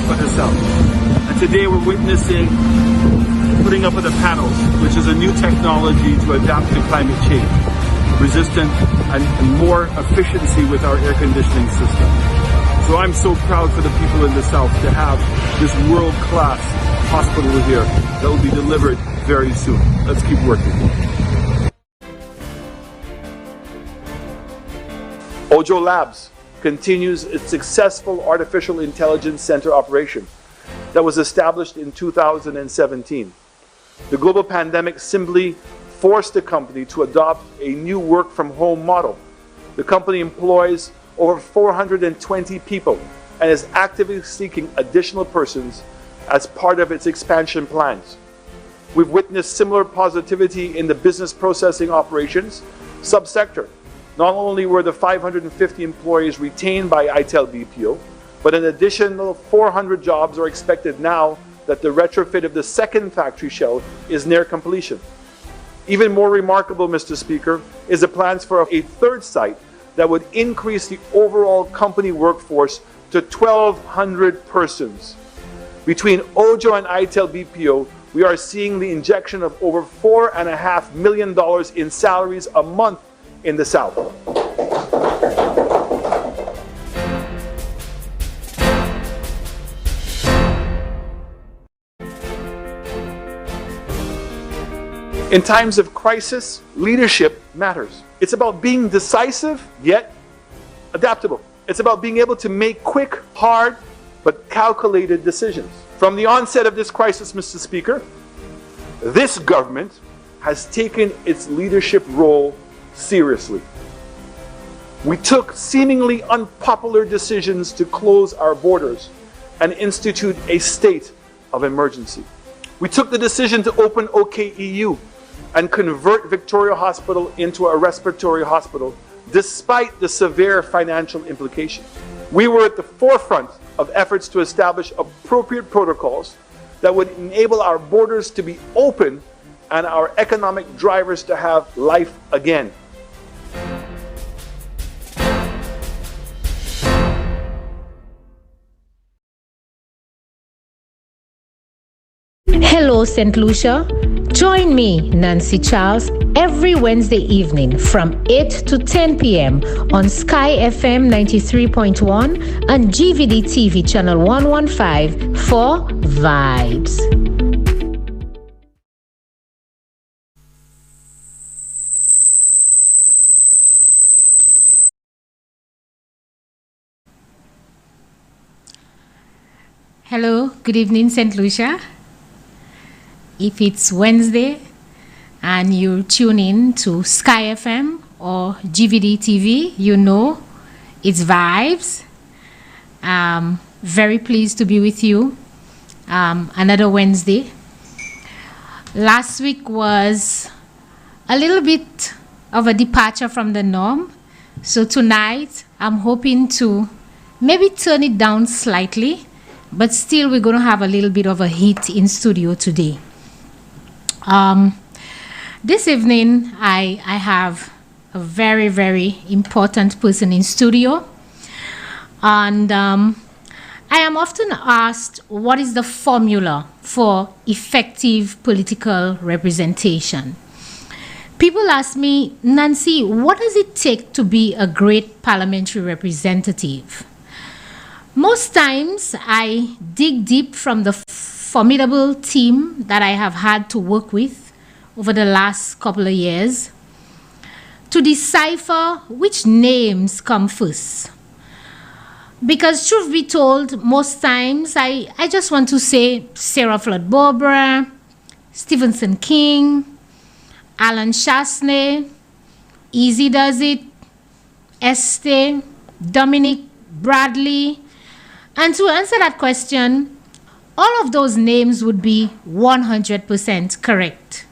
but the South. And today we're witnessing putting up of the panels, which is a new technology to adapt to climate change, resistant and more efficiency with our air conditioning system. So I'm so proud for the people in the South to have this world-class hospital here that will be delivered very soon. Let's keep working. Ojo Labs continues its successful artificial intelligence center operation that was established in 2017. The global pandemic simply forced the company to adopt a new work from home model. The company employs over 420 people and is actively seeking additional persons as part of its expansion plans. We've witnessed similar positivity in the business processing operations subsector. Not only were the 550 employees retained by ITEL BPO, but an additional 400 jobs are expected now that the retrofit of the second factory shell is near completion. Even more remarkable, Mr. Speaker, is the plans for a third site that would increase the overall company workforce to 1,200 persons. Between Ojo and ITEL BPO, we are seeing the injection of over $4.5 million in salaries a month in the South. In times of crisis, leadership matters. It's about being decisive, yet adaptable. It's about being able to make quick, hard, but calculated decisions. From the onset of this crisis, Mr. Speaker, this government has taken its leadership role seriously. We took seemingly unpopular decisions to close our borders and institute a state of emergency. We took the decision to open OKEU and convert Victoria Hospital into a respiratory hospital, despite the severe financial implications. We were at the forefront of efforts to establish appropriate protocols that would enable our borders to be open and our economic drivers to have life again. Hello, St. Lucia. Join me, Nancy Charles, every Wednesday evening from 8 to 10 p.m. on Sky FM 93.1 and GVD TV channel 115 for Vibes. Hello, good evening, St. Lucia. If it's Wednesday and you tune in to Sky FM or GVD TV, you know it's Vibes. Very pleased to be with you. Another Wednesday. Last week was a little bit of a departure from the norm. So tonight, I'm hoping to maybe turn it down slightly, but still we're going to have a little bit of a heat in studio today. This evening, I have a very, very important person in studio. And I am often asked, what is the formula for effective political representation? People ask me, Nancy, what does it take to be a great parliamentary representative? Most times, I dig deep from the formidable team that I have had to work with over the last couple of years to decipher which names come first. Because truth be told, most times I just want to say Sarah Flood Barbara, Stephenson King, Alan Chasney, Easy Does It, Estee, Dominic Bradley. And to answer that question, all of those names would be 100% correct.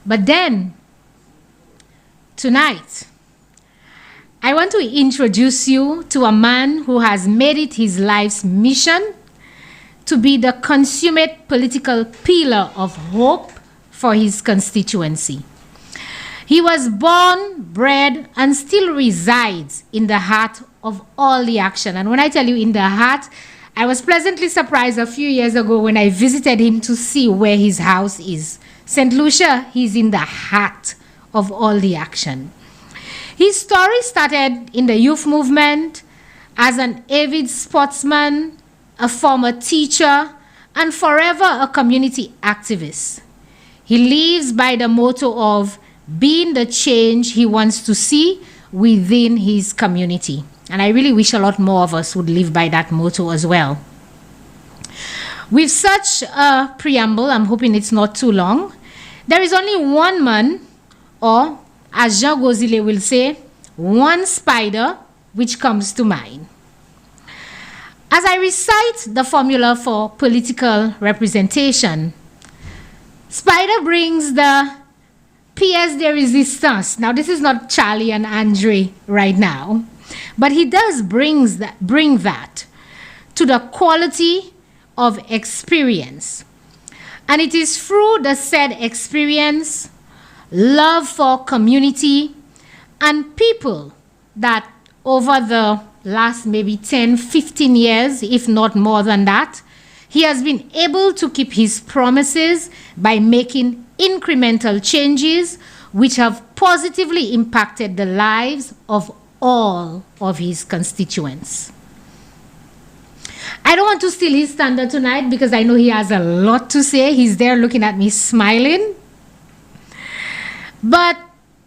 But then, tonight, I want to introduce you to a man who has made it his life's mission to be the consummate political pillar of hope for his constituency. He was born, bred, and still resides in the heart of all the action. And when I tell you in the heart, I was pleasantly surprised a few years ago when I visited him to see where his house is. St. Lucia, he's in the heart of all the action. His story started in the youth movement as an avid sportsman, a former teacher, and forever a community activist. He lives by the motto of being the change he wants to see within his community. And I really wish a lot more of us would live by that motto as well. With such a preamble, I'm hoping it's not too long, there is only one man, or as Jean Gozile will say, one spider which comes to mind. As I recite the formula for political representation, spider brings the pièce de résistance. Now, this is not Charlie and Andre right now, but he does bring that to the quality of experience. And it is through the said experience, love for community and people that over the last maybe 10, 15 years, if not more than that, he has been able to keep his promises by making incremental changes which have positively impacted the lives of all of his constituents. I don't want to steal his thunder tonight because I know he has a lot to say. He's there looking at me smiling. But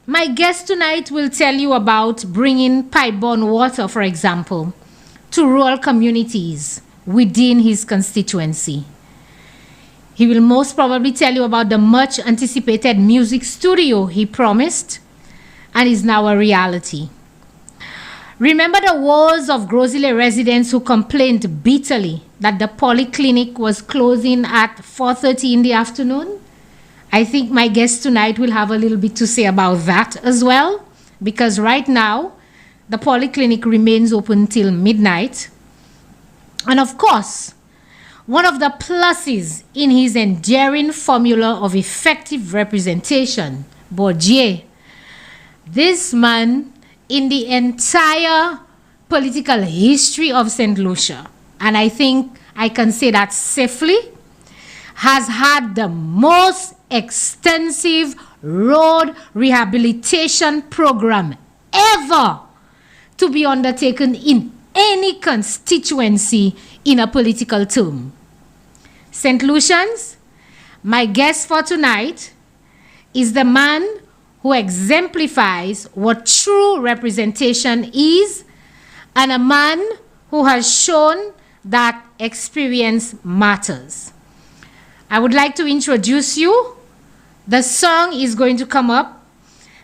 my guest tonight will tell you about bringing pipe-borne water, for example, to rural communities within his constituency. He will most probably tell you about the much anticipated music studio he promised and is now a reality. Remember the woes of Grosile residents who complained bitterly that the polyclinic was closing at 4:30 in the afternoon? I think my guest tonight will have a little bit to say about that as well, because right now the polyclinic remains open till midnight. And of course, one of the pluses in his enduring formula of effective representation, Bourdieu, this man in the entire political history of St. Lucia, and I think I can say that safely, has had the most extensive road rehabilitation program ever to be undertaken in any constituency in a political term. St. Lucians, my guest for tonight is the man who exemplifies what true representation is, and a man who has shown that experience matters. I would like to introduce you. The song is going to come up,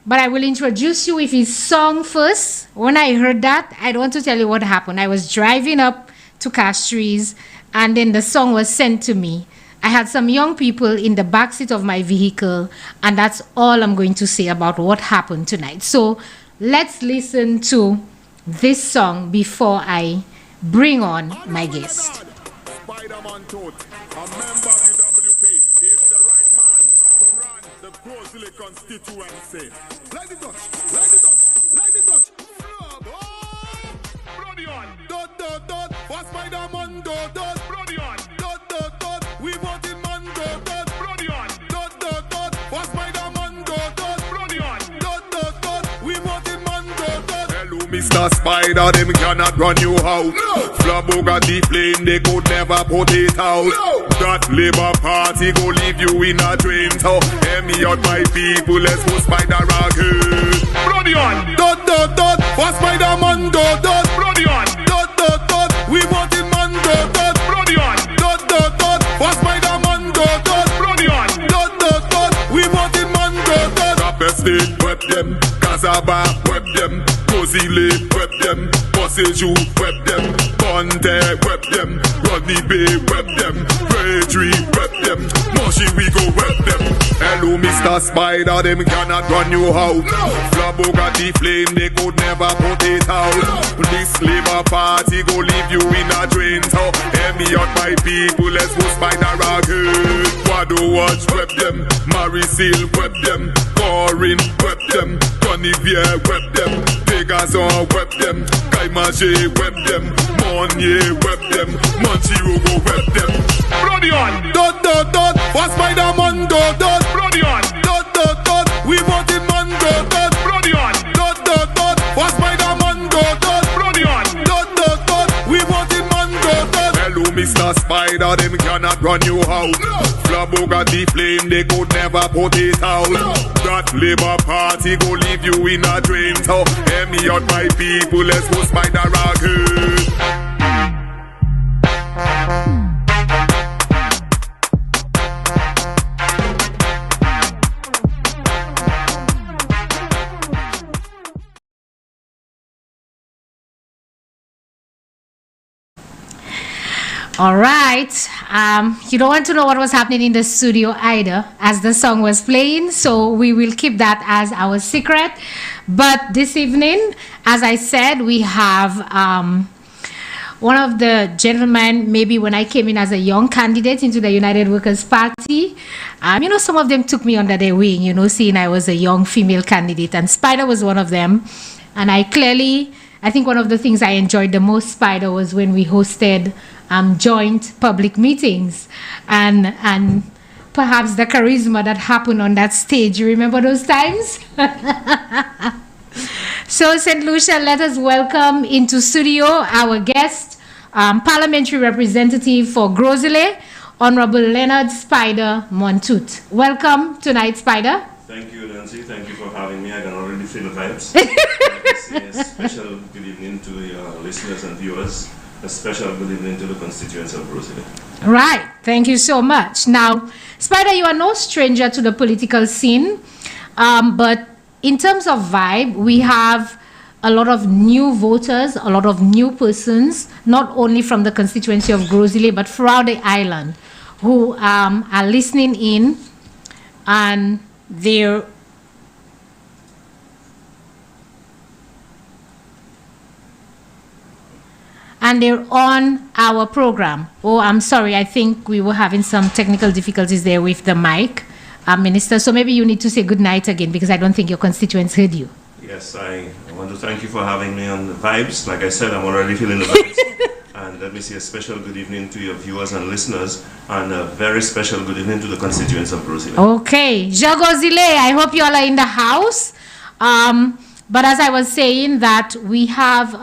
but I will introduce you with his song first. When I heard that, I don't want to tell you what happened. I was driving up to Castries, and then the song was sent to me. I had some young people in the backseat of my vehicle, and that's all I'm going to say about what happened tonight. So let's listen to this song before I bring on my guest. Spider-Man Tote, a member of the WP, is the right man to run the Grosile constituency. Let it touch, let it touch, let it touch. Brody on. Dot, dot, dot. For Spider-Man, dot, dot. Brody on. Dot, dot, dot. We want it, man, dot, dot. Brody on. Dot, dot, dot. For Spider-Man, dot, dot. Brody on. Dot, dot, dot. We want it, man, dot, dot. Hello, Mr. Spider, them cannot run you out. No. Flaboga the flame, they could never put it out. No. That Labour Party go leave you in a drain. So, hear me out, my people, let's go Spider again. Brody on. Dot, dot, dot. For Spider-Man, dot, dot. Brody on. Dot, dot, dot. We want it, man, dot, dot. Brody on. Dot, dot, dot. For Spider-Man, dot, dot. Brody on. Dot, dot, dot. We want it, man, dot, dot. Capestate, web them. Casaba, web them. Grosile, web them. Bossejou, web them. Bonte, web them. Rodney Bay, web them. Braintree, web them. Moshi, we go web them. Hello, Mr. Spider, them cannot run you out. No. Flaboga the flame, they could never put it out. No. This Labour Party go leave you in a drain. So, hear me out, my people, let's go Spider again. Wado Watch, web them. Marisil, web them. Corin, web them. Conivier, web them. Vegas on web them, Kaimaje web them, Monye web them, Manchiro go web them. Brody on, dot, for Spider-Man, dot, Brody on, dot, we want it man, dot, Brody on, dot, for Spider-Man, dot, Brody on, dot, we want it man, dot. Hello, Mr. Spider, them cannot run you out. Flabo got the flame, they could never put it out. That Labour Party go leave you in a dream. So, hear me out, my people, let's go Spider rocket. All right. You don't want to know what was happening in the studio either as the song was playing, so we will keep that as our secret. But this evening, as I said, we have one of the gentlemen, maybe when I came in as a young candidate into the United Workers' Party, some of them took me under their wing, seeing I was a young female candidate, and Spider was one of them. And I think one of the things I enjoyed the most, Spider, was when we hosted joint public meetings and perhaps the charisma that happened on that stage. You remember those times? So, St. Lucia, let us welcome into studio our guest, parliamentary representative for Grosile, Honorable Leonard Spider Montoute. Welcome tonight, Spider. Thank you, Nancy. Thank you for having me. I can already feel the vibes. A special good evening to your listeners and viewers. A special good evening to the constituents of Grosile. Right. Thank you so much. Now, Spider, you are no stranger to the political scene, but in terms of vibe, we have a lot of new voters, a lot of new persons, not only from the constituency of Grosile, but throughout the island, who are listening in, and they're on our program. Oh, I'm sorry. I think we were having some technical difficulties there with the mic, Minister. So maybe you need to say good night again, because I don't think your constituents heard you. Yes, I want to thank you for having me on the vibes. Like I said, I'm already feeling the vibes. And let me say a special good evening to your viewers and listeners, and a very special good evening to the constituents of Grosile. Okay. Jagozile, I hope you all are in the house. But as I was saying, that we have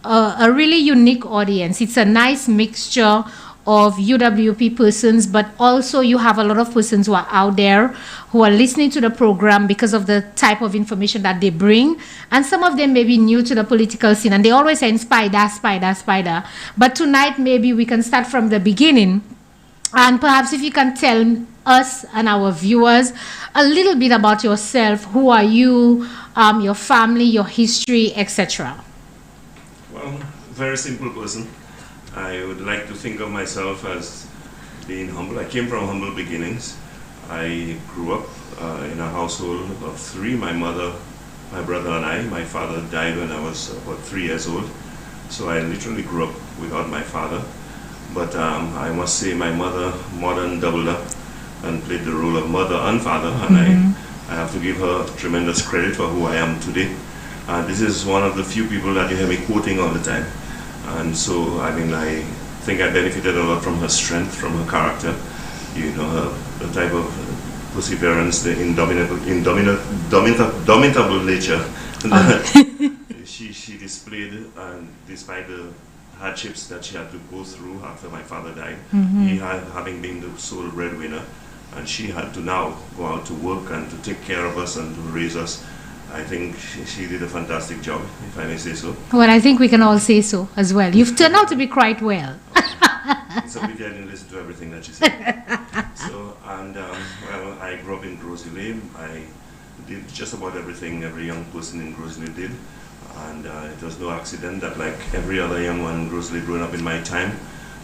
a really unique audience. It's a nice mixture of UWP persons, but also you have a lot of persons who are out there who are listening to the program because of the type of information that they bring. And some of them may be new to the political scene, and they always say, Spider. But tonight, maybe we can start from the beginning. And perhaps if you can tell us and our viewers a little bit about yourself. Who are you, your family, your history, etc.? Well, very simple person. I would like to think of myself as being humble. I came from humble beginnings. I grew up in a household of three, my mother, my brother and I. My father died when I was about 3 years old. So I literally grew up without my father. But I must say my mother more than doubled up and played the role of mother and father. And I have to give her tremendous credit for who I am today. This is one of the few people that you hear me quoting all the time. And so, I think I benefited a lot from her strength, from her character, the type of perseverance, the indomitable nature that she displayed, and despite the hardships that she had to go through after my father died, he having been the sole breadwinner, and she had to now go out to work and to take care of us and to raise us. I think she did a fantastic job, if I may say so. Well, I think we can all say so as well. You've turned out to be quite well. It's a pity I didn't listen to everything that she said. So, well, I grew up in Grosile. I did just about everything every young person in Grosile did. And it was no accident that, like every other young one in Grosile growing up in my time,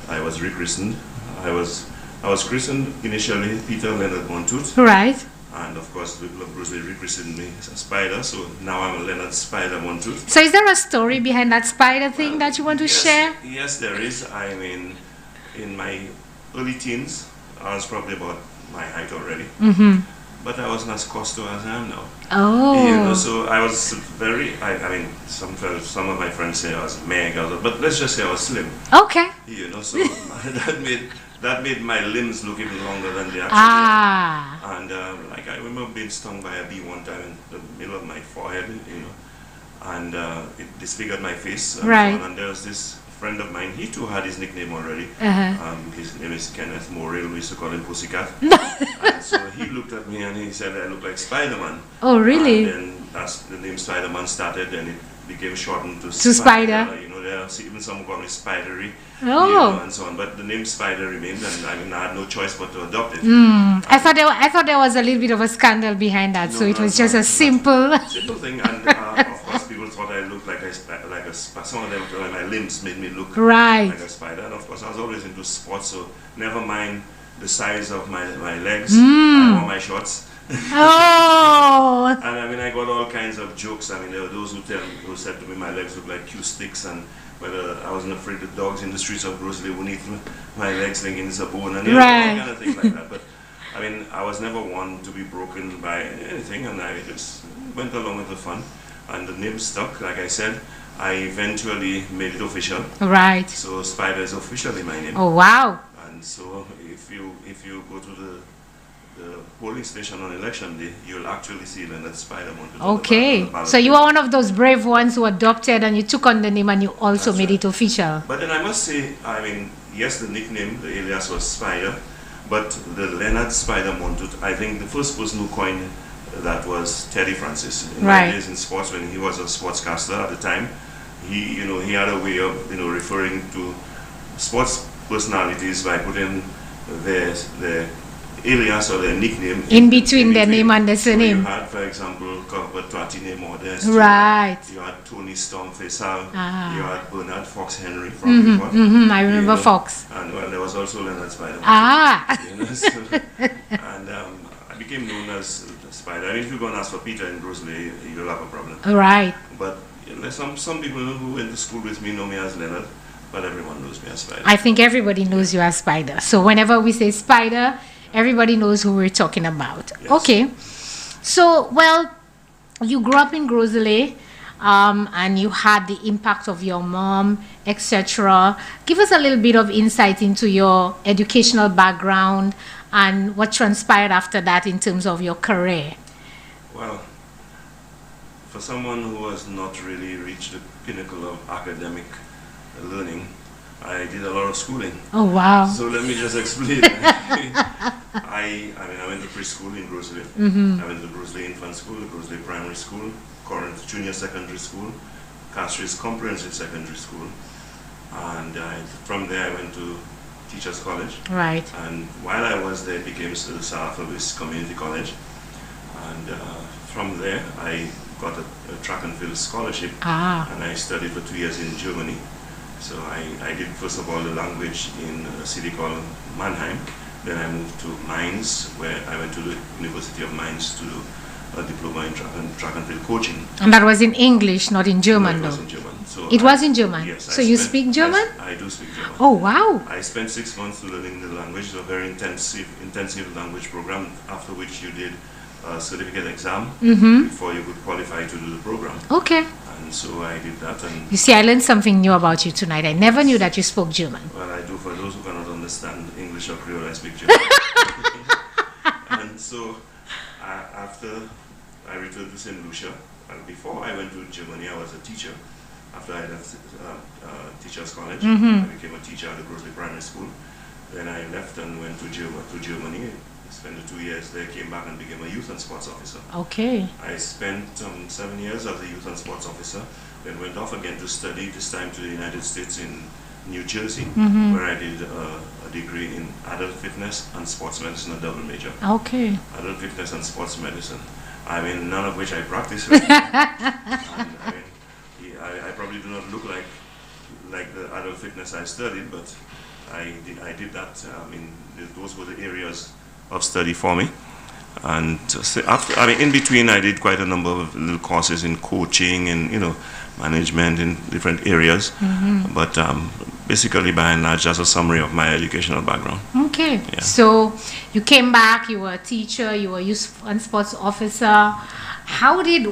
I was rechristened. I was christened initially Peter Leonard Montoute. Right. And of course, the people of Grosile rechristened me as a Spider, so now I'm a Leonard Spider Montoute. So is there a story behind that Spider thing that you want to share? Yes, there is. I mean, in my early teens, I was probably about my height already. but I wasn't as costo as I am now. Oh. You know, so I was very, I mean, some of my friends say I was mega, but let's just say I was slim. Okay. You know, so that made my limbs look even longer than they actually are. And like I remember being stung by a bee one time in the middle of my forehead, you know, and it disfigured my face. And right. And there was this friend of mine, he too had his nickname already. His name is Kenneth Morrill, we used to call him Pussycat. And so he looked at me and he said I look like Spider-Man. Oh, really? And then as the name Spider-Man started, then it became shortened to Spider. You know, there are even some call me Spidery. Oh. You know, and so on. But the name Spider remained, and I mean, I had no choice but to adopt it. I thought there was a little bit of a scandal behind that, so it was just a simple thing. And of course, people thought I looked like a some of them thought my limbs made me look right. like a spider. And of course, I was always into sports, so never mind the size of my legs. I wore my shorts. Oh. And I mean, I got all kinds of jokes. I mean, there were those who said to me my legs look like cue sticks, and whether I wasn't afraid the dogs in the streets of Rosalie would eat my legs thinking it's a bone, and right. all kind of things like that. But I mean, I was never one to be broken by anything, and I just went along with the fun. And the name stuck, like I said. I eventually made it official. Right. So Spider is officially my name. Oh, wow. And so if you go to the polling station on election day, you'll actually see Leonard Spider mounted. Okay. So you are one of those brave ones who adopted and you took on the name and you also made it official. But then I must say, I mean, yes, the nickname, the alias was Spider, but the Leonard Spider mounted, I think the first person who coined that was Teddy Francis. In my days in sports, when he was a sportscaster at the time, he had a way of, referring to sports personalities by putting their alias or their nickname in between their name and their surname. You had, for example, Cuthbert Twatine Modest. Right. You had Tony Storm Faisal. You had Bernard Fox Henry from Newport. I remember Fox. And well, there was also Leonard Spider. And I became known as Spider. I mean, if you're going to ask for Peter in Rosalie, you'll have a problem. Right. But some people who went to school with me know me as Leonard, but everyone knows me as Spider. I think everybody knows you as Spider. So whenever we say Spider, everybody knows who we're talking about. Yes. Okay. So, well, you grew up in Rosalie, and you had the impact of your mom, etc. Give us a little bit of insight into your educational background and what transpired after that in terms of your career. Well, for someone who has not really reached the pinnacle of academic learning, I did a lot of schooling. Oh, wow. So let me just explain. I went to preschool in Rosalie. I went to Rosalie Infant School, Rosalie Primary School, Corinth Junior Secondary School, Castries Comprehensive Secondary School. And from there I went to Teachers College. Right. And while I was there, it became the South Lewis Community College. And from there, I got a track and field scholarship. And I studied for 2 years in Germany. So I did, first of all, the language in a city called Mannheim. Then I moved to Mainz, where I went to the University of Mainz to do a diploma in track and field coaching. And that was in English, not in German, no, it though? was in German. So it was in German? Yes. So you speak German? I do speak German. Oh, wow. I spent 6 months learning the language. It was a very intensive language program, after which you did a certificate exam before you could qualify to do the program. Okay. And so I did that. And you see, I learned something new about you tonight. I never knew that you spoke German. Well, I do. For those who cannot understand English or Creole, I speak German. And so after I returned to St. Lucia, and before I went to Germany, I was a teacher. After I left Teachers College, I became a teacher at the Rosalie Primary School. Then I left and went to Germany. Spent the 2 years there, came back and became a youth and sports officer. Okay. I spent 7 years as a youth and sports officer, then went off again to study, this time to the United States in New Jersey, where I did a degree in adult fitness and sports medicine, a double major. Okay. Adult fitness and sports medicine. I mean, none of which I practice right now. I probably do not look like the adult fitness I studied, but I did that. I mean, those were the areas of study for me. And in between I did quite a number of little courses in coaching and management in different areas. But basically, by and large, that's a summary of my educational background. Okay. Yeah. So you came back, you were a teacher, you were a youth and sports officer. How did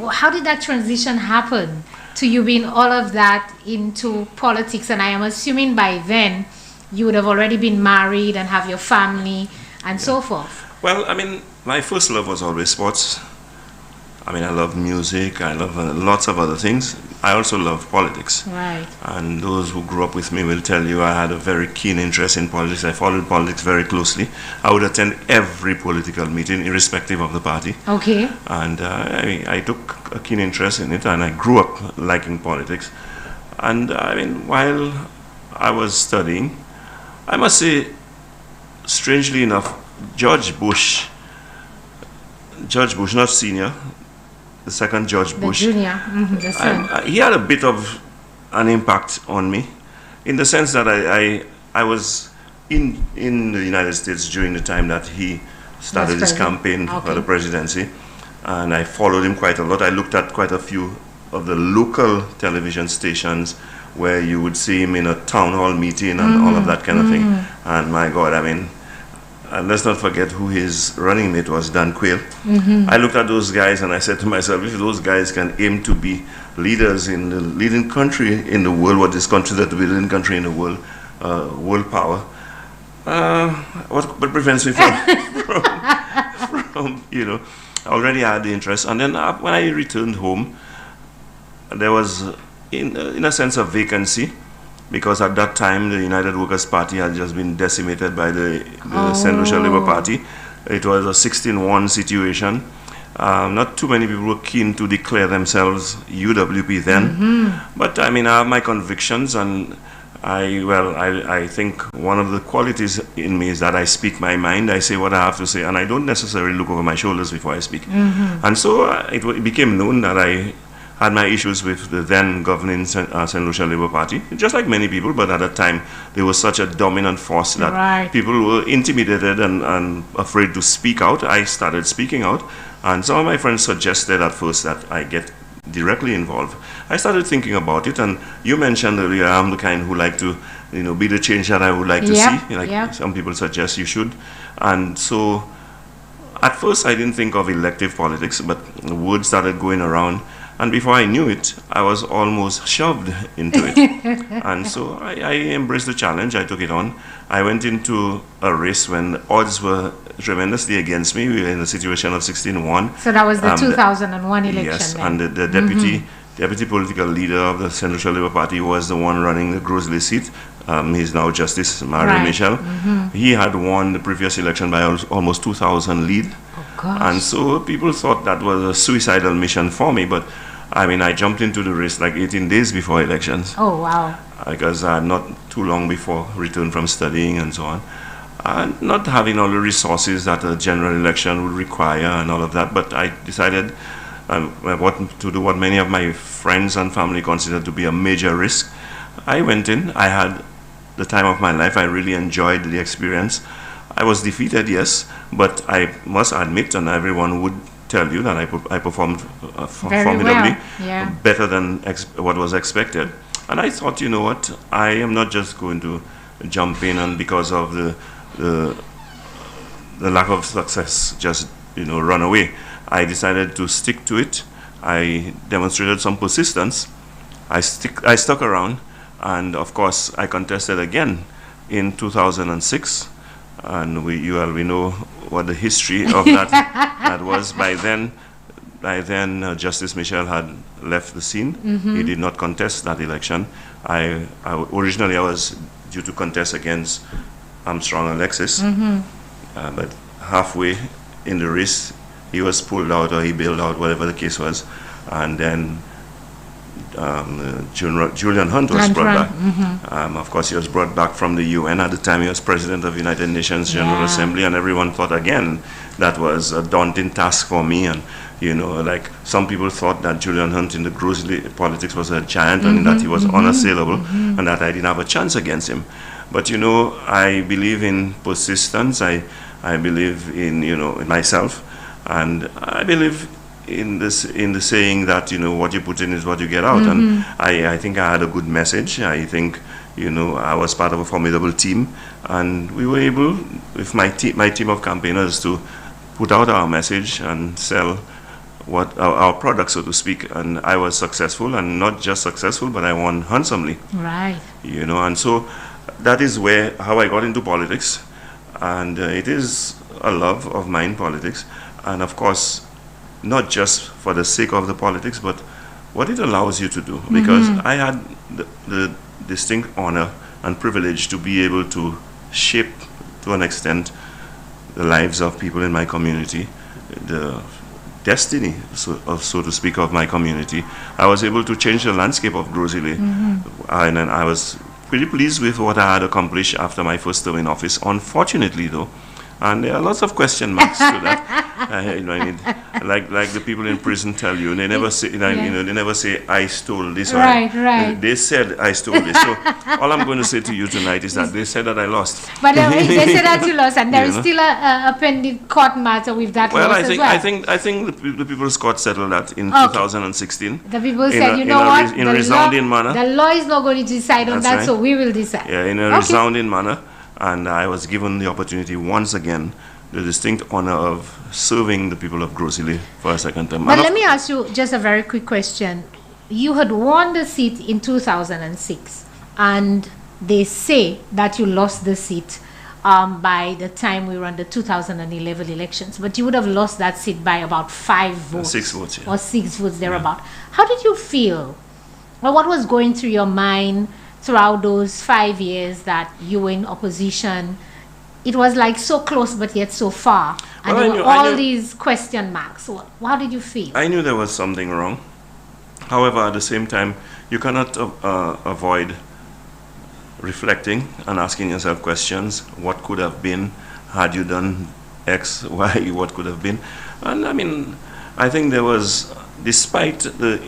that transition happen to you being all of that into politics? And I am assuming by then you would have already been married and have your family and so forth. Well, I mean, my first love was always sports. I mean, I love music, I love lots of other things. I also love politics. Right. And those who grew up with me will tell you I had a very keen interest in politics. I followed politics very closely. I would attend every political meeting, irrespective of the party. Okay. And I took a keen interest in it, and I grew up liking politics. And I mean, while I was studying, I must say, strangely enough, George Bush, not senior, the second George Bush, junior, the son. he had a bit of an impact on me, in the sense that I was in the United States during the time that he started his campaign for the presidency, and I followed him quite a lot. I looked at quite a few of the local television stations where you would see him in a town hall meeting and all of that kind of thing. And my God, I mean, and let's not forget who his running mate was, Dan Quayle. I looked at those guys and I said to myself, if those guys can aim to be leaders in the leading country in the world, what is considered to be the leading country in the world, world power, what prevents me from, you know, I already had the interest. And then when I returned home, there was, in a sense, a vacancy, because at that time the United Workers' Party had just been decimated by the St. Lucia Labour Party. It was a 16-1 situation. Not too many people were keen to declare themselves UWP then. But I mean, I have my convictions, and I think one of the qualities in me is that I speak my mind. I say what I have to say, and I don't necessarily look over my shoulders before I speak. And so it became known that I had my issues with the then governing St. Lucia Labour Party, just like many people, but at that time they were such a dominant force that people were intimidated and afraid to speak out. I started speaking out, and some of my friends suggested at first that I get directly involved. I started thinking about it, and you mentioned earlier I'm the kind who like to, you know, be the change that I would like to see. Like some people suggest you should. And so at first I didn't think of elective politics, but the word started going around. And before I knew it, I was almost shoved into it. And so I embraced the challenge. I took it on. I went into a race when odds were tremendously against me. We were in a situation of 16-1. So that was the 2001 election. Yes, then. and the deputy political leader of the St. Lucia Labour Party was the one running the Grosley seat. He's now Justice Mario Michel. He had won the previous election by almost 2,000 lead. Oh, gosh. And so people thought that was a suicidal mission for me, but I mean, I jumped into the race like 18 days before elections. Oh, wow. Because I had not too long before returned from studying and so on. And not having all the resources that a general election would require and all of that, but I decided what to do what many of my friends and family considered to be a major risk. I went in. I had the time of my life. I really enjoyed the experience. I was defeated, yes, but I must admit, and everyone would tell you, that I performed formidably, better than what was expected. And I thought, you know what, I am not just going to jump in and because of the lack of success just, you know, run away. I decided to stick to it. I demonstrated some persistence. I stuck around, and of course I contested again in 2006, and we know what the history of that was. By then Justice Michel had left the scene. He did not contest that election. Originally I was due to contest against Armstrong Alexis, but halfway in the race he was pulled out, or he bailed out, whatever the case was, and then Julian Hunt was brought back. Of course, he was brought back from the UN. At the time, he was president of United Nations General Assembly, and everyone thought again that was a daunting task for me. And you know, like some people thought that Julian Hunt in the Grosley politics was a giant, and that he was unassailable, and that I didn't have a chance against him. But you know, I believe in persistence. I believe in, you know, in myself, and I believe in the saying that, you know, what you put in is what you get out. And I think I had a good message. I think, You know, I was part of a formidable team, and we were able, with my team of campaigners, to put out our message and sell what our product, so to speak. And I was successful, and not just successful, but I won handsomely. Right. You know, and so that is how I got into politics, and it is a love of mine, politics, and of course, not just for the sake of the politics, but what it allows you to do. Because I had the distinct honor and privilege to be able to shape, to an extent, the lives of people in my community, the destiny, so to speak, of my community. I was able to change the landscape of Groseley, and I was pretty pleased with what I had accomplished after my first term in office. Unfortunately, though, and there are lots of question marks to that. You know, I mean, like the people in prison tell you, they never say, you know, they never say, I stole this. Right. They said I stole this. So all I'm going to say to you tonight is that they said that I lost. But they said that you lost, and there is still a pending court matter with that loss as well. I think the People's Court settled that in 2016. The people said, you know what, in a resounding manner. The law is not going to decide on that, so we will decide. Yeah, in a resounding manner. And I was given the opportunity once again, the distinct honor of serving the people of Groseley for a second term. But let me ask you just a very quick question. You had won the seat in 2006, and they say that you lost the seat by the time we run the 2011 elections, but you would have lost that seat by about 5 votes. 6 votes, yeah. Or 6 votes thereabout. How did you feel? Well, what was going through your mind throughout those 5 years that you were in opposition? It was like so close but yet so far, and there were all these question marks. So how did you feel? I knew there was something wrong. However, at the same time, you cannot avoid reflecting and asking yourself questions. What could have been had you done X, Y, what could have been? And I mean, I think there was, despite the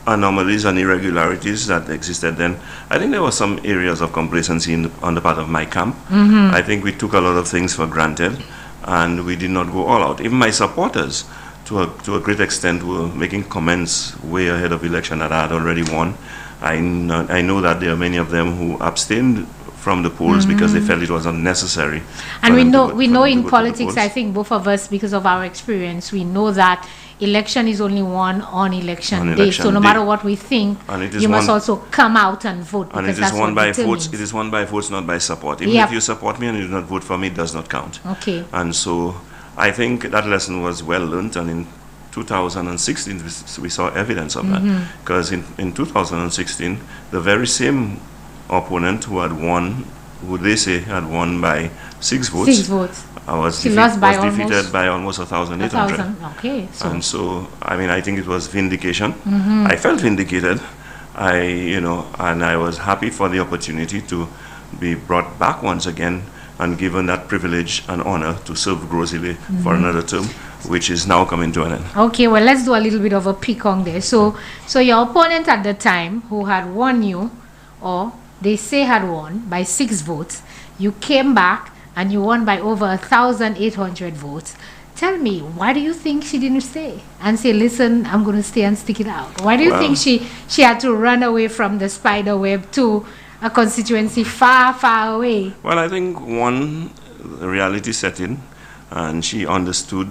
anomalies and irregularities that existed then, I think there were some areas of complacency on the part of my camp. I think we took a lot of things for granted, and we did not go all out. Even my supporters, to a great extent, were making comments way ahead of election that I had already won. I know that there are many of them who abstained from the polls because they felt it was unnecessary. And we know in politics, I think both of us, because of our experience, we know that election is only won on election day. So no matter what we think, you must also come out and vote. And it is won by votes. It is won by votes, not by support. Even if you support me and you do not vote for me, it does not count. Okay. And so I think that lesson was well learned, and in 2016 we saw evidence of that. Because in 2016, the very same opponent who had won, who they say had won by 6 votes. 6 votes. Was defeated by almost 1,800. Okay. And so, I mean, I think it was vindication. I felt vindicated. And I was happy for the opportunity to be brought back once again and given that privilege and honor to serve Groseley for another term, which is now coming to an end. Okay, well, let's do a little bit of a peek on there. So your opponent at the time, who had won you, or they say had won by 6 votes, you came back and you won by over 1,800 votes. Tell me, why do you think she didn't stay and say, listen, I'm going to stay and stick it out? Why do you think she had to run away from the spider web to a constituency far, far away? Well, I think one, reality set in, and she understood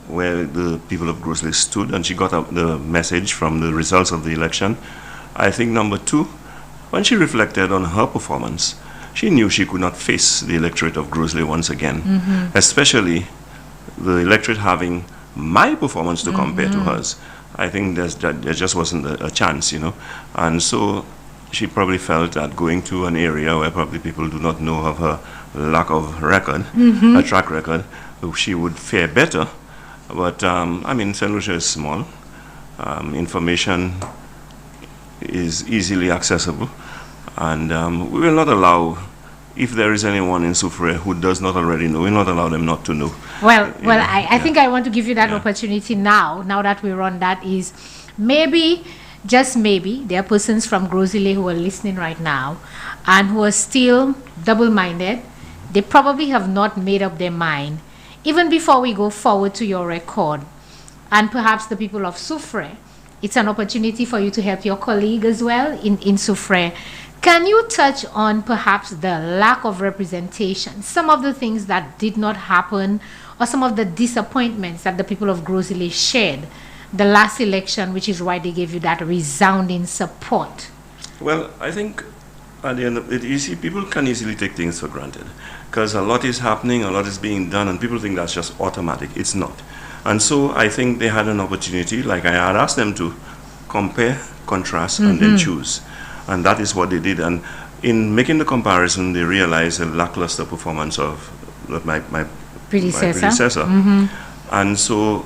where the people of Groseley stood, and she got the message from the results of the election. I think number 2, when she reflected on her performance, she knew she could not face the electorate of Groseley once again, especially the electorate having my performance to compare to hers. I think there just wasn't a chance, And so she probably felt that going to an area where probably people do not know of her lack of record, a track record, she would fare better. But, I mean, St. Lucia is small. Information is easily accessible. And we will not allow, if there is anyone in Soufrière who does not already know, we will not allow them not to know. Well, I think I want to give you that opportunity now that we're on that, is maybe, just maybe, there are persons from Groseley who are listening right now and who are still double-minded. They probably have not made up their mind. Even before we go forward to your record, and perhaps the people of Soufrière, it's an opportunity for you to help your colleague as well in Soufrière. Can you touch on perhaps the lack of representation, some of the things that did not happen, or some of the disappointments that the people of Grozile shared the last election, which is why they gave you that resounding support? Well, I think at the end of it, you see, people can easily take things for granted because a lot is happening, a lot is being done, and people think that's just automatic. It's not. And so I think they had an opportunity, like I had asked them to compare, contrast, and then choose. And that is what they did. And in making the comparison, they realized a lackluster performance of my predecessor. And so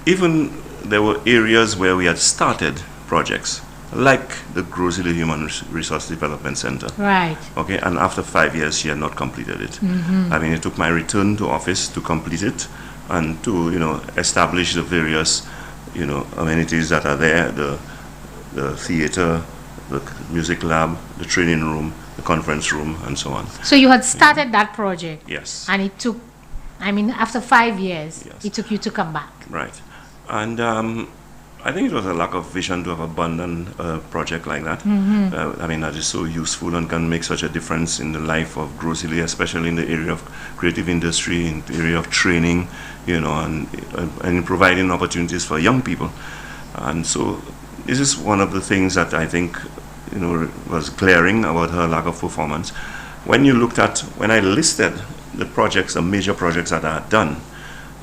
even there were areas where we had started projects, like the Grozile Human Resource Development Center. Right. Okay, and after 5 years, she had not completed it. I mean, it took my return to office to complete it and to, establish the various, amenities that are there, the theater, the music lab, the training room, the conference room, and so on. So you had started that project. Yes. And it took, after 5 years, Yes. it took you to come back. Right. And I think it was a lack of vision to have abandoned a project like that. That is so useful and can make such a difference in the life of Grozile, especially in the area of creative industry, in the area of training, and in providing opportunities for young people. And so this is one of the things that I think, was glaring about her lack of performance. When I listed the projects, the major projects that I had done,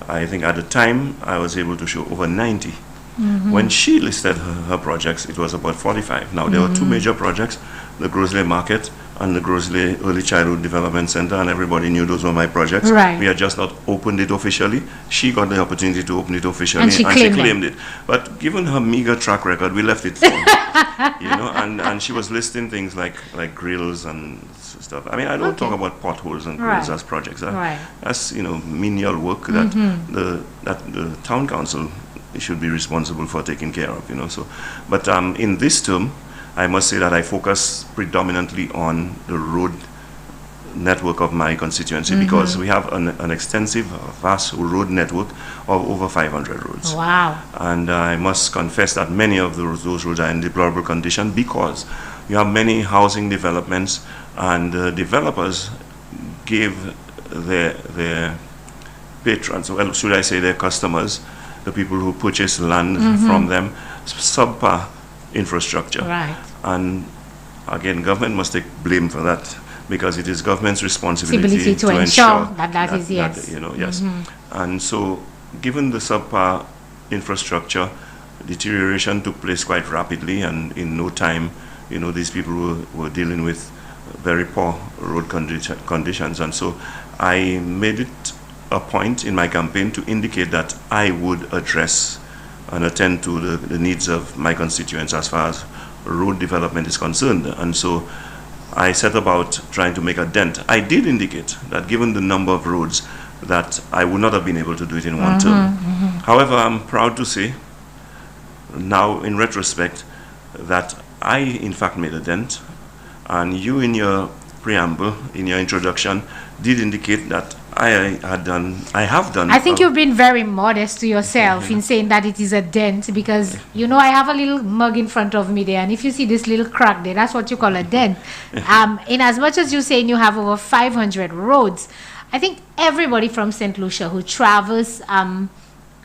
I think at the time I was able to show over 90. When she listed her projects, it was about 45. Now, there were two major projects, the Grozile Market and the Grozile Early Childhood Development Center, and everybody knew those were my projects. Right. We had just not opened it officially. She got the opportunity to open it officially, And she claimed it. But given her meager track record, we left it and she was listing things like grills and stuff. I don't talk about potholes and grills as projects. That's menial work that the town council should be responsible for taking care of, So, but in this term, I must say that I focus predominantly on the road network of my constituency because we have an extensive, vast road network of over 500 roads. Wow. And I must confess that many of those roads are in deplorable condition because you have many housing developments and developers gave their patrons, well, should I say their customers, the people who purchase land from them, subpar infrastructure. Right. And again, government must take blame for that because it is government's responsibility to ensure that is yes. Yes. And so, given the subpar infrastructure, deterioration took place quite rapidly, and in no time, these people were dealing with very poor road conditions. And so, I made it a point in my campaign to indicate that I would address and attend to the needs of my constituents as far as road development is concerned. And so I set about trying to make a dent. I did indicate that given the number of roads that I would not have been able to do it in one term. However, I'm proud to say now in retrospect that I in fact made a dent, and you in your preamble, in your introduction, did indicate that I have done. I think you've been very modest to yourself in saying that it is a dent because, I have a little mug in front of me there, and if you see this little crack there, that's what you call a dent. In as much as you're saying you have over 500 roads, I think everybody from St. Lucia who travels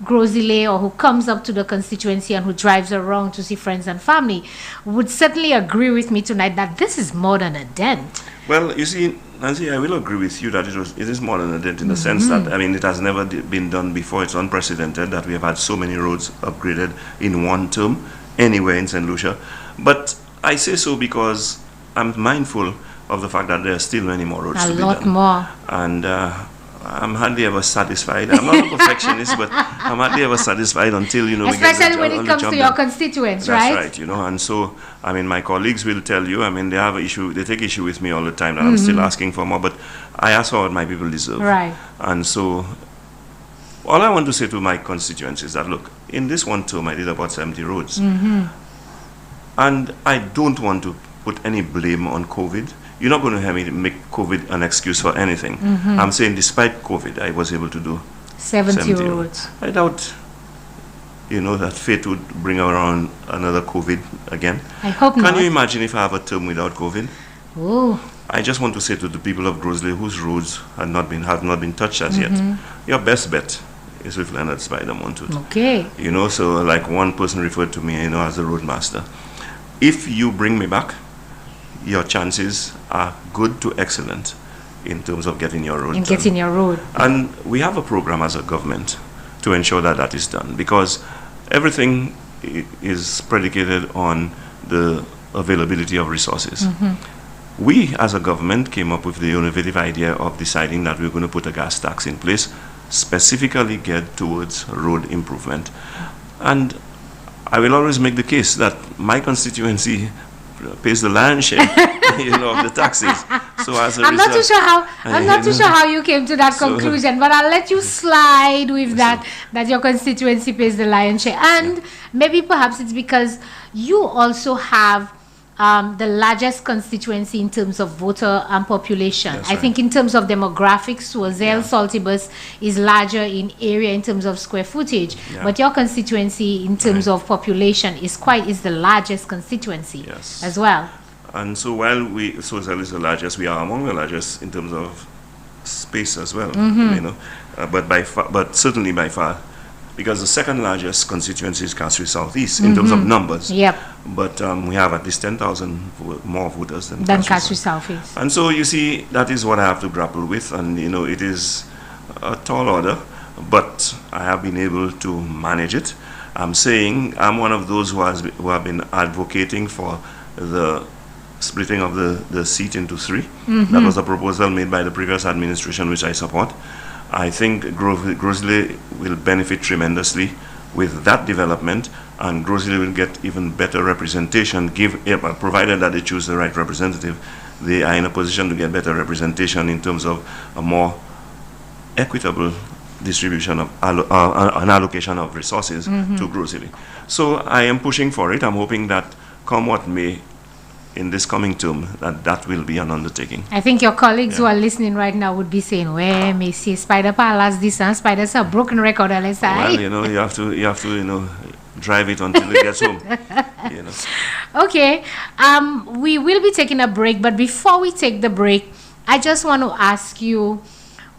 Grozile or who comes up to the constituency and who drives around to see friends and family would certainly agree with me tonight that this is more than a dent. Well, you see, Nancy, I will agree with you that it is more than a dent in the sense that, it has never been done before. It's unprecedented that we have had so many roads upgraded in one term anywhere in St. Lucia. But I say so because I'm mindful of the fact that there are still many more roads to be done. A lot more. And I'm hardly ever satisfied. I'm not a perfectionist, but I'm hardly ever satisfied until, especially when it comes to your constituents, right? That's right, and so, my colleagues will tell you, they take issue with me all the time that I'm still asking for more, but I ask for what my people deserve. Right. And so, all I want to say to my constituents is that, look, in this one term, I did about 70 roads. And I don't want to put any blame on COVID. You're not going to hear me make COVID an excuse for anything. I'm saying despite COVID, I was able to do 70 roads. I doubt, that fate would bring around another COVID again. I hope not. Can you imagine if I have a term without COVID? Oh. I just want to say to the people of Grosley whose roads have not been touched as yet, your best bet is with Leonard Spider Montoot. Okay. You know, so like one person referred to me, you know, as a roadmaster. If you bring me back, your chances are good to excellent in terms of getting your road done. And we have a program as a government to ensure that that is done, because everything is predicated on the availability of resources. We as a government came up with the innovative idea of deciding that we're going to put a gas tax in place specifically geared towards road improvement. And I will always make the case that my constituency pays the lion's share, you know, of the taxes. So as a result, I'm not too sure how you came to that conclusion, but I'll let you slide with that your constituency pays the lion's share. And maybe perhaps it's because you also have the largest constituency in terms of voter population. I think in terms of demographics, Suazel Saltibus is larger in area in terms of square footage, but your constituency in terms of population is the largest constituency as well. And so while Suazel is the largest, we are among the largest in terms of space as well, you know, but certainly by far, because the second largest constituency is Kasri Southeast in terms of numbers. But we have at least 10,000 more voters than Kasri Southeast. And so you see, that is what I have to grapple with, and you know, it is a tall order, but I have been able to manage it. I'm saying I'm one of those who have been advocating for the splitting of the seat into three. That was a proposal made by the previous administration, which I support. I think Grosley will benefit tremendously with that development, and Grosley will get even better representation, provided that they choose the right representative. They are in a position to get better representation in terms of a more equitable distribution of an allocation of resources to Grosley. So I am pushing for it. I'm hoping that come what may, in this coming term, that will be an undertaking. I think your colleagues who are listening right now would be saying, "Well, me see Spider Palace this and Spider's a broken record." Well, you know, you have to, you know, drive it until it gets home. You know. Okay, we will be taking a break, but before we take the break, I just want to ask you,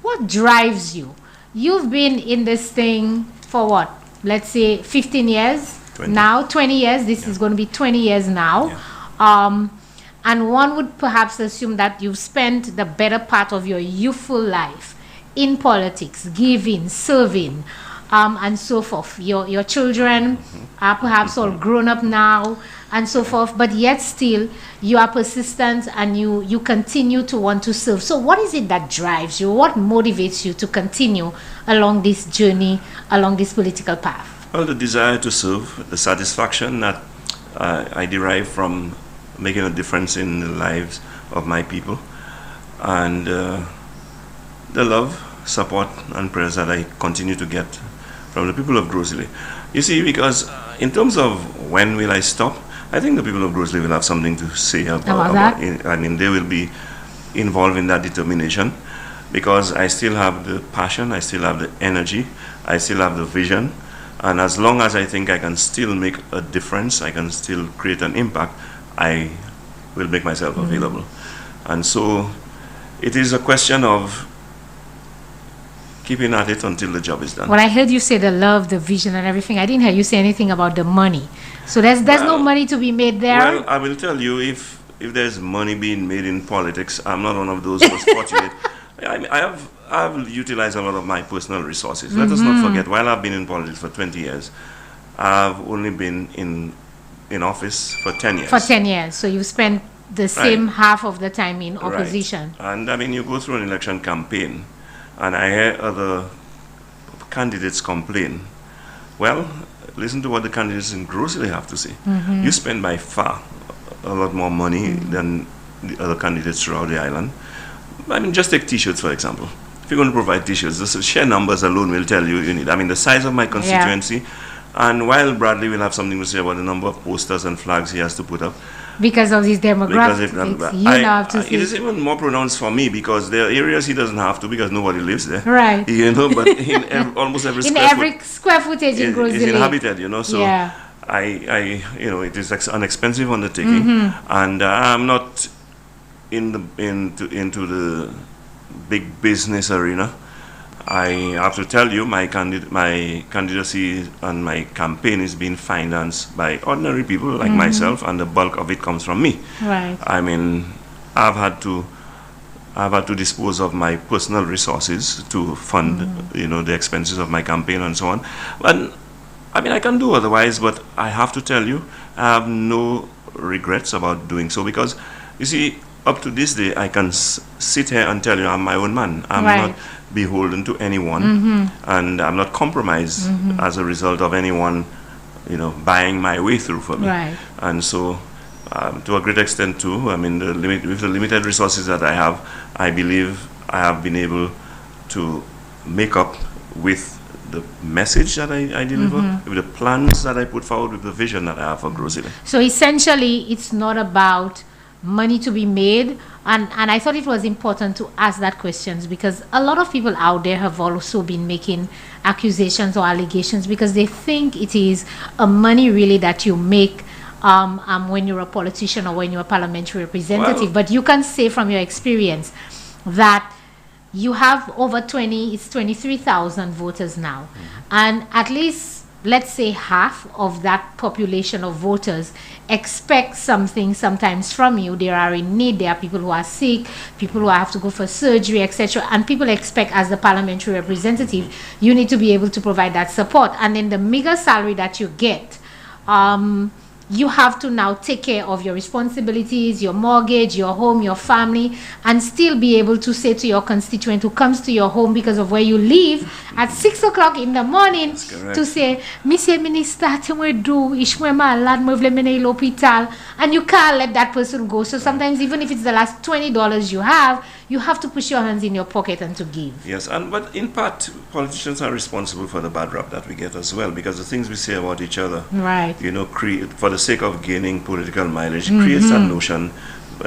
what drives you? You've been in this thing for what? Let's say 15 years 20. Now, 20 years. This is going to be 20 years now. And one would perhaps assume that you've spent the better part of your youthful life in politics, giving, serving, and so forth. Your children are perhaps all grown up now and so forth, but yet still you are persistent and you continue to want to serve. So what is it that drives you? What motivates you to continue along this journey, along this political path? Well, the desire to serve, the satisfaction that I derive from making a difference in the lives of my people, and the love, support, and prayers that I continue to get from the people of Grosley. You see, because in terms of when will I stop, I think the people of Grosley will have something to say about that. I mean, they will be involved in that determination, because I still have the passion, I still have the energy, I still have the vision, and as long as I think I can still make a difference, I can still create an impact, I will make myself available. And so it is a question of keeping at it until the job is done. Well, I heard you say the love, the vision, and everything. I didn't hear you say anything about the money. So there's no money to be made there? Well, I will tell you, if there's money being made in politics, I'm not one of those who was fortunate. I have utilized a lot of my personal resources. Let us not forget, while I've been in politics for 20 years, I've only been in office for 10 years. For 10 years. So you've spent the same half of the time in opposition. And I mean, you go through an election campaign, and I hear other candidates complain. Well, listen to what the candidates in Grosley have to say. You spend by far a lot more money than the other candidates throughout the island. I mean, just take T-shirts, for example. If you're going to provide T-shirts, the sheer numbers alone will tell you need. I mean, the size of my constituency, and while Bradley will have something to say about the number of posters and flags he has to put up, because of his demographics, it is even more pronounced for me, because there are areas he doesn't have to, because nobody lives there. Right. You know, but in almost every square footage in Grosley is inhabited, you know. So I you know, it is an expensive undertaking, and I'm not into the big business arena, I have to tell you, my candidacy and my campaign is being financed by ordinary people like myself, and the bulk of it comes from me. Right. I mean, I've had to dispose of my personal resources to fund, the expenses of my campaign and so on. And I mean, I can do otherwise, but I have to tell you, I have no regrets about doing so, because, you see, up to this day, I can sit here and tell you I'm my own man. I'm not beholden to anyone, and I'm not compromised as a result of anyone, buying my way through for me. Right. And so, to a great extent too, I mean, with the limited resources that I have, I believe I have been able to make up with the message that I deliver, with the plans that I put forward, with the vision that I have for Grozile. So essentially, it's not about money to be made, and I thought it was important to ask that questions, because a lot of people out there have also been making accusations or allegations because they think it is a money really that you make when you're a politician or when you're a parliamentary representative. Well, but you can say from your experience that you have over 23,000 voters now, and at least, let's say, half of that population of voters expect something sometimes from you. They are in need. There are people who are sick, people who have to go for surgery, etc. And people expect, as the parliamentary representative, you need to be able to provide that support. And then the meager salary that you get, you have to now take care of your responsibilities, your mortgage, your home, your family, and still be able to say to your constituent who comes to your home because of where you live at 6 o'clock in the morning to say, Monsieur Minister, and you can't let that person go. So sometimes, even if it's the last $20 you have to push your hands in your pocket and to give. Yes, but in part, politicians are responsible for the bad rap that we get as well, because the things we say about each other, right, for the sake of gaining political mileage, creates that notion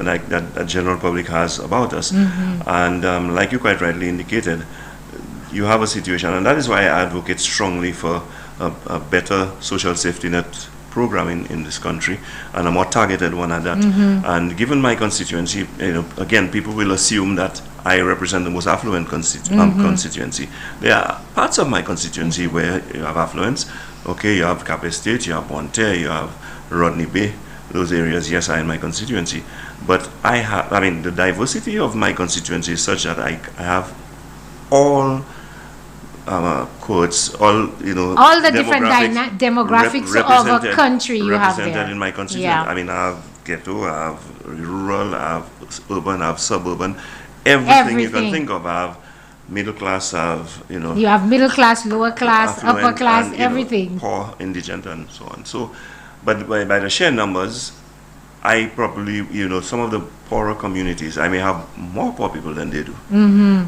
like that general public has about us. And like you quite rightly indicated, you have a situation, and that is why I advocate strongly for a better social safety net program in this country, and a more targeted one at that. And given my constituency, again, people will assume that I represent the most affluent constituency. There are parts of my constituency where you have affluence. Okay, you have Cap Estate, you have Bonterre, you have Rodney Bay. Those areas, yes, are in my constituency. But the diversity of my constituency is such that I have all codes, all the different demographics of a country you have there. Represented in my constituency. Yeah. I mean, I have ghetto, I have rural, I have urban, I have suburban. Everything you can think of, I have middle class, I have, You have middle class, lower class, upper class, and, everything. Poor, indigent, and so on. So, but by the sheer numbers, I probably, some of the poorer communities, I may have more poor people than they do.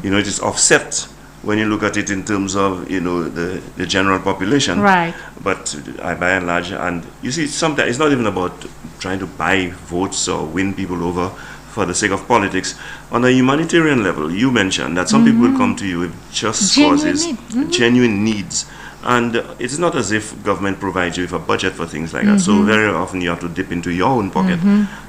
It is offset when you look at it in terms of, the general population. Right. But by and large, and you see, sometimes it's not even about trying to buy votes or win people over for the sake of politics. On a humanitarian level, you mentioned that some people will come to you with just causes, genuine needs. And it's not as if government provides you with a budget for things like that. So very often you have to dip into your own pocket,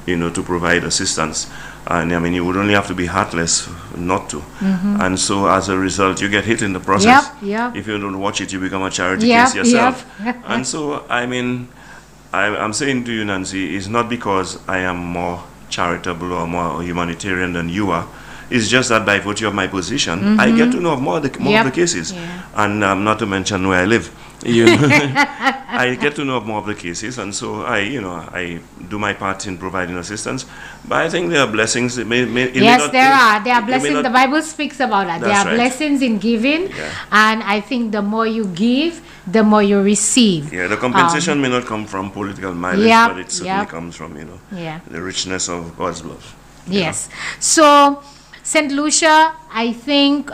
to provide assistance. And I mean, you would only have to be heartless not to. And so as a result, you get hit in the process. If you don't watch it, you become a charity case yourself. And so, I mean, I'm saying to you, Nancy, it's not because I am more charitable or more humanitarian than you are. It's just that by virtue of my position, I get to know of more of the cases. And not to mention where I live. I get to know of more of the cases, and so I do my part in providing assistance. But I think there are blessings. There are blessings. The Bible speaks about that. There are blessings in giving, and I think the more you give, the more you receive. Yeah, the compensation may not come from political mileage, but it certainly comes from the richness of God's love. Yes. So, St. Lucia, I think,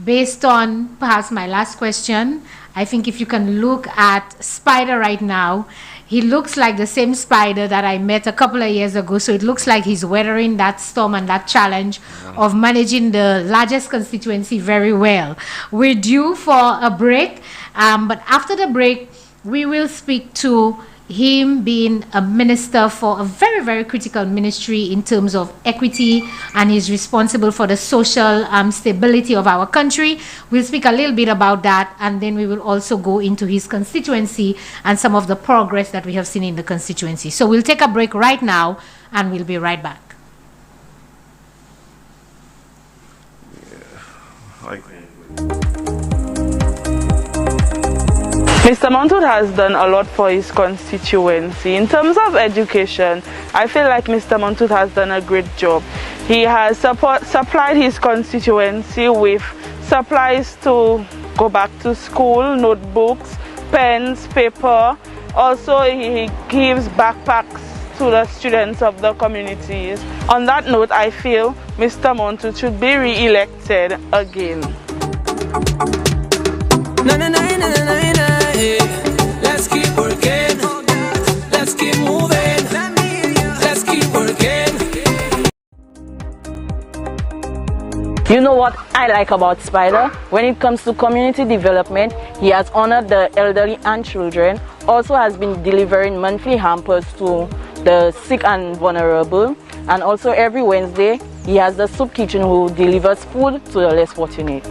based on perhaps my last question, I think if you can look at Spider right now, he looks like the same Spider that I met a couple of years ago. So it looks like he's weathering that storm and that challenge of managing the largest constituency very well. We're due for a break, but after the break, we will speak to him being a minister for a very, very critical ministry in terms of equity, and he's responsible for the social stability of our country. We'll speak a little bit about that, and then we will also go into his constituency and some of the progress that we have seen in the constituency. So we'll take a break right now, and we'll be right back. Mr. Montwood has done a lot for his constituency. In terms of education, I feel like Mr. Montwood has done a great job. He has supplied his constituency with supplies to go back to school, notebooks, pens, paper. Also, he gives backpacks to the students of the communities. On that note, I feel Mr. Montwood should be re-elected again. Let's keep working, let's keep moving, let's keep working. You know what I like about Spider? When it comes to community development, he has honored the elderly and children, also has been delivering monthly hampers to the sick and vulnerable, and also every Wednesday he has the soup kitchen who delivers food to the less fortunate.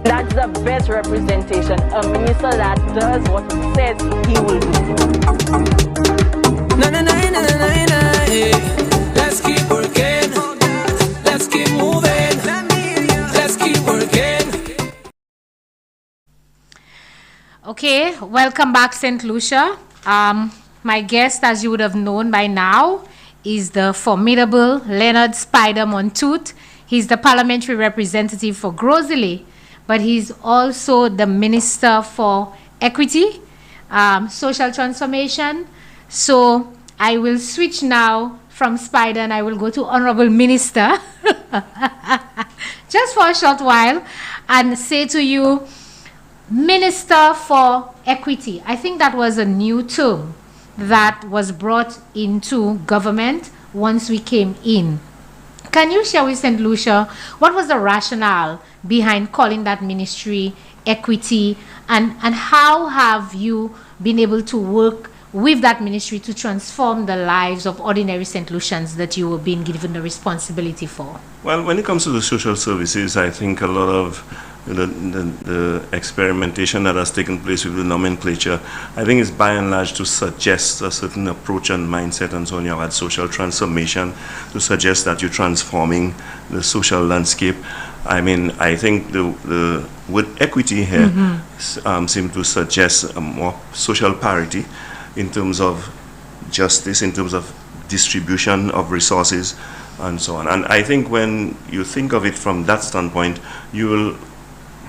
That's the best representation, a minister that does what he says he will do. Let's keep working, let's keep moving, let's keep working. Okay, welcome back, St. Lucia. My guest, as you would have known by now, is the formidable Leonard Spider Montwood. He's the parliamentary representative for Grosile, but he's also the Minister for Equity, Social Transformation. So I will switch now from Spider and I will go to Honorable Minister just for a short while and say to you, Minister for Equity. I think that was a new term that was brought into government once we came in. Can you share with St. Lucia what was the rationale behind calling that ministry Equity, and how have you been able to work with that ministry to transform the lives of ordinary St. Lucians that you were being given the responsibility for? Well, when it comes to the social services, I think a lot of the experimentation that has taken place with the nomenclature, I think is by and large to suggest a certain approach and mindset, and so on. You have had social transformation to suggest that you're transforming the social landscape. I mean, I think the word equity here seems to suggest a more social parity in terms of justice, in terms of distribution of resources, and so on. And I think when you think of it from that standpoint, you will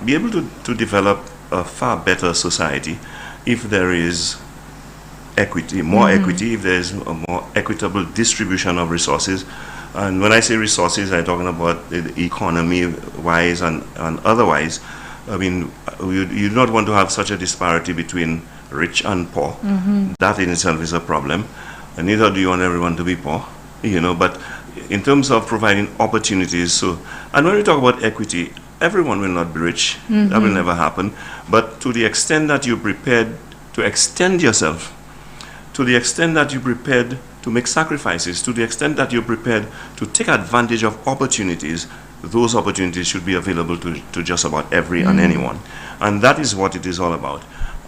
be able to develop a far better society if there is equity, more equity, if there is a more equitable distribution of resources. And when I say resources, I'm talking about the economy-wise and otherwise. I mean, you do not want to have such a disparity between rich and poor. That in itself is a problem. And neither do you want everyone to be poor, you know. But in terms of providing opportunities, so, and when we talk about equity, everyone will not be rich. That will never happen. But to the extent that you're prepared to extend yourself, to the extent that you're prepared to make sacrifices, to the extent that you're prepared to take advantage of opportunities, those opportunities should be available to just about every and anyone. And that is what it is all about.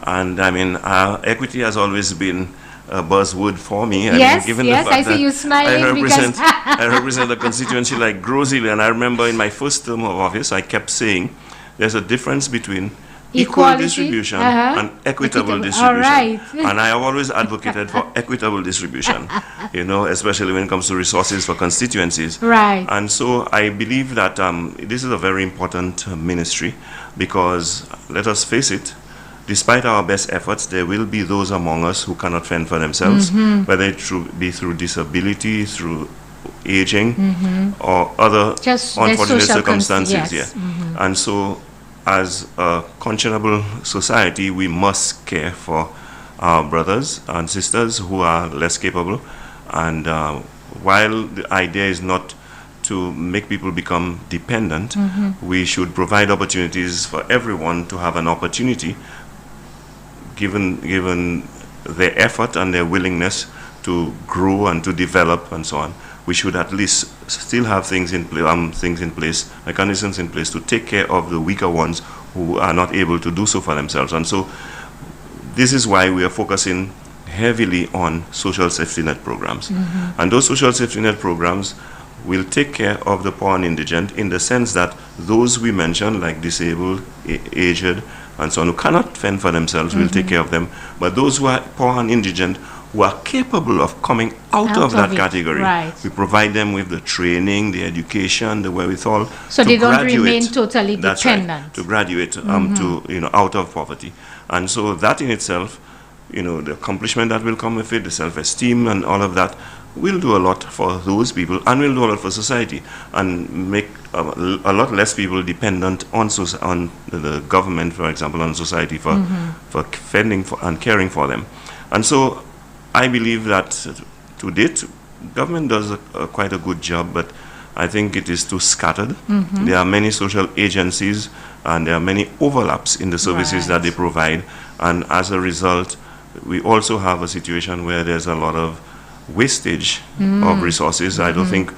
And I mean, equity has always been a buzzword for me. Yes, I mean, given yes, the fact I see you smiling because I represent a constituency like Grosile, and I remember in my first term of office, I kept saying there's a difference between equal Equality, distribution and equitable distribution. All right. And I have always advocated for equitable distribution, you know, especially when it comes to resources for constituencies. Right. And so I believe that this is a very important ministry, because let us face it, despite our best efforts, there will be those among us who cannot fend for themselves, whether it be through disability, through aging, or other Just unfortunate social circumstances. yes. And so, as a conscionable society, we must care for our brothers and sisters who are less capable. And while the idea is not to make people become dependent, we should provide opportunities for everyone to have an opportunity given their effort and their willingness to grow and to develop and so on, we should at least still have things in place, mechanisms in place to take care of the weaker ones who are not able to do so for themselves. And so this is why we are focusing heavily on social safety net programs. And those social safety net programs will take care of the poor and indigent in the sense that those we mentioned, like disabled, aged, and so on, who cannot fend for themselves, we'll take care of them. But those who are poor and indigent, who are capable of coming out of that category, we provide them with the training, the education, the wherewithal. So they don't remain totally dependent. That's right, to graduate to out of poverty. And so that in itself, the accomplishment that will come with it, the self-esteem and all of that, will do a lot for those people and will do a lot for society and make a lot less people dependent on the government, for example, on society for fending for and caring for them. And so I believe that to date, government does quite a good job, but I think it is too scattered. There are many social agencies and there are many overlaps in the services that they provide, and as a result, we also have a situation where there's a lot of wastage of resources. I don't think,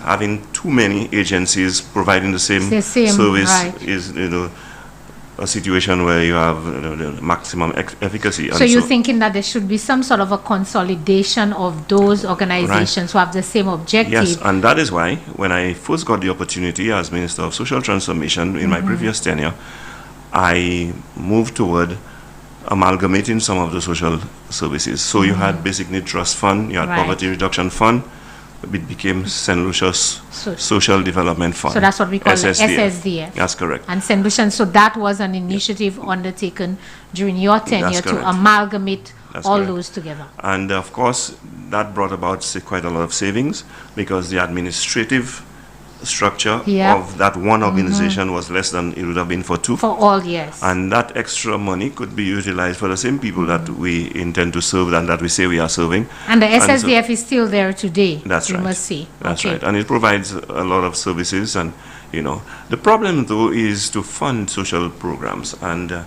having too many agencies providing the same service is, a situation where you have the maximum efficacy. So you're thinking that there should be some sort of a consolidation of those organizations who have the same objective? Yes, and that is why when I first got the opportunity as Minister of Social Transformation in my previous tenure, I moved toward amalgamating some of the social services. So you had Basic Need Trust Fund, you had Poverty Reduction Fund, it became St. Lucia's Social Development Fund. So that's what we call SSDF. That's correct. And St. Lucian, so that was an initiative undertaken during your tenure to amalgamate all those together. And of course, that brought about quite a lot of savings because the administrative structure of that one organization was less than it would have been for two. For all, yes. And that extra money could be utilized for the same people that we intend to serve and that we say we are serving. And the SSDF is still there today. That's right. You must see. That's right. And it provides a lot of services. And, the problem, though, is to fund social programs. And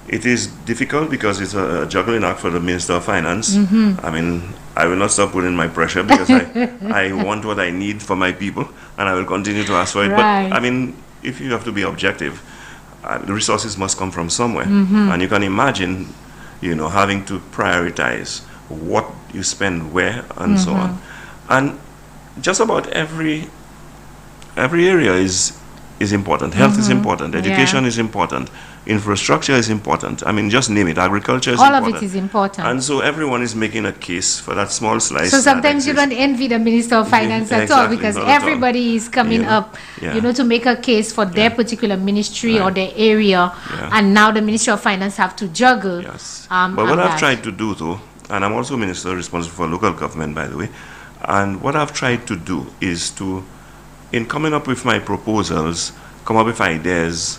it is difficult because it's a juggling act for the Minister of Finance. I mean, I will not stop putting my pressure because I want what I need for my people and I will continue to ask for it. But, I mean, if you have to be objective, the resources must come from somewhere. And you can imagine, having to prioritize what you spend where and so on. And just about every area is important. Health is important. Education is important. Infrastructure is important. I mean, just name it. Agriculture is important. All of it is important. And so everyone is making a case for that small slice. So sometimes you don't envy the Minister of Finance at all because everybody is coming up, to make a case for their particular ministry or their area. And now the Ministry of Finance have to juggle. But what I've tried to do, though, and I'm also Minister responsible for local government, by the way, and what I've tried to do is to, in coming up with my proposals, come up with ideas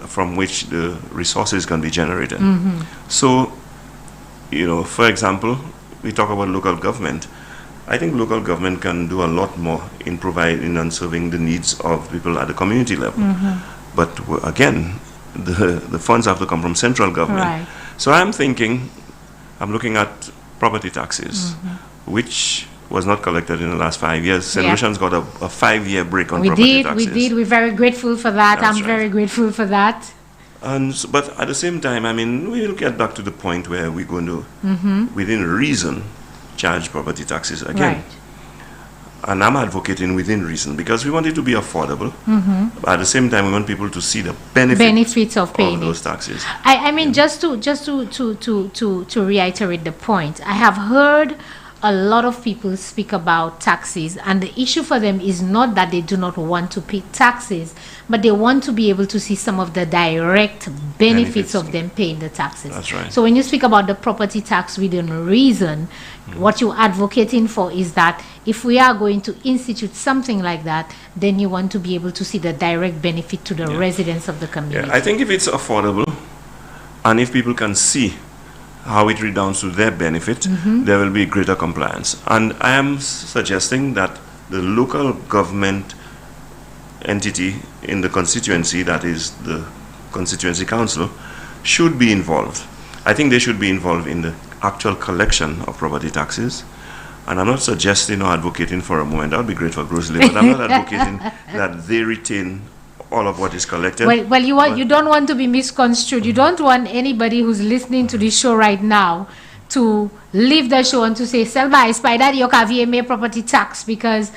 from which the resources can be generated. So, for example, we talk about local government. I think local government can do a lot more in providing and serving the needs of people at the community level. But again, the funds have to come from central government. So I'm looking at property taxes, which was not collected in the last 5 years. St. Lucian's got a 5-year break on property taxes. We did. We're very grateful for that. I'm very grateful for that. But at the same time, I mean, we'll get back to the point where we're going to, within reason, charge property taxes again. And I'm advocating within reason because we want it to be affordable. But at the same time, we want people to see the benefits of paying those taxes. I mean, just to reiterate the point, I have heard a lot of people speak about taxes, and the issue for them is not that they do not want to pay taxes, but they want to be able to see some of the direct benefits of them paying the taxes. That's right. So when you speak about the property tax within reason, what you're advocating for is that if we are going to institute something like that, then you want to be able to see the direct benefit to the residents of the community. I think if it's affordable and if people can see how it redounds to their benefit, there will be greater compliance. And I am suggesting that the local government entity in the constituency, that is the Constituency Council, should be involved. I think they should be involved in the actual collection of property taxes. And I'm not suggesting or advocating for a moment, that would be great for Grosley, but I'm not advocating that they retain all of what is collected. Well, you don't want to be misconstrued. You don't want anybody who's listening to this show right now to leave the show and to say, Selma, spider your VMA property tax, because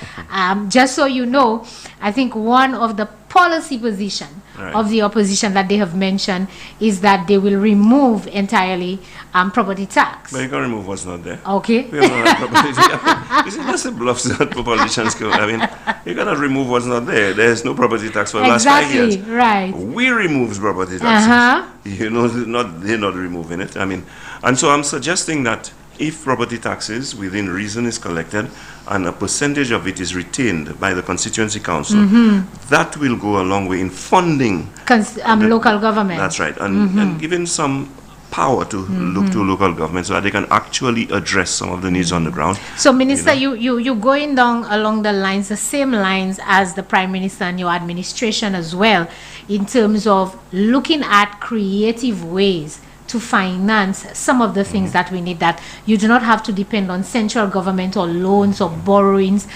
just so you know, I think one of the policy position of the opposition that they have mentioned is that they will remove entirely property tax. But you can remove what's not there. Okay. We have not property tax. You see, that's the bluffs that politicians go. I mean, you cannot remove what's not there. There's no property tax for the last 5 years. Right. We removed property taxes. You know, they're not removing it. I mean, and so I'm suggesting that if property taxes within reason is collected and a percentage of it is retained by the Constituency Council, that will go a long way in funding local government. That's right, and giving some power to look to local government so that they can actually address some of the needs on the ground. So, Minister, you're going down along the same lines as the Prime Minister and your administration as well, in terms of looking at creative ways to finance some of the things that we need, that you do not have to depend on central government or loans or borrowings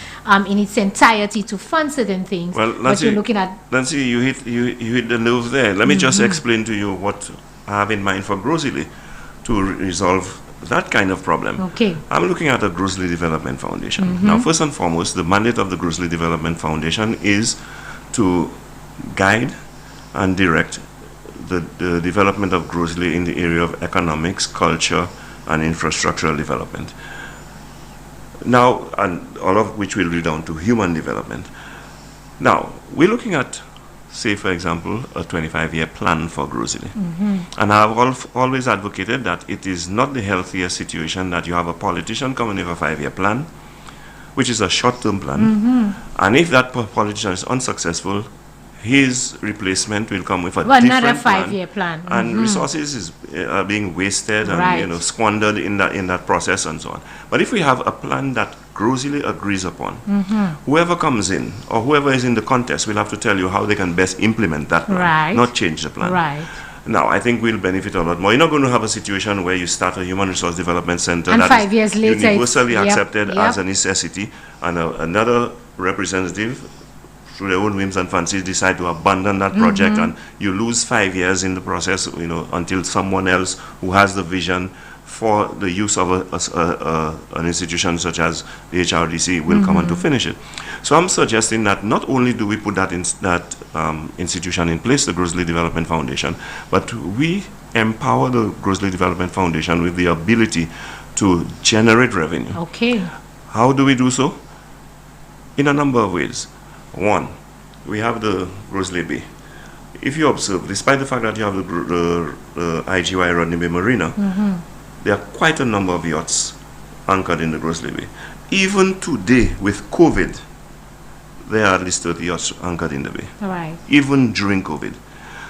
in its entirety to fund certain things. Well, Nancy, you're looking at Nancy, you hit the nerve there. Let me just explain to you what I have in mind for Grosley to resolve that kind of problem. Okay. I'm looking at the Grosley Development Foundation. Now, first and foremost, the mandate of the Grosley Development Foundation is to guide and direct the development of Grosley in the area of economics, culture, and infrastructural development. Now, and all of which will lead down to human development. Now, we're looking at, say, for example, a 25-year plan for Grosley. And I've always advocated that it is not the healthiest situation that you have a politician coming with a 5-year plan, which is a short-term plan. And if that politician is unsuccessful, his replacement will come with another 5-year plan. And resources are being wasted and squandered in that process and so on. But if we have a plan that Grosley agrees upon, whoever comes in or whoever is in the contest will have to tell you how they can best implement that plan, not change the plan. Now, I think we'll benefit a lot more. You're not going to have a situation where you start a human resource development center and that 5 years is later universally accepted as a necessity, and another representative, through their own whims and fancies, decide to abandon that project, and you lose 5 years in the process, until someone else who has the vision for the use of an institution such as the HRDC will come on to finish it. So I'm suggesting that not only do we put that institution in place, the Grosley Development Foundation, but we empower the Grosley Development Foundation with the ability to generate revenue. Okay. How do we do so? In a number of ways. One, we have the Grosley Bay. If you observe, despite the fact that you have the IGY Rodney Bay Marina, there are quite a number of yachts anchored in the Grosley Bay. Even today, with COVID, there are at least 30 yachts anchored in the bay. Right. Even during COVID.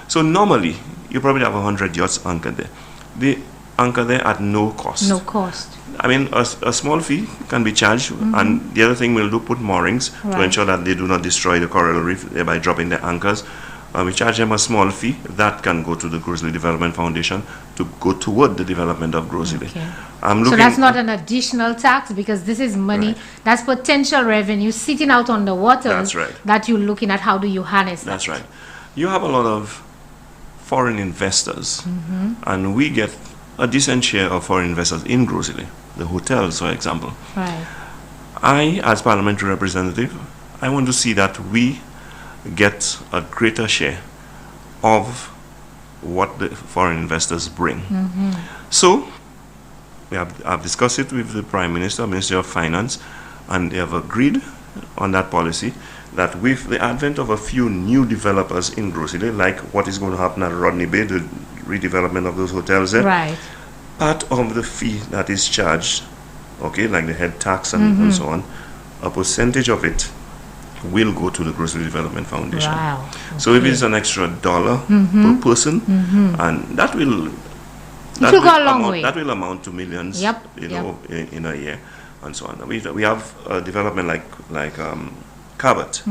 So normally, you probably have 100 yachts anchored there. They anchor there at no cost. No cost. I mean, a small fee can be charged, and the other thing we'll do, put moorings to ensure that they do not destroy the coral reef, thereby dropping their anchors. We charge them a small fee that can go to the Grosley Development Foundation to go toward the development of Grosley. Okay. So that's not an additional tax, because this is money, that's potential revenue sitting out on the waters that you're looking at. How do you harness that? That's right. You have a lot of foreign investors, and we get a decent share of foreign investors in Grosley, the hotels, for example. Right. I, as parliamentary representative, I want to see that we get a greater share of what the foreign investors bring. So, I've discussed it with the Prime Minister, Ministry of Finance, and they have agreed on that policy that with the advent of a few new developers in Grosley, like what is going to happen at Rodney Bay, the redevelopment of those hotels there, part of the fee that is charged, like the head tax and so on, a percentage of it will go to the Grosley Development Foundation. Wow. So if it's an extra $1 per person, and that will go a long way. That will amount to millions, in a year, and so on. We have a development like Cabot.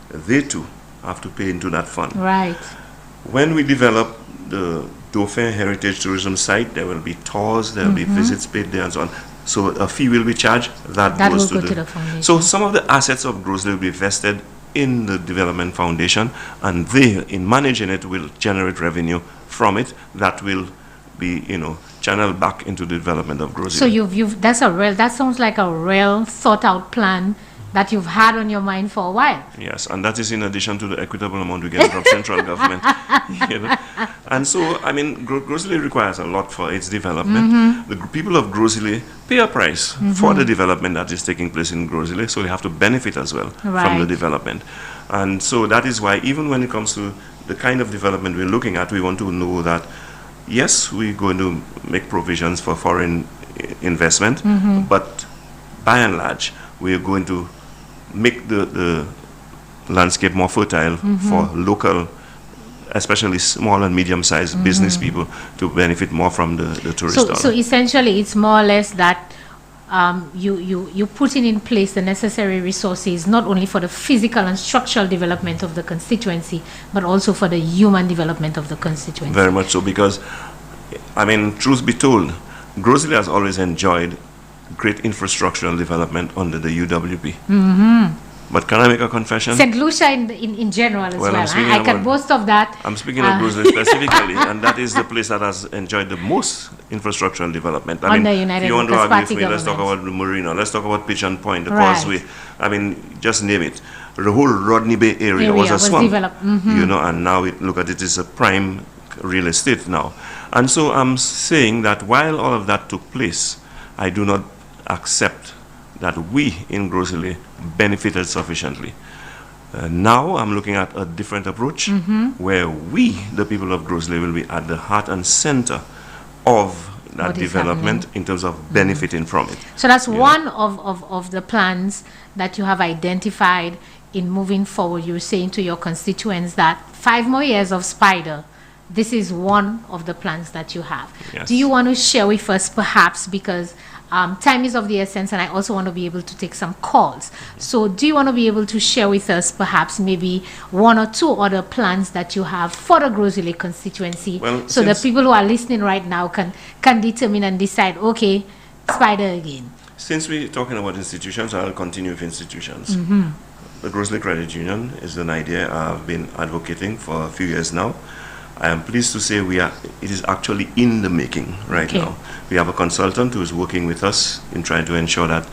They too have to pay into that fund. Right. when we develop the Dauphin Heritage Tourism Site, there will be tours, there will be visits paid there and so on. So a fee will be charged, that goes will to go to the foundation. So some of the assets of Grosley will be vested in the Development Foundation, and they, in managing it, will generate revenue from it that will be, channeled back into the development of Grosley. So that sounds like a real thought out plan that you've had on your mind for a while. Yes, and that is in addition to the equitable amount we get from central government. And so, Grosley requires a lot for its development. The people of Grosley pay a price for the development that is taking place in Grosley, so they have to benefit as well from the development. And so that is why, even when it comes to the kind of development we're looking at, we want to know that, yes, we're going to make provisions for foreign investment, but by and large, we're going to make the landscape more fertile for local, especially small and medium-sized business people, to benefit more from the tourist dollar. So essentially, it's more or less that you putting in place the necessary resources, not only for the physical and structural development of the constituency, but also for the human development of the constituency. Very much so, because, truth be told, Grosley has always enjoyed great infrastructural development under the UWP. But can I make a confession? St. Lucia in general as well. I can boast of that. I'm speaking of Grosley specifically, and that is the place that has enjoyed the most infrastructural development. If you want to argue with me, let's talk about the marina, let's talk about Pitch and Point, the causeway. Just name it. The whole Rodney Bay area was a swamp. And now look at it, it's a prime real estate now. And so I'm saying that while all of that took place, I do not accept that we in Grosley benefited sufficiently. Now I'm looking at a different approach where we, the people of Grosley, will be at the heart and center of that development in terms of benefiting from it. So that's one of the plans that you have identified in moving forward. You're saying to your constituents that 5 more years of Spider, this is one of the plans that you have. Yes. Do you want to share with us perhaps, because time is of the essence and I also want to be able to take some calls. So do you want to be able to share with us perhaps maybe 1 or 2 other plans that you have for the Grosley constituency, so the people who are listening right now can determine and decide, okay, Spider again. Since we're talking about institutions, I'll continue with institutions. The Grosley Credit Union is an idea I've been advocating for a few years now. I am pleased to say it is actually in the making right now. We have a consultant who is working with us in trying to ensure that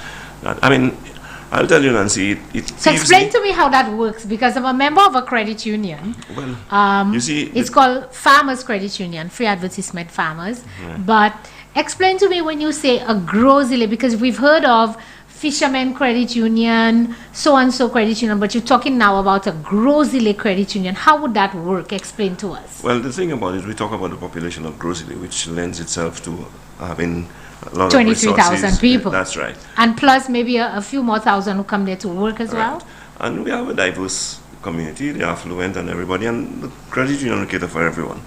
I'll tell you, Nancy, so explain to me how that works, because I'm a member of a credit union. Well, you see, it's called Farmers Credit Union, free advertisement Farmers. But explain to me when you say a Grosley, because we've heard of Fisherman Credit Union, so-and-so credit union, but you're talking now about a Grosley Credit Union. How would that work? Explain to us. Well, the thing about it, we talk about the population of Grosley, which lends itself to having a lot of 23,000 people. That's right. And plus maybe a few more thousand who come there to work as well. And we have a diverse community, they're affluent and everybody, and the credit union will cater for everyone.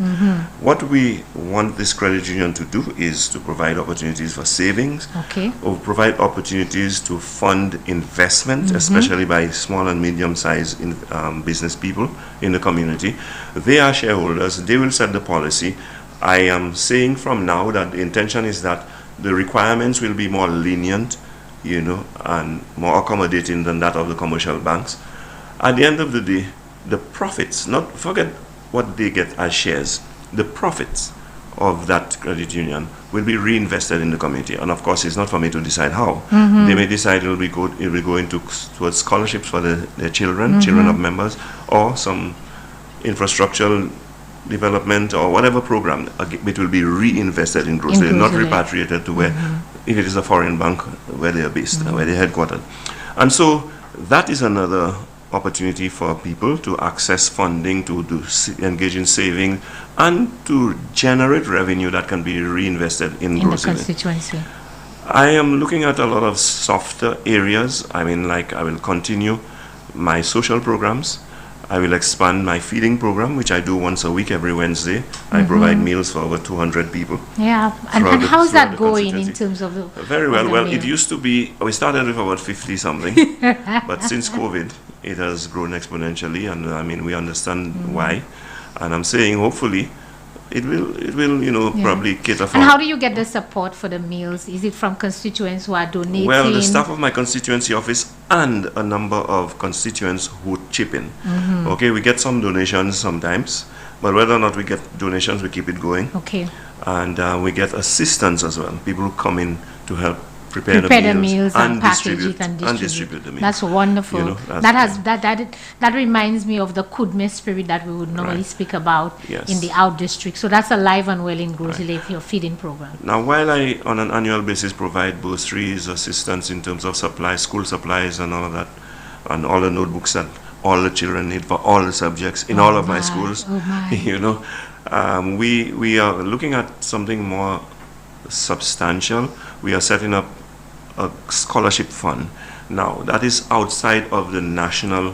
What we want this credit union to do is to provide opportunities for savings, or provide opportunities to fund investment, especially by small and medium-sized business people in the community. They are shareholders, they will set the policy. I am saying from now that the intention is that the requirements will be more lenient, and more accommodating than that of the commercial banks. At the end of the day, the profits, not forget what they get as shares, the profits of that credit union will be reinvested in the community. And of course, it's not for me to decide how. They may decide it will be going towards scholarships for their children, children of members, or some infrastructural development or whatever program. It will be reinvested in Grosley, not repatriated to where, if it is a foreign bank, where they are based, where they're headquartered. And so that is another opportunity for people to access funding, to engage in saving, and to generate revenue that can be reinvested in the constituency. I am looking at a lot of softer areas. I will continue my social programs. I will expand my feeding program, which I do once a week, every Wednesday. I provide meals for over 200 people. Yeah, and how's that going in terms of the... Very well. Well, it used to be, we started with about 50-something, but since COVID, it has grown exponentially, and we understand why. And I'm saying hopefully it will probably cater for. And how do you get the support for the meals? Is it from constituents who are donating? Well, the staff of my constituency office and a number of constituents who chip in. Okay, we get some donations sometimes, but whether or not we get donations, we keep it going. Okay. And we get assistance as well. People who come in to help prepare the meals and package it and distribute the meals. That's wonderful. That's that reminds me of the Kudme spirit that we would normally speak about Yes. in the out district. So that's alive and well in Grozile for your feeding program. Now, while I, on an annual basis, provide bursaries, assistance in terms of supplies, school supplies and all of that, and all the notebooks that all the children need for all the subjects in all of my schools, we are looking at something more substantial. We are setting up a scholarship fund. Now, that is outside of the national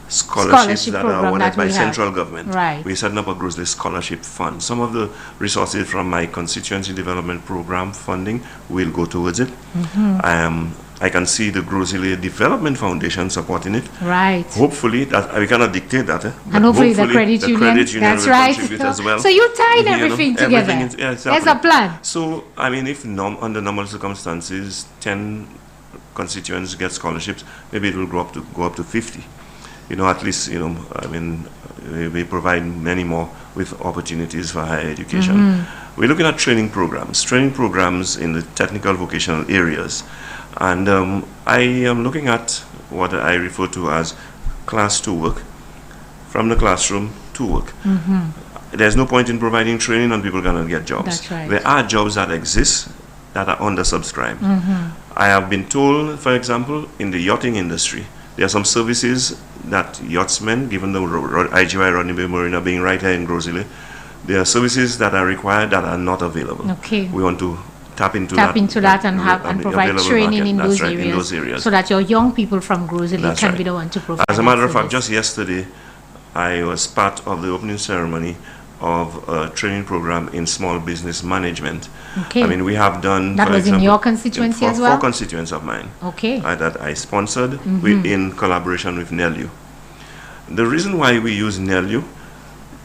scholarships that are awarded by central government. Right. We're setting up a Grozile scholarship fund. Some of the resources from my constituency development program funding will go towards it. I can see the Grozile Development Foundation supporting it. Right. Hopefully, that we cannot dictate that. And hopefully the credit union. That's will right. contribute as well. So you tied everything together. It's There's a plan. So, I mean, if under normal circumstances, 10 constituents get scholarships, maybe it will go up to 50. At least, I mean, we provide many more with opportunities for higher education. We're looking at training programs in the technical vocational areas. And I am looking at what I refer to as class to work, from the classroom to work. There's no point in providing training and people are going to get jobs. That's right. There are jobs that exist that are undersubscribed. I have been told, for example, in the yachting industry, there are some services that yachtsmen, given the IGY Rodney Bay Marina being right here in Grozile, there are services that are required that are not available. Okay. We want to tap into that and provide training in those areas, so that your young people from Grozile can be the one to provide. As a matter of fact, just yesterday, I was part of the opening ceremony of a training program in small business management. Okay. I mean, we have done that, for was example, in your constituency as well? 4 constituents of mine. Okay. That I sponsored in collaboration with NELU. The reason why we use NELU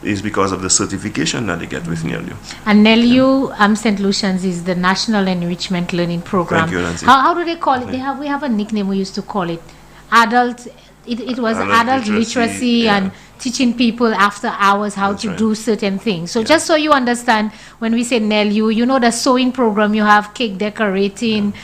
is because of the certification that they get with NELU. And NELU, St. Lucian's, is the National Enrichment Learning Program. Thank you, Nancy. How do they call it? We have a nickname we used to call it. Adult. It was adult literacy and teaching people after hours how to do certain things. So just so you understand, when we say NELU, the sewing program, you have cake decorating,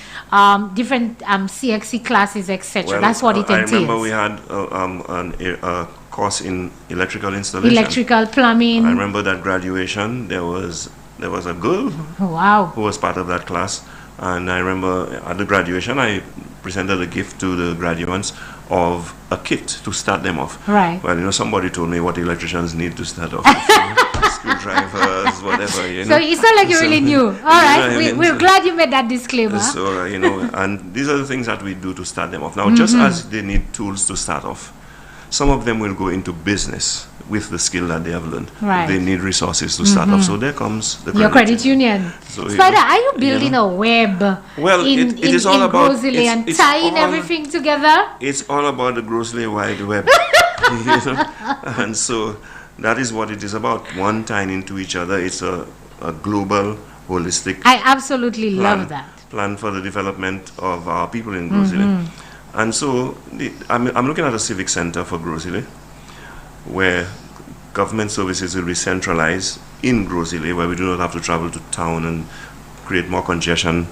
different CXC classes, etc. Well, that's what it entails. I remember we had a course in electrical installation. Electrical, plumbing. I remember that graduation, there was a girl who was part of that class. And I remember at the graduation, I presented a gift to the graduates of a kit to start them off. Right. Well, somebody told me what electricians need to start off. Screwdrivers, whatever, So it's not like you really knew. All right. We're glad you made that disclaimer. So, and these are the things that we do to start them off. Now, just as they need tools to start off, some of them will go into business with the skill that they have learned. Right. They need resources to start off. So there comes the credit union. So, Spider, are you building a web it is all about Grozile and tying everything together? It's all about the Grozile wide web. And so that is what it is about. One tying into each other. It's a global, holistic I absolutely love that. Plan for the development of our people in Grozile. And so I'm looking at a civic center for Grozile, where government services will be centralized in Grozile, where we do not have to travel to town and create more congestion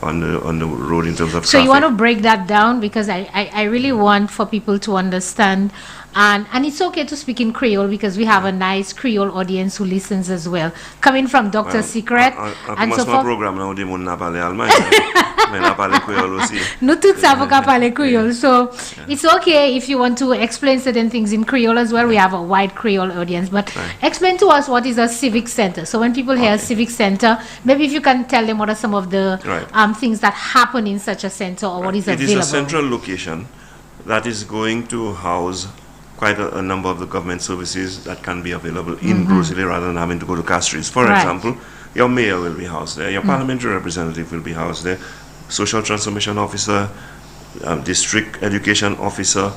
on the road in terms of traffic. So you want to break that down, because I really want for people to understand, and it's okay to speak in Creole because we have a nice Creole audience who listens as well, coming from Dr. Secret and so forth. Nous tous savons qu'à parler Creole, so it's okay if you want to explain certain things in Creole as well. We have a wide Creole audience, but explain to us what is a civic center. So when people hear civic center, maybe if you can tell them what are some of the things that happen in such a center, or what is available. It is a central location that is going to house quite a number of the government services that can be available in Grozile rather than having to go to Castries. For example, your mayor will be housed there, your parliamentary representative will be housed there, social transformation officer, district education officer,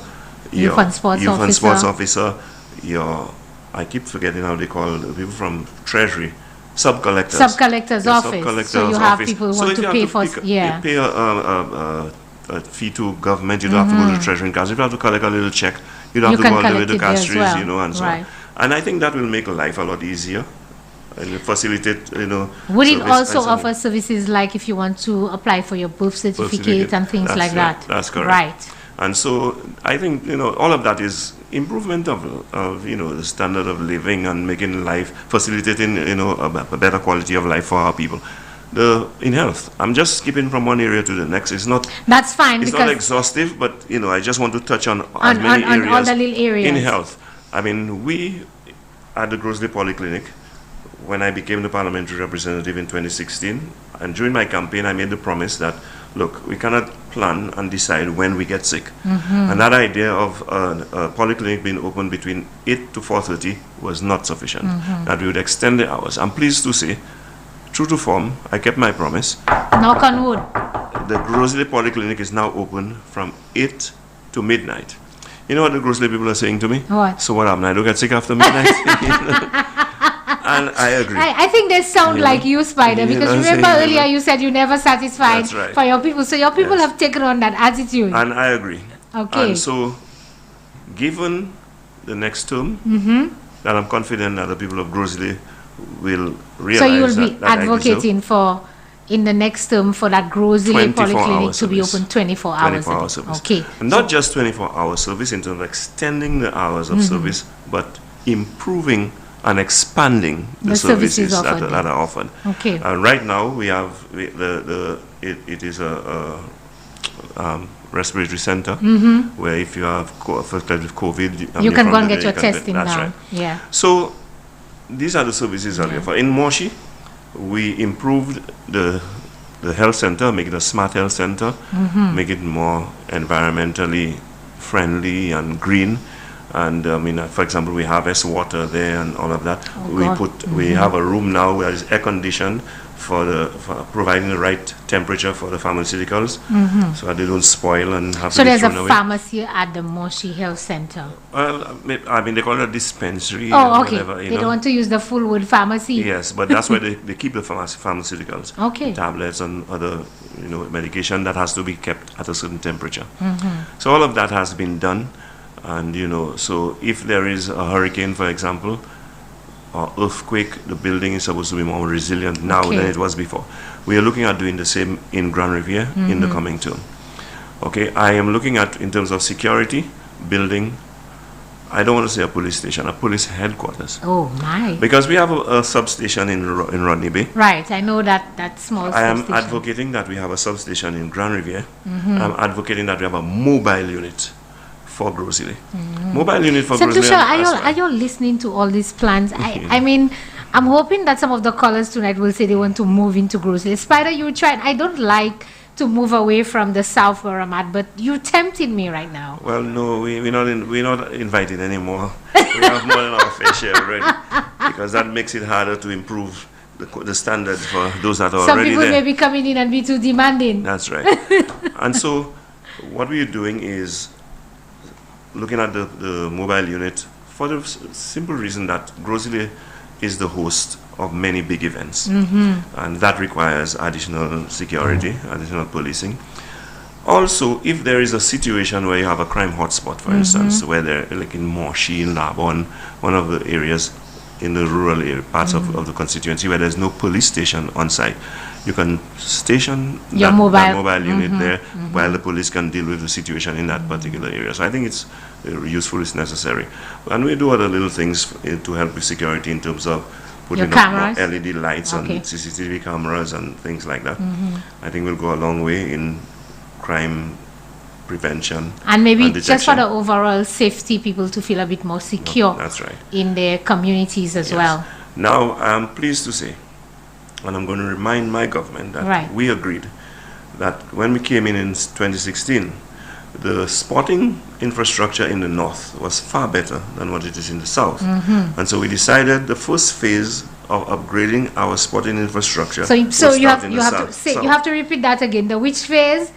youth and sports sports officer, your I keep forgetting how they call the people from Treasury, sub-collectors. Sub-collector's The office. sub-collector's So you have office. people who So want if to you pay have for, you pay a fee to government, you don't have to go to the Treasury in cash. If you have to collect a little check, you don't You have to can go all the way collect to it there as Castries, well. you know, and so Right. on. And I think that will make life a lot easier and facilitate, you know. Would it service also and so on. offer services like if you want to apply for your birth certificate and things That's like right. that? That's correct. Right. And so I think, you know, all of that is improvement of you know, the standard of living and making life, facilitating, you know, a better quality of life for our people. In health, I'm just skipping from one area to the next. It's not. That's fine It's because not exhaustive, but you know, I just want to touch on as many areas all the little areas in health. I mean, we at the Grosley Polyclinic, when I became the parliamentary representative in 2016, and during my campaign, I made the promise that, look, we cannot plan and decide when we get sick. And that idea of a polyclinic being open between 8 to 4:30 was not sufficient. That we would extend the hours. I'm pleased to say, true to form, I kept my promise. knock on wood. The Grosley Polyclinic is now open from 8 to midnight. You know what the Grosley people are saying to me? What? So what happened? I don't get sick after midnight? You know? And I agree. I think they sound You like know? you, Spider, You because know, remember saying, earlier you said you're never satisfied That's right. for your people. So your people Yes. have taken on that attitude. And I agree. Okay. And so, given the next term, that I'm confident that the people of Grosley will realize So you will be that I deserve advocating for, in the next term, for that Grosley 24 Polyclinic hour to be service. open 24 hours. 24-hour a day. service. Okay. And not just 24-hour service in terms of extending the hours of service, but improving and expanding the services services offered. that are offered. Okay. Right now, we have it is a respiratory center where if you have affected with COVID, You can go and from get there, your you can testing that's done. right. Yeah. So these are the services that we offer. In Moshi, we improved the health center, make it a smart health center, make it more environmentally friendly and green. And I mean, for example, we harvest water there and all of that. We have a room now where it's air conditioned for providing the right temperature for the pharmaceuticals, so that they don't spoil and have So to be there's a thrown away. pharmacy at the Moshi Health Center. Well, I mean, they call it a dispensary. Oh, or okay. whatever, you They know. don't want to use the full word pharmacy. Yes, but that's where they keep the pharmaceuticals. Okay. Tablets and other, you know, medication that has to be kept at a certain temperature. So all of that has been done, and you know, so if there is a hurricane, for example, or earthquake, the building is supposed to be more resilient now Okay. than it was before. We are looking at doing the same in Grand Riviere in the coming term. Okay, I am looking at, in terms of security, building, I don't want to say a police station, a police headquarters. Oh my. Because we have a substation in Rodney Bay. Right, I know that small I am substation. advocating that we have a substation in Grand Riviere. I'm advocating that we have a mobile unit for Grosley. Mobile unit for So, Grosley. Tusha, and are Aspen. you listening to all these plans? I mean, I'm hoping that some of the callers tonight will say they want to move into Grosley. Spider, you tried. I don't like to move away from the south where I'm at, but you're tempting me right now. Well, no, we're not invited anymore. We have more than our fair share already, because that makes it harder to improve the standards for those that are Some already people there. may be coming in and be too demanding. That's right. And so, what we are doing is looking at the mobile unit for the simple reason that Grosley is the host of many big events, and that requires additional security, additional policing. Also, if there is a situation where you have a crime hotspot, for instance, where they're like in Moshi, in Labon, one of the areas in the rural area, parts of the constituency where there's no police station on site, you can station Your that mobile. mobile unit there while the police can deal with the situation in that particular area. So I think it's useful, it's necessary. And we do other little things to help with security in terms of putting Your up more cameras? LED lights Okay. and CCTV cameras and things like that. I think we'll go a long way in crime prevention. And maybe and just for detection. the overall safety, people to feel a bit more secure That's right. in their communities as Yes. well. Now, I'm pleased to say, and I'm going to remind my government that Right. we agreed that when we came in 2016, the sporting infrastructure in the north was far better than what it is in the south. And so we decided the first phase of upgrading our sporting infrastructure. So would you start have in you the have south. to say South. you have to repeat that again. The which phase?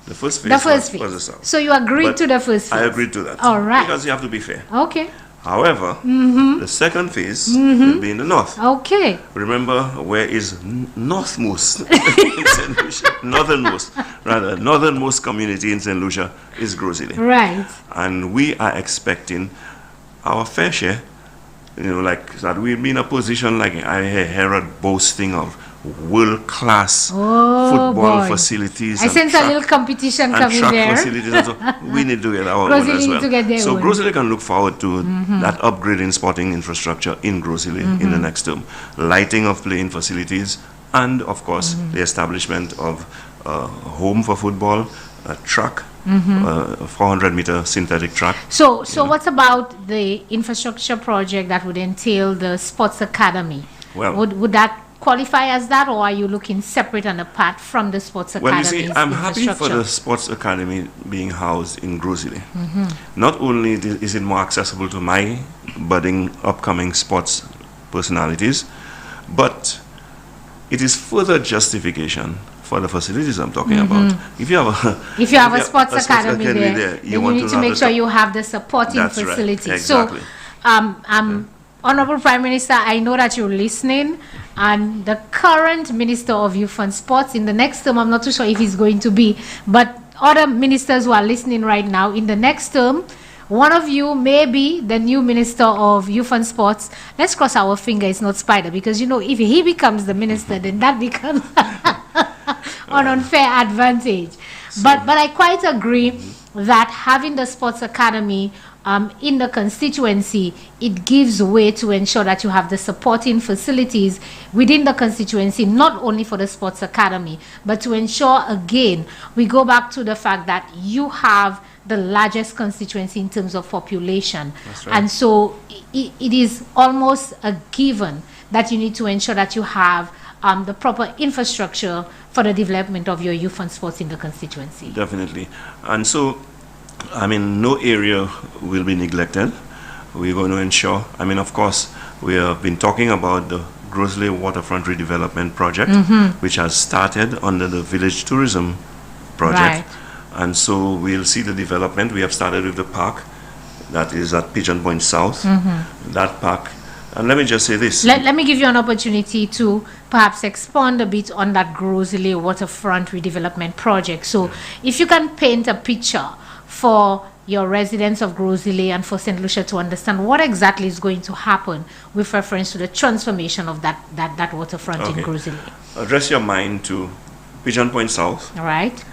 The first phase, The first was the phase. south. So you agreed But to the first phase. I agreed to that. All right. Because you have to be fair. Okay. However, the second phase will be in the north. Okay. Remember, where is northmost in St. Lucia? Northernmost community in St. Lucia is Grosile. Right. And we are expecting our fair share, like that we'll be in a position like I hear Herod boasting of world-class football facilities. I sense a little competition coming track there. facilities and so we need to get our own as well. To get their so own. Grosile can look forward to that upgrade in sporting infrastructure in Grosile in the next term. Lighting of playing facilities and of course the establishment of a home for football, a track, a 400-meter synthetic track. So what about the infrastructure project that would entail the sports academy? Well, would that qualify as that, or are you looking separate and apart from the sports academy? Well, you see, I'm happy for the sports academy being housed in Grosile. Not only is it more accessible to my budding upcoming sports personalities, but it is further justification for the facilities I'm talking about. If you have a sports academy there, you need to make sure you have the supporting facilities. Right. Exactly. So, Honorable Prime Minister, I know that you're listening, and the current Minister of Youth and Sports, in the next term, I'm not too sure if he's going to be, but other ministers who are listening right now, in the next term, one of you may be the new Minister of Youth and Sports. Let's cross our finger it's not Spider, because, if he becomes the minister, then that becomes an unfair advantage. But I quite agree that having the sports academy in the constituency, it gives way to ensure that you have the supporting facilities within the constituency, not only for the sports academy, but to ensure, again, we go back to the fact that you have the largest constituency in terms of population. That's right. And so it is almost a given that you need to ensure that you have the proper infrastructure for the development of your youth and sports in the constituency. Definitely. And so, no area will be neglected. We're going to ensure, of course, we have been talking about the Grosile Waterfront Redevelopment Project, which has started under the Village Tourism Project. Right. And so we'll see the development. We have started with the park that is at Pigeon Point South. That park. And let me just say this. Let me give you an opportunity to perhaps expand a bit on that Grosile Waterfront Redevelopment Project. So if you can paint a picture for your residents of Grosile and for St. Lucia to understand what exactly is going to happen with reference to the transformation of that waterfront in Grosile. Address your mind to Pigeon Point South. All right.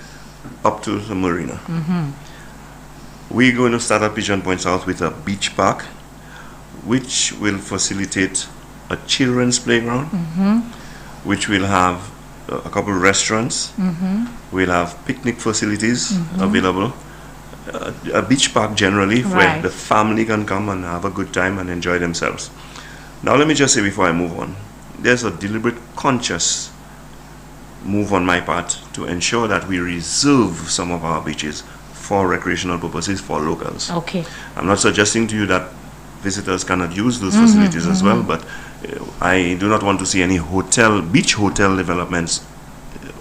Up to the marina. We're going to start at Pigeon Point South with a beach park, which will facilitate a children's playground, which will have a couple of restaurants. We'll have picnic facilities available. A beach park generally where the family can come and have a good time and enjoy themselves. Now let me just say before I move on, there's a deliberate, conscious move on my part to ensure that we reserve some of our beaches for recreational purposes for locals. Okay. I'm not suggesting to you that visitors cannot use those facilities as well, but I do not want to see any beach hotel developments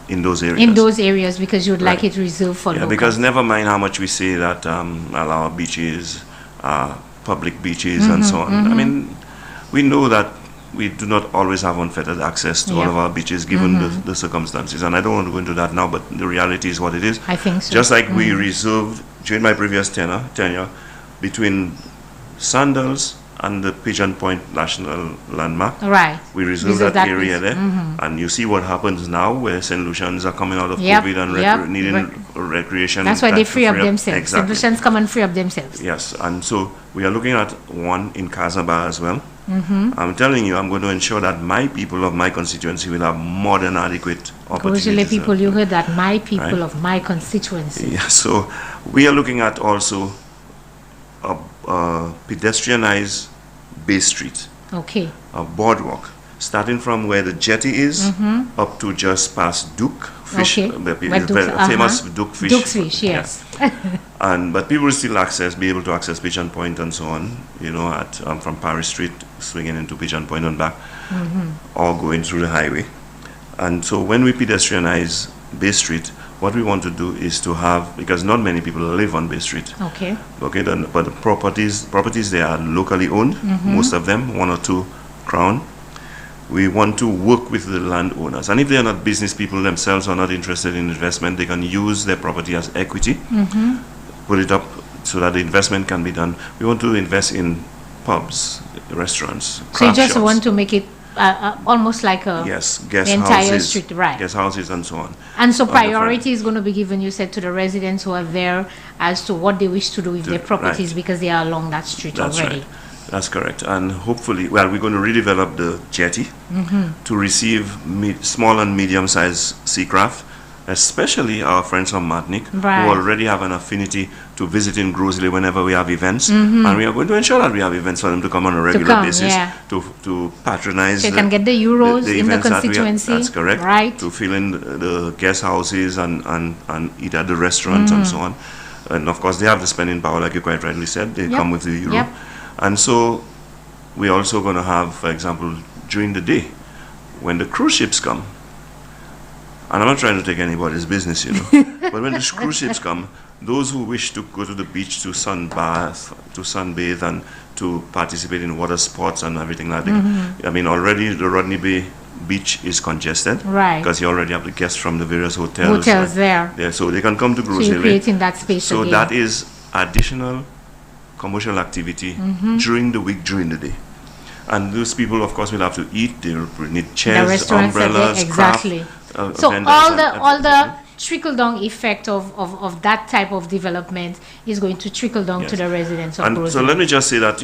in those areas. In those areas, because you would like it reserved for locals. Because never mind how much we say that our beaches are public beaches and so on. We know that we do not always have unfettered access to all of our beaches given the circumstances. And I don't want to go into that now, but the reality is what it is. I think so. Just like we reserved during my previous tenure between Sandals and the Pigeon Point National Landmark. Right. We reserved that area there. And you see what happens now where St. Lucians are coming out of COVID and needing recreation. That's why they free up themselves. Exactly. St. Lucians come and free up themselves. Yes, and so we are looking at one in Casaba as well. I'm telling you, I'm going to ensure that my people of my constituency will have more than adequate opportunities. Grosile people, you heard that, my people of my constituency. Yeah, so we are looking at also a pedestrianized Bay Street. Okay. A boardwalk, starting from where the jetty is up to just past Duke Fish, famous Duke Fish. Duke's Fish, yes. But people will still be able to access Pigeon Point and so on, from Paris Street, swinging into Pigeon Point and back, or going through the highway. And so when we pedestrianize Bay Street, what we want to do is to have, because not many people live on Bay Street. Okay. Okay, then, but the properties they are locally owned, most of them, 1 or 2 crown. We want to work with the landowners, and if they are not business people themselves or not interested in investment, they can use their property as equity, put it up so that the investment can be done. We want to invest in pubs, restaurants, craft So you just shops. want to make it almost like a Yes, guest the entire houses, street, right? guest houses and so on. And so on the front. priority is going to be given, you said, to the residents who are there as to what they wish to do with their properties right. because they are along that street That's already. right. That's correct. And hopefully, well, we're going to redevelop the jetty to receive small and medium-sized seacraft, especially our friends from Martinique, Right. who already have an affinity to visiting Grosley whenever we have events. And we are going to ensure that we have events for them to come on a regular basis to patronize. So you can get the euros in the events that we have. constituency. That's correct. Right. To fill in the guest houses and eat at the restaurants and so on. And of course, they have the spending power, like you quite rightly said. They come with the euro. Yep. And so we're also going to have, for example, during the day, when the cruise ships come, and I'm not trying to take anybody's business, but when the cruise ships come, those who wish to go to the beach to sunbathe and to participate in water sports and everything like that, I mean, already the Rodney Bay beach is congested. Right. Because you already have the guests from the various hotels. There. Yeah, so they can come to So Grosley. you're creating that space So again. that is additional commercial activity during the week, during the day. And those people, of course, will have to eat. They will need chairs, restaurants are there, umbrellas, exactly. craft, So vendors all and the everything. trickle-down effect of that type of development is going to trickle down to Yes. the residents of And Grosley. so let me just say that,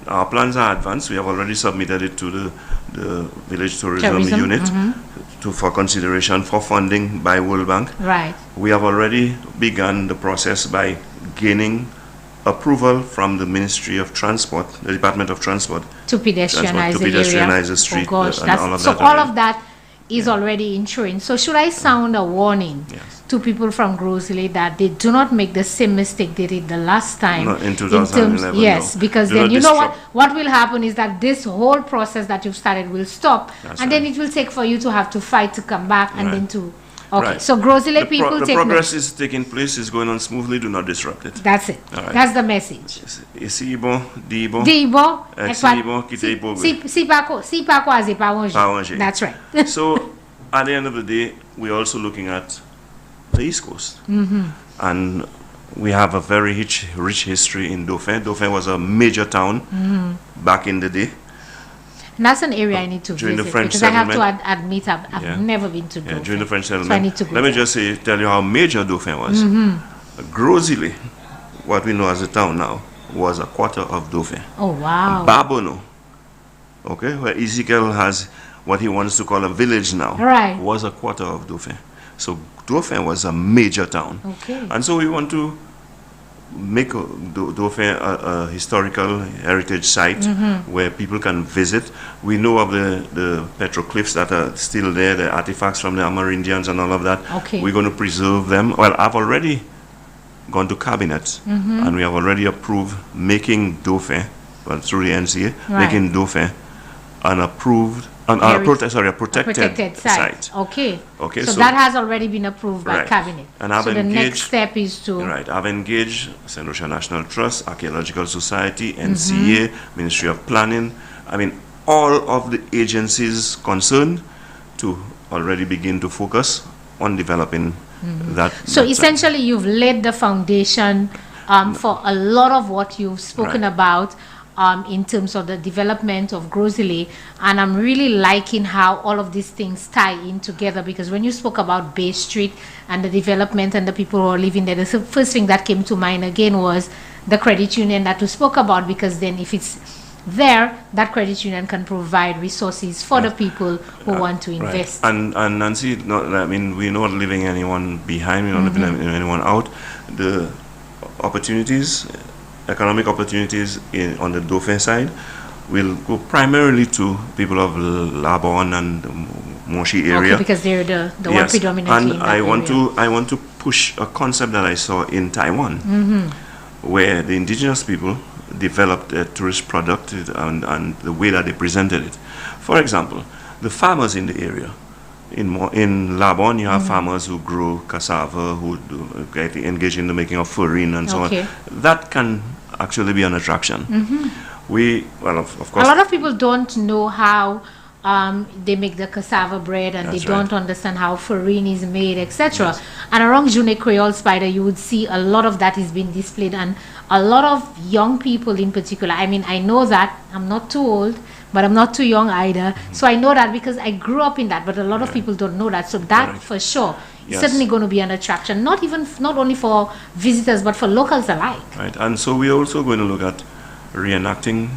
our plans are advanced. We have already submitted it to the Village Tourism Unit for consideration for funding by World Bank. Right. We have already begun the process by gaining approval from the Ministry of Transport, the Department of Transport. To pedestrianize to the pedestrianize area. the street, Oh gosh, and that's, all of so that all already. of that is already insuring. So should I sound a warning Yes. to people from Grosley that they do not make the same mistake they did the last time? No, in 2011, yes, no. because Do then not you know what? disrupt. What will happen is that this whole process that you've started will stop, That's and then right. it will take for you to have to fight to come back and Right. then to. Okay, Right. so Grosley The people take progress note. is taking place, is going on smoothly, do not disrupt it. That's it. All right. That's the message. Ici, bon, di bon. Dibo, Si bon, quitte bon. si pa croise, pa manger. Pa manger. That's right. So, at the end of the day, we're also looking at the East Coast. And we have a very rich history in Dauphin. Dauphin was a major town back in the day. And that's an area I need to During the visit French because I have to settlement. admit I've Yeah. never been to Yeah, Dauphin. during the French So I settlement. need to go Let me there. just tell you how major Dauphin was. Grosley, what we know as a town now, was a quarter of Dauphin. Oh wow! Babono, okay, where Ezekiel has what he wants to call a village now, Right. was a quarter of Dauphin. So Dauphin was a major town. Okay. And so we want to make Dauphin a historical heritage site where people can visit. We know of the petroglyphs that are still there, the artifacts from the Amerindians and all of that. Okay. We're going to preserve them. Well, I've already gone to cabinet and we have already approved making Dauphin, well, through the NCA, Right. making Dauphin an approved, a protected site. Okay. Okay, So, so- that has already been approved by Right. cabinet. And I've so the next engaged- step is to Right, I've engaged St. Lucia National Trust, Archaeological Society, NCA, Ministry of Planning. I mean, all of the agencies concerned to already begin to focus on developing that. So that site. essentially, you've laid the foundation for a lot of what you've spoken Right. about in terms of the development of Grosley, and I'm really liking how all of these things tie in together, because when you spoke about Bay Street and the development and the people who are living there, the first thing that came to mind again was the credit union that we spoke about, because then if it's there, that credit union can provide resources for the people who want to invest. Right. And Nancy, I mean, we're not leaving anyone behind, we're not leaving anyone out. The opportunities, economic opportunities on the Dauphin side will go primarily to people of Labon and the Monchy area. Okay, because they're the one Yes, predominantly and in that I want area. to push a concept that I saw in Taiwan, where the indigenous people developed a tourist product and the way that they presented it. For example, the farmers in the area in Labon, you have farmers who grow cassava, who get engaged in the making of farine and so on. That can actually be an attraction. Of course, a lot of people don't know how they make the cassava bread, and they don't understand how farine is made, etc. Yes. And around Journée Creole Spider, you would see a lot of that is being displayed, and a lot of young people in particular. I mean, I know that I'm not too old, but I'm not too young either. So I know that because I grew up in that, but a lot of people don't know that. So that for sure is certainly going to be an attraction, not only for visitors, but for locals alike. Right, and so we're also going to look at reenacting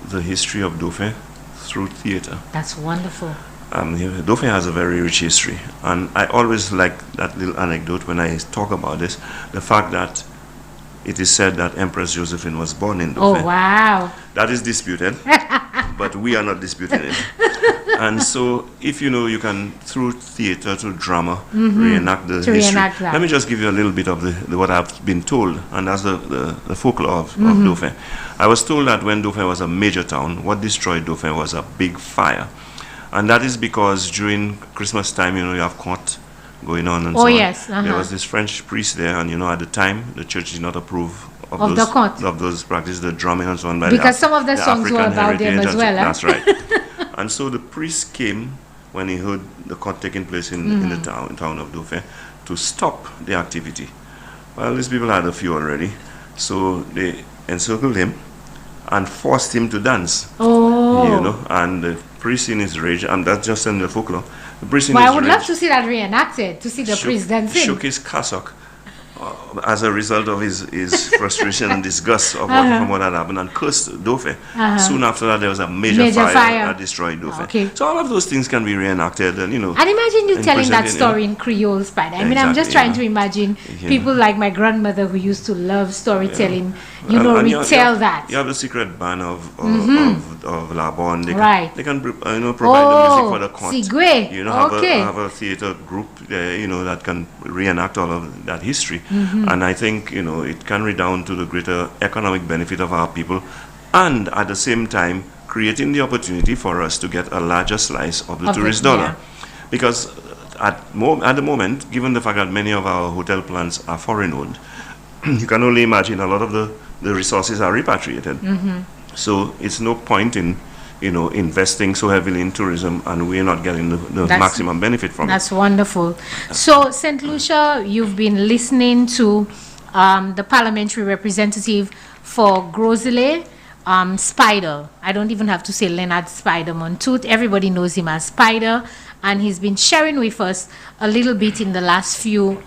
the history of Dauphin through theater. That's wonderful. Dauphin has a very rich history, and I always like that little anecdote when I talk about this, the fact that it is said that Empress Josephine was born in Dauphin. Oh, wow. That is disputed, but we are not disputing it. And so, if you can, through theater, through drama, reenact the history. Let me just give you a little bit of what I've been told, and that's the folklore of Dauphin. I was told that when Dauphin was a major town, what destroyed Dauphin was a big fire. And that is because during Christmas time, you have court going on and so on. Yes. There was this French priest there, and at the time, the church did not approve of those practices, the drumming and so on. Because some of the songs were about them as well. That's right. And so the priest came when he heard the court taking place in the town of Dauphin to stop the activity. Well, these people had a few already, so they encircled him and forced him to dance. And the priest in his rage, and that's just in the folklore. The priest in his I would rage, love to see that reenacted, to see the priest dancing. Shook his cassock as a result of his frustration and disgust of what had happened, and cursed Dauphin. Soon after that, there was a major fire that destroyed Dauphin. So all of those things can be reenacted, and And imagine you telling that story in Creole Spider. I mean, I'm just trying to imagine people like my grandmother who used to love storytelling. Retell that. You have the secret band of Labon. They can provide the music for the court. Have a theater group that can reenact all of that history. And I think it can redound to the greater economic benefit of our people, and at the same time creating the opportunity for us to get a larger slice of the tourist dollar. Because at the moment, given the fact that many of our hotel plans are foreign owned, you can only imagine a lot of the resources are repatriated. So it's no point in investing so heavily in tourism and we're not getting the maximum benefit from it. That's wonderful. So, St. Lucia, you've been listening to the parliamentary representative for Grosley, Spider. I don't even have to say Leonard Spider Montoute. Everybody knows him as Spider, and he's been sharing with us a little bit in the last few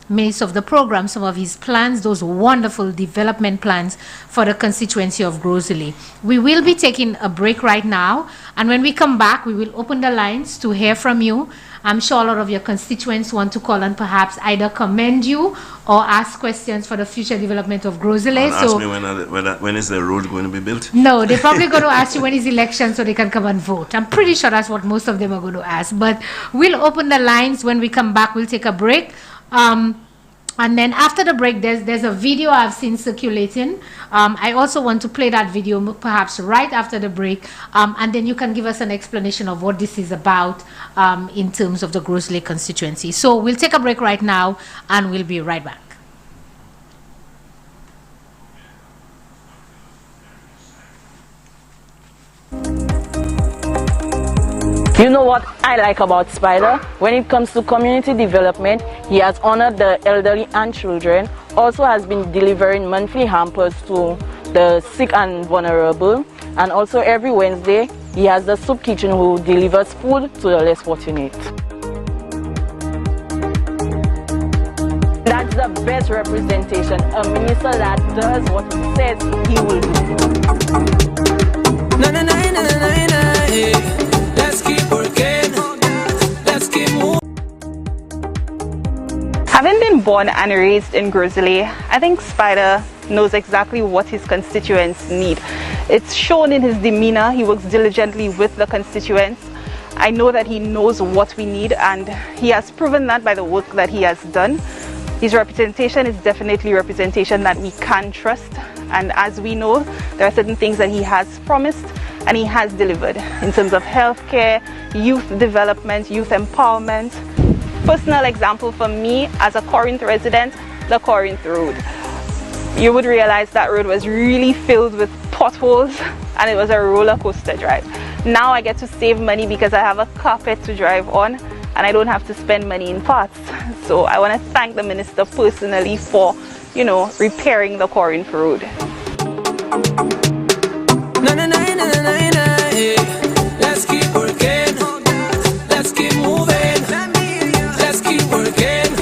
minutes of the program, some of his plans, those wonderful development plans for the constituency of Grosley. We will be taking a break right now, and when we come back, we will open the lines to hear from you. I'm sure a lot of your constituents want to call and perhaps either commend you or ask questions for the future development of Grosley. Ask me when is the road going to be built? No, they're probably going to ask you when is election so they can come and vote. I'm pretty sure that's what most of them are going to ask. But we'll open the lines. When we come back, we'll take a break. And then after the break, there's a video I've seen circulating. I also want to play that video perhaps right after the break. And then you can give us an explanation of what this is about in terms of the Grosley constituency. So we'll take a break right now and we'll be right back. You know what I like about Spider? When it comes to community development, he has honored the elderly and children, also has been delivering monthly hampers to the sick and vulnerable, and also every Wednesday, he has the soup kitchen who delivers food to the less fortunate. That's the best representation, a minister that does what he says he will do. Na na na na na na na, yeah. Let's keep working. Let's keep moving. Having been born and raised in Grosley, I think Spider knows exactly what his constituents need. It's shown in his demeanor. He works diligently with the constituents. I know that he knows what we need, and he has proven that by the work that he has done. His representation is definitely representation that we can trust, and as we know, there are certain things that he has promised and he has delivered in terms of healthcare, youth development, youth empowerment. Personal example for me as a Corinth resident, the Corinth Road. You would realize that road was really filled with potholes and it was a roller coaster drive. Now I get to save money because I have a carpet to drive on and I don't have to spend money in parts. So I want to thank the minister personally for, you know, repairing the Corinth Road. Let's keep working. Let's keep moving. Let's keep working.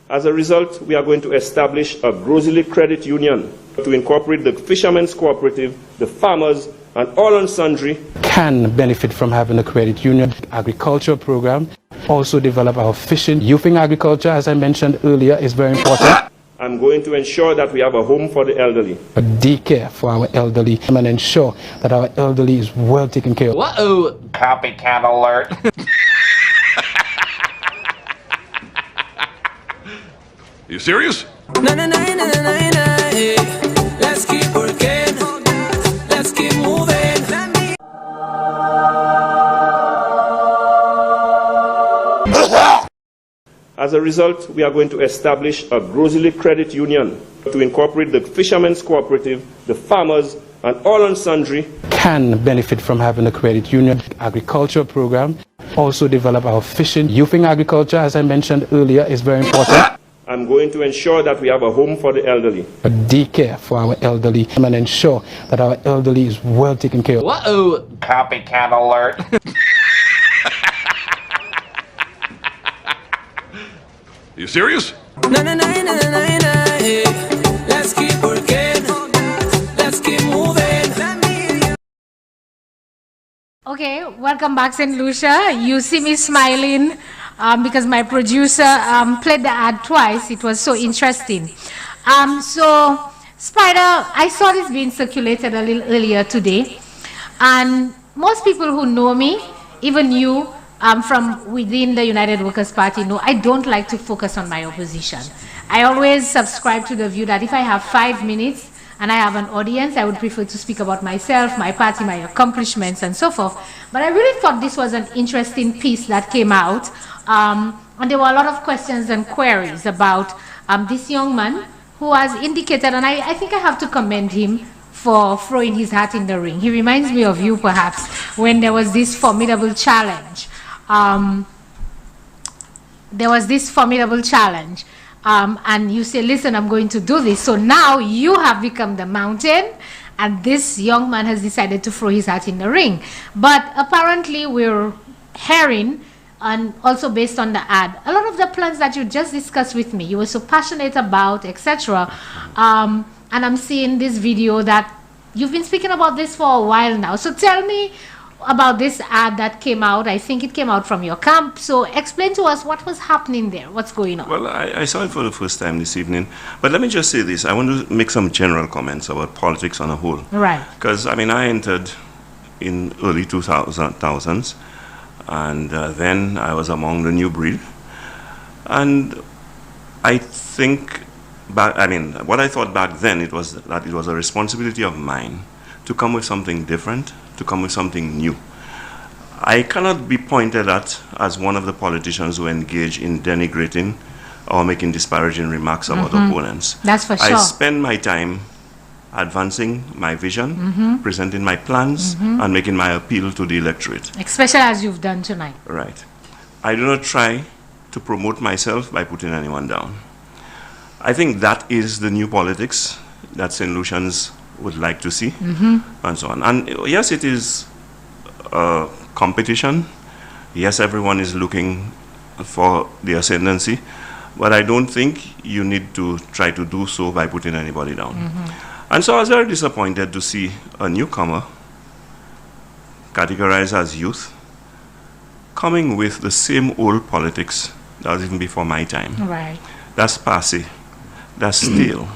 As a result, we are going to establish a Grocery Credit Union to incorporate the Fishermen's Cooperative, the farmers, and all and sundry can benefit from having a credit union agriculture program. Also develop our fishing. Youthing agriculture, as I mentioned earlier, is very important. I'm going to ensure that we have a home for the elderly. A daycare for our elderly and ensure that our elderly is well taken care of. Whoa! Copycat alert. You serious? Let's keep working. Let's keep moving. As a result, we are going to establish a Grocery Credit Union to incorporate the Fishermen's Cooperative, the farmers, and all and sundry can benefit from having a credit union agriculture program. Also develop our fishing. Youthing agriculture, as I mentioned earlier, is very important. I'm going to ensure that we have a home for the elderly. A daycare for our elderly and ensure that our elderly is well taken care of. Whoa! Copycat alert. You serious? Let's keep working. Let's keep moving. Okay, welcome back, St. Lucia. You see me smiling because my producer played the ad twice. It was so interesting. So, Spider, I saw this being circulated a little earlier today. And most people who know me, even you, from within the United Workers' Party, know I don't like to focus on my opposition. I always subscribe to the view that if I have 5 minutes and I have an audience, I would prefer to speak about myself, my party, my accomplishments, and so forth. But I really thought this was an interesting piece that came out. And there were a lot of questions and queries about this young man who has indicated, and I think I have to commend him for throwing his hat in the ring. He reminds me of you, perhaps, when there was this formidable challenge. And you say, listen, I'm going to do this. So now you have become the mountain, and this young man has decided to throw his hat in the ring. But apparently we're hearing, and also based on the ad, a lot of the plans that you just discussed with me, you were so passionate about, etc. And I'm seeing this video that you've been speaking about this for a while now. So tell me about this ad that came out. I think it came out from your camp. So explain to us what was happening there, what's going on. Well, I saw it for the first time this evening. But let me just say this. I want to make some general comments about politics on a whole. Right. Because, I mean, I entered in early 2000s. And then I was among the new breed. And I think, what I thought back then, it was that it was a responsibility of mine to come with something different, to come with something new. I cannot be pointed at as one of the politicians who engage in denigrating or making disparaging remarks about opponents. That's for sure. I spend my time advancing my vision, presenting my plans, and making my appeal to the electorate. Especially as you've done tonight. Right. I do not try to promote myself by putting anyone down. I think that is the new politics that St. Lucians would like to see, and so on. And yes, it is a competition. Yes, everyone is looking for the ascendancy, but I don't think you need to try to do so by putting anybody down. And so I was very disappointed to see a newcomer, categorized as youth, coming with the same old politics that was even before my time. Right. That's passé. That's stale.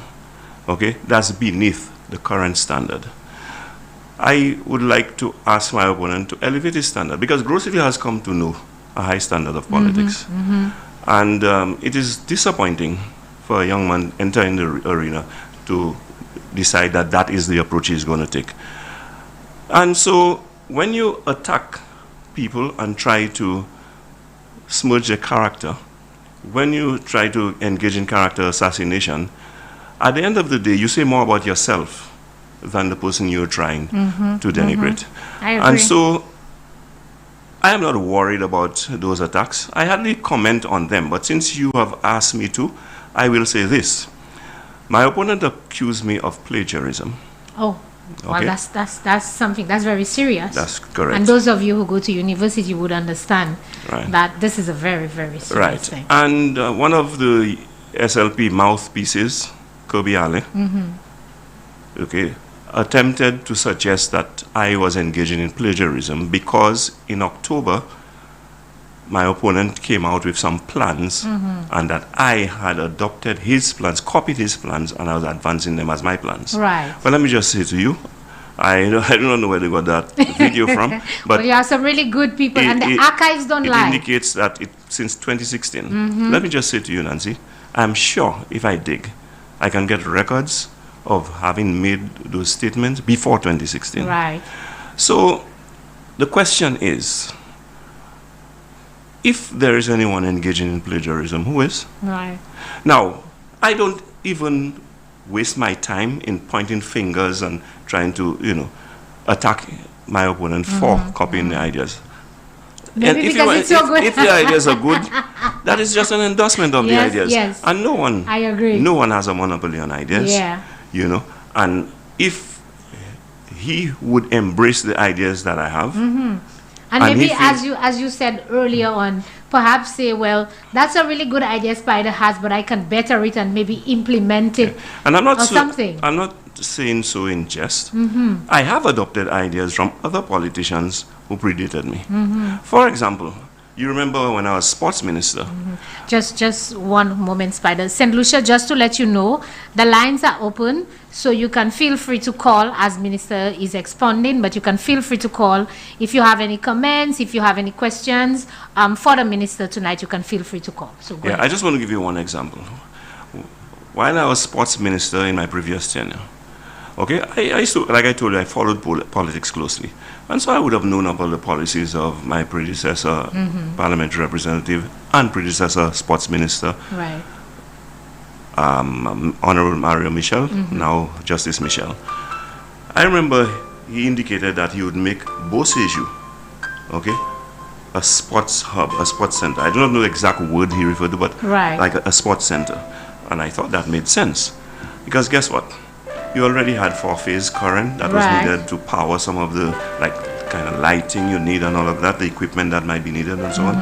Okay? That's beneath the current standard. I would like to ask my opponent to elevate his standard, because Grocery has come to know a high standard of politics. And it is disappointing for a young man entering the arena to decide that that is the approach he's going to take. And so when you attack people and try to smudge their character, when you try to engage in character assassination, at the end of the day, you say more about yourself than the person you're trying to denigrate. I agree. And so I am not worried about those attacks. I hardly comment on them, but since you have asked me to, I will say this. My opponent accused me of plagiarism. Oh, well, Okay. that's something that's very serious. That's correct. And those of you who go to university would understand Right. that this is a very, very serious Right. thing. And one of the SLP mouthpieces, Kobe Ale, okay, attempted to suggest that I was engaging in plagiarism because in October, my opponent came out with some plans and that I had adopted his plans, copied his plans, and I was advancing them as my plans. Right. Well, let me just say to you, I do not know where they got that video from, but Well, you have some really good people, and the archives don't it lie. indicates that since 2016. Let me just say to you, Nancy, I'm sure if I dig, I can get records of having made those statements before 2016. Right. So the question is, if there is anyone engaging in plagiarism, who is? Right. Now, I don't even waste my time in pointing fingers and trying to, attack my opponent for copying the ideas. Maybe and because it's so good. if the ideas are good, that is just an endorsement of the Yes, ideas. yes. And no one, I agree. no one has a monopoly on ideas. Yeah. And if he would embrace the ideas that I have, And And maybe, he as you said earlier on, perhaps say, well, that's a really good idea Spider has, but I can better it and maybe implement it. and I'm not or something. I'm not saying so in jest. I have adopted ideas from other politicians who predated me. For example, you remember when I was sports minister? Just one moment, Spider. St. Lucia, just to let you know, the lines are open, so you can feel free to call as Minister is expounding, but you can feel free to call if you have any comments, if you have any questions for the Minister tonight, you can feel free to call. So go Yeah, ahead. I just want to give you one example. While I was sports minister in my previous tenure, okay, I used to, like I told you, I followed politics closely. And so I would have known about the policies of my predecessor, parliamentary representative, and predecessor sports minister, Right. Honorable Mario Michel, now Justice Michel. I remember he indicated that he would make Boseju, okay, a sports hub, a sports center. I do not know the exact word he referred to, but Right. like a sports center. And I thought that made sense. Because guess what? You already had four-phase current that was Right. needed to power some of the kind of lighting you need and all of that, the equipment that might be needed and so on.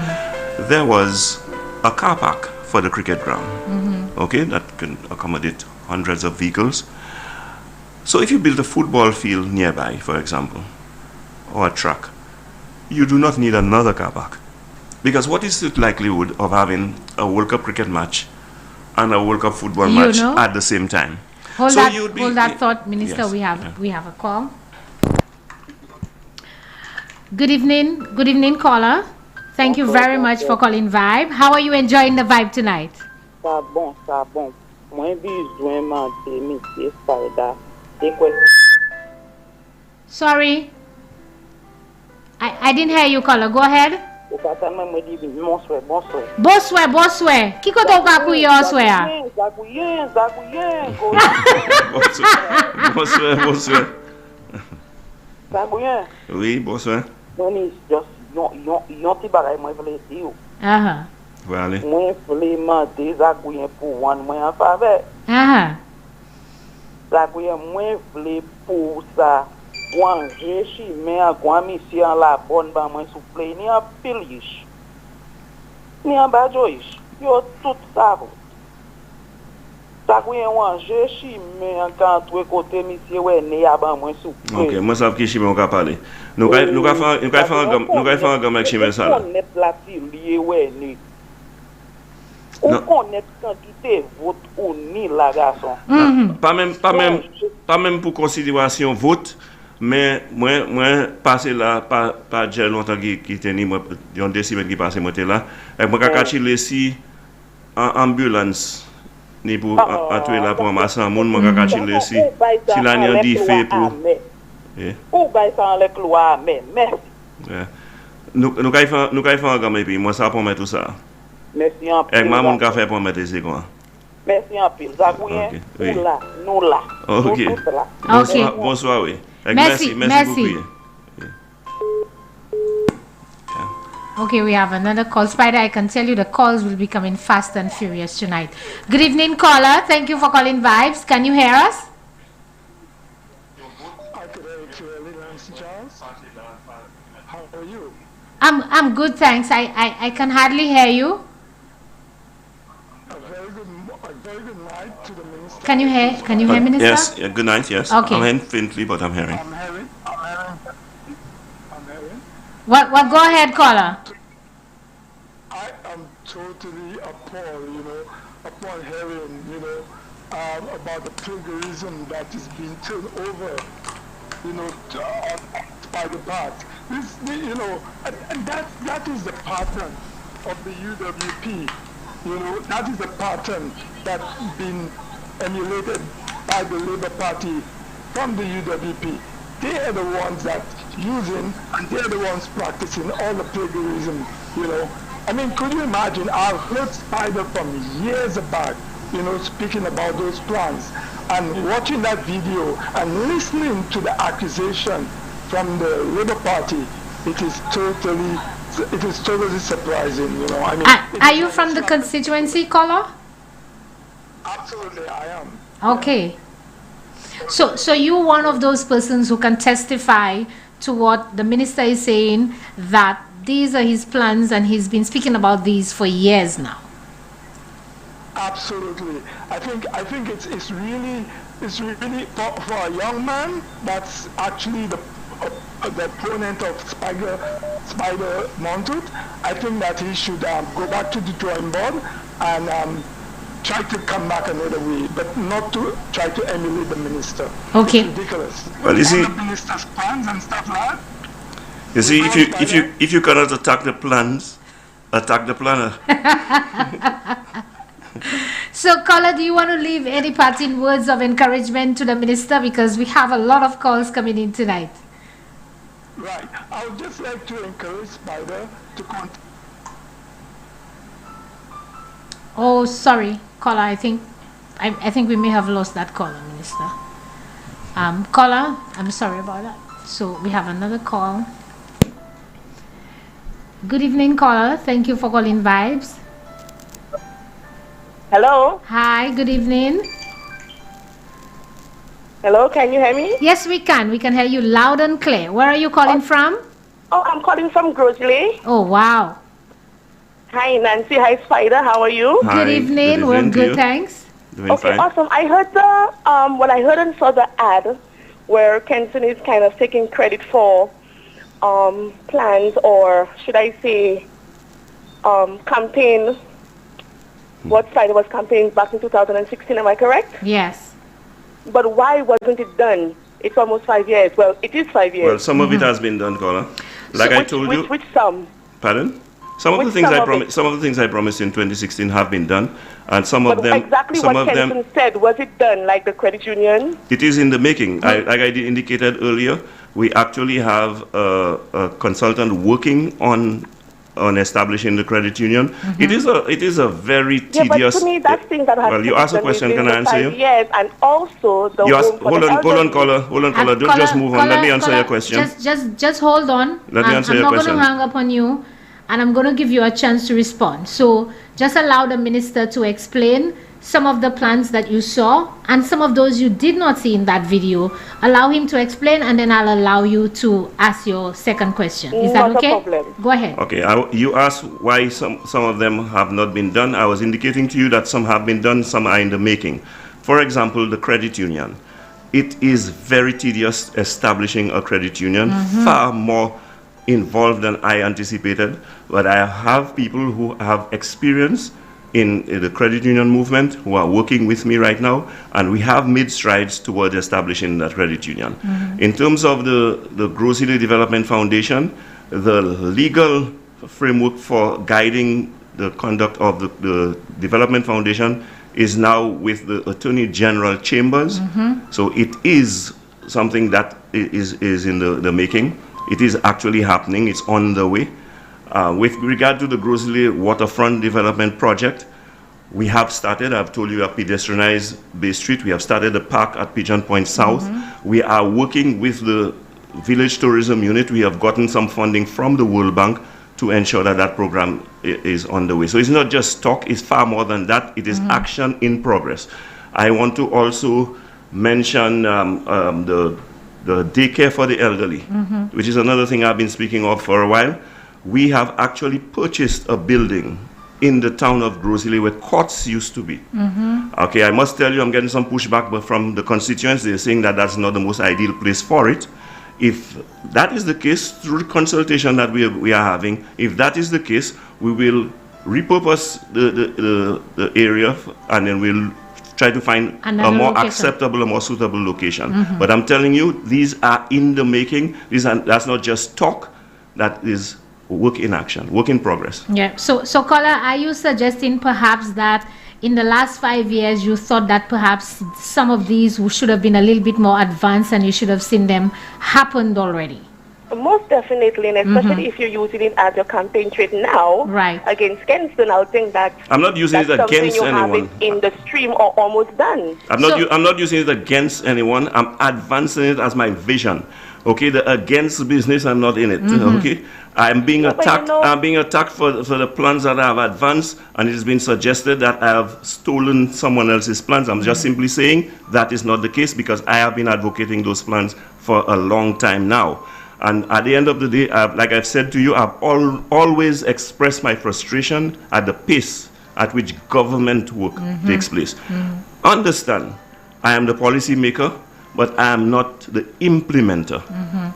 There was a car park for the cricket ground, okay, that can accommodate hundreds of vehicles. So if you build a football field nearby, for example, or a track, you do not need another car park. Because what is the likelihood of having a World Cup cricket match and a World Cup football You match know? at the same time? Hold So that, you'd be- hold that thought, Minister. Yes, We have a call. Good evening, caller. Thank you very much for calling Vibe. How are you enjoying the Vibe tonight? Tá bom. Mãe besoin manter Mr. Spider. Sorry, I didn't hear you, caller. Go ahead. O kata mwen mwen di bonsoir. Boswe. Kiko to ka kuyo oswe ya? Zaguyen. Bonsoir. Zaguyen. Oui, bonsoir. Mwen is just yon ti bagay mwen vle di yo. Aha. Voilà. Mwen vle mante Zaguyen pou wan mwen an fave. Aha. Zaguyen mwen vle pou sa wan jeshi men an gwa misi an la bon ba mwen souple ni an pil yish. Ni an bajo yish. Yo tout savo. Zaguyen wan jeshi men an kan twe kote misi we ne yaban mwen souple. Ok, moi sav ki chime on ka pale. Nou ka fè an gam ek chime sa la. On net la ti liye we ni. On connaît quantité vote ou ni la garçon. Pa mèm pou konsiderasyon vote, men mwen pase la pa dje lontan ki teni yon desimen ki pase mwen te la, ek mwen kakachi lesi ambulance ni pour atouer la pour masser moun m'a chiller si la ni dit fait pour ou bay ça avec loi mais merci nous kay faire gamme puis moi ça pour mettre tout ça merci en et moi mon café pour mettre c'est quoi merci en pile Zakouyen nous là OK bonsoir oui merci beaucoup. Okay, we have another call. Spider, I can tell you the calls will be coming fast and furious tonight. Good evening, caller. Thank you for calling Vibes. Can you hear us? I could hear you clearly, Nancy Charles. How are you? I'm good, thanks. I can hardly hear you. A very good night to the minister. Can you hear Minister? Yes, yeah, good night, yes. Okay. I'm hearing faintly, but I'm hearing. I'm hearing. What? Go ahead, caller. I am totally appalled, upon hearing, about the plagiarism that is being turned over, by the part. This, and that is the pattern of the UWP. That is the pattern that's been emulated by the Labour Party from the UWP. They are the ones that using and they're the ones practicing all the plagiarism, I mean, could you imagine? I've heard Spider from years back, speaking about those plans and watching that video and listening to the accusation from the Labour Party. It is totally surprising, I mean. Are you from the constituency, caller? Absolutely, I am. Okay. So you're one of those persons who can testify to what the minister is saying, that these are his plans and he's been speaking about these for years now. Absolutely. I think it's really for a young man that's actually the opponent of Spider Montut. I think that he should go back to the drawing board and try to come back another way, but not to try to emulate the minister. Okay. It's ridiculous. Well, you see, the minister's plans and stuff like that. You see, if you cannot attack the plans, attack the planner. So, caller, do you want to leave any parting words of encouragement to the minister, because we have a lot of calls coming in tonight? Right. I would just like to encourage Spider to contact. Oh, sorry, caller. I think we may have lost that caller, Minister. Caller, I'm sorry about that. So we have another call. Good evening, caller. Thank you for calling Vibes. Hello. Hi. Good evening. Hello. Can you hear me? Yes, we can. We can hear you loud and clear. Where are you calling from? Oh, I'm calling from Grosley. Oh, wow. Hi, Nancy. Hi, Spider. How are you? Hi. Good evening. We're good, thanks. Doing okay, fine. awesome. I heard when I heard and saw the ad where Kenton is kind of taking credit for plans, or should I say campaign, what Spider was campaigning back in 2016, am I correct? Yes. But why wasn't it done? It's almost 5 years. Well, it is 5 years. Well, some of it has been done, caller. Like So I told you. Which some? Pardon? Some of the things I promised in 2016 have been done, and some of them. Exactly what Kenton said, was it done? Like the credit union? It is in the making. Like I indicated earlier, we actually have a consultant working on establishing the credit union. Mm-hmm. It is a very tedious. But to me, that's things that have well, you asked a question. Can I answer you? Yes, and also the hold on, caller. Don't just move on. Let me answer your question. Just hold on. Let me answer your question. I'm not going to hang up on you, and I'm going to give you a chance to respond. So just allow the minister to explain some of the plans that you saw and some of those you did not see in that video. Allow him to explain, and then I'll allow you to ask your second question. Is that okay? Not a problem. Go ahead. Okay, you asked why some of them have not been done. I was indicating to you that some have been done, some are in the making. For example, the credit union. It is very tedious establishing a credit union, far more involved than I anticipated. But I have people who have experience in the credit union movement who are working with me right now, and we have made strides towards establishing that credit union. In terms of the Grocery Development Foundation, the legal framework for guiding the conduct of the Development Foundation is now with the Attorney General Chambers. So it is something that is in the making. It is actually happening. It's on the way. With regard to the Groseley Waterfront Development Project, we have started. I've told you, we have pedestrianized Bay Street. We have started the park at Pigeon Point South. We are working with the Village Tourism Unit. We have gotten some funding from the World Bank to ensure that that program is on the way. So it's not just talk, it's far more than that. It is action in progress. I want to also mention the daycare for the elderly, which is another thing I've been speaking of for a while. We have actually purchased a building in the town of Groseley where courts used to be. Okay, I must tell you, I'm getting some pushback from the constituents. They're saying that that's not the most ideal place for it. If that is the case, through the consultation that we are having, if that is the case, we will repurpose the area and then we'll try to find Another a more location. acceptable, a more suitable location. But I'm telling you, these are in the making. That's not just talk, that is work in action, work in progress. Yeah. So caller, are you suggesting perhaps that in the last 5 years you thought that perhaps some of these should have been a little bit more advanced and you should have seen them happened already? Most definitely, and especially if you're using it as your campaign trait now against Kenston, I think that I'm not using it against you anyone. have it in the stream or almost done. I'm not using it against anyone. I'm advancing it as my vision. Okay, the against business, I'm not in it. Okay, I'm being attacked. I'm being attacked for the plans that I have advanced, and it has been suggested that I have stolen someone else's plans. I'm just simply saying that is not the case because I have been advocating those plans for a long time now. And at the end of the day, like I've said to you, I've always expressed my frustration at the pace at which government work takes place. Understand, I am the policy maker, but I am not the implementer.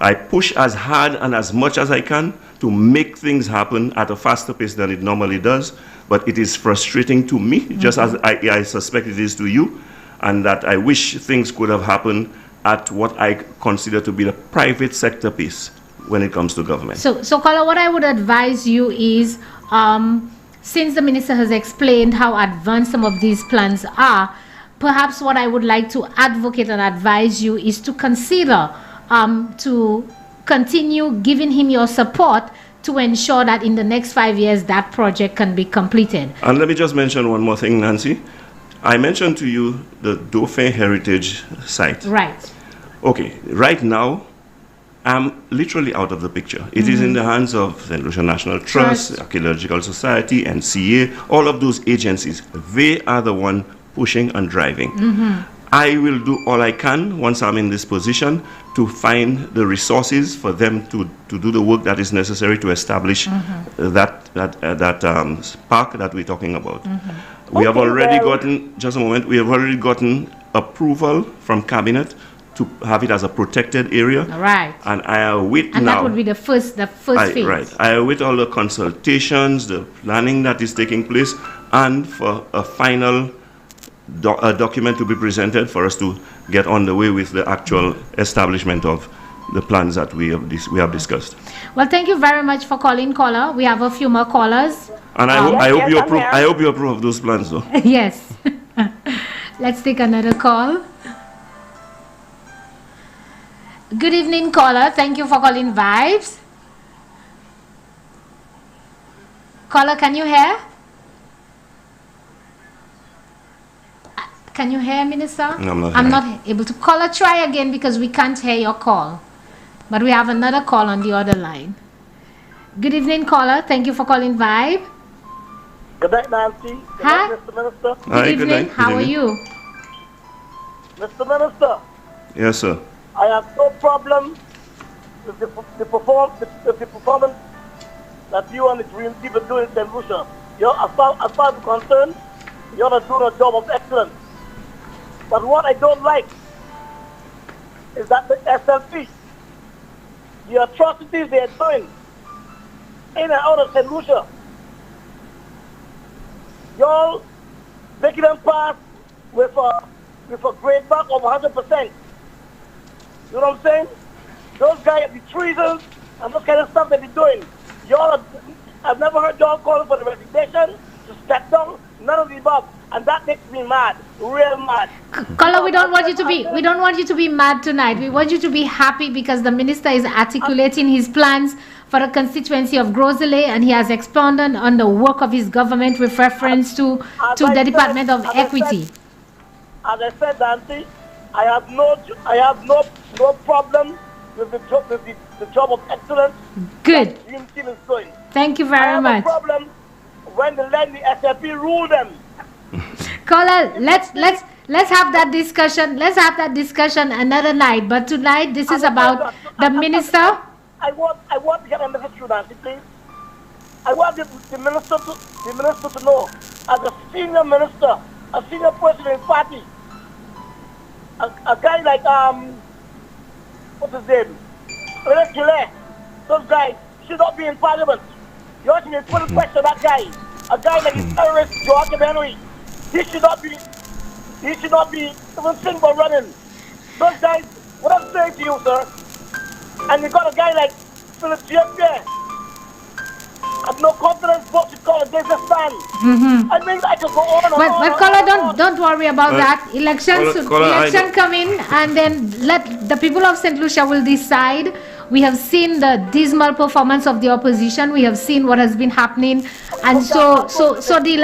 I push as hard and as much as I can to make things happen at a faster pace than it normally does, but it is frustrating to me, just as I suspect it is to you, and that I wish things could have happened at what I consider to be the private sector pace when it comes to government. So caller, what I would advise you is, since the minister has explained how advanced some of these plans are, perhaps what I would like to advocate and advise you is to consider to continue giving him your support to ensure that in the next 5 years that project can be completed. And let me just mention one more thing, Nancy. I mentioned to you the Dauphin Heritage Site. Right. Okay, right now, I'm literally out of the picture. It is in the hands of St. Lucia National Trust, Archaeological Society, NCA, all of those agencies. They are the one pushing and driving. I will do all I can once I'm in this position to find the resources for them to do the work that is necessary to establish that park that we're talking about. We have already gotten, just a moment, we have already gotten approval from Cabinet to have it as a protected area. Right. And I await now. And that would be the first phase. Right. I await all the consultations, the planning that is taking place, and for a final document to be presented for us to get on the way with the actual establishment of the plans that we have discussed. Well, thank you very much for calling, caller. We have a few more callers. And I hope you approve. I hope you approve of those plans, though. Yes. Let's take another call. Good evening, caller. Thank you for calling Vibes. Caller, can you hear? Can you hear, Minister? No, I'm not able to. Caller, try again because we can't hear your call. But we have another call on the other line. Good evening, caller. Thank you for calling Vibe. Good night, Nancy. Good Hi. night, Mr. Minister. Good evening. How are you? Mr. Minister, Yes, sir. I have no problem with the performance that you and the Dream Team are doing in St. Lucia. As far as I'm concerned, you're not doing a job of excellence. But what I don't like is that the SLP, the atrocities they are doing in and out of St. Lucia, y'all making them pass with a grade back of 100%. You know what I'm saying? Those guys, the treasons and those kind of stuff that they're doing, y'all I've never heard y'all calling for the resignation, to step down, none of the above. And that makes me mad, real mad. Caller, we don't want you to be mad tonight. We want you to be happy because the minister is articulating his plans for the constituency of Grosley, and he has expounded on the work of his government with reference to the Department of Equity. As I said, Nancy, I have no problem with the job of excellence. Good. That Dream Team is doing. Thank you very much. I have a problem when they let the SFP rule them. Caller, let's have that discussion. Let's have that discussion another night. But tonight, this is about the minister. I want to get on the history, Nancy, please. I want the minister to know, as a senior minister, a senior person in party, a guy like what's his name, those guys should not be in parliament. You want me to put a question that guy, a guy like the terrorist George Henry. He should not be even thinking about running. Those guys, what I'm saying to you, sir, and you got a guy like Philip James there. I have no confidence what you call a businessman. I mean, I could go on and on. But caller, don't worry about that. Election come in, and then let the people of St. Lucia will decide. We have seen the dismal performance of the opposition. We have seen what has been happening, and so the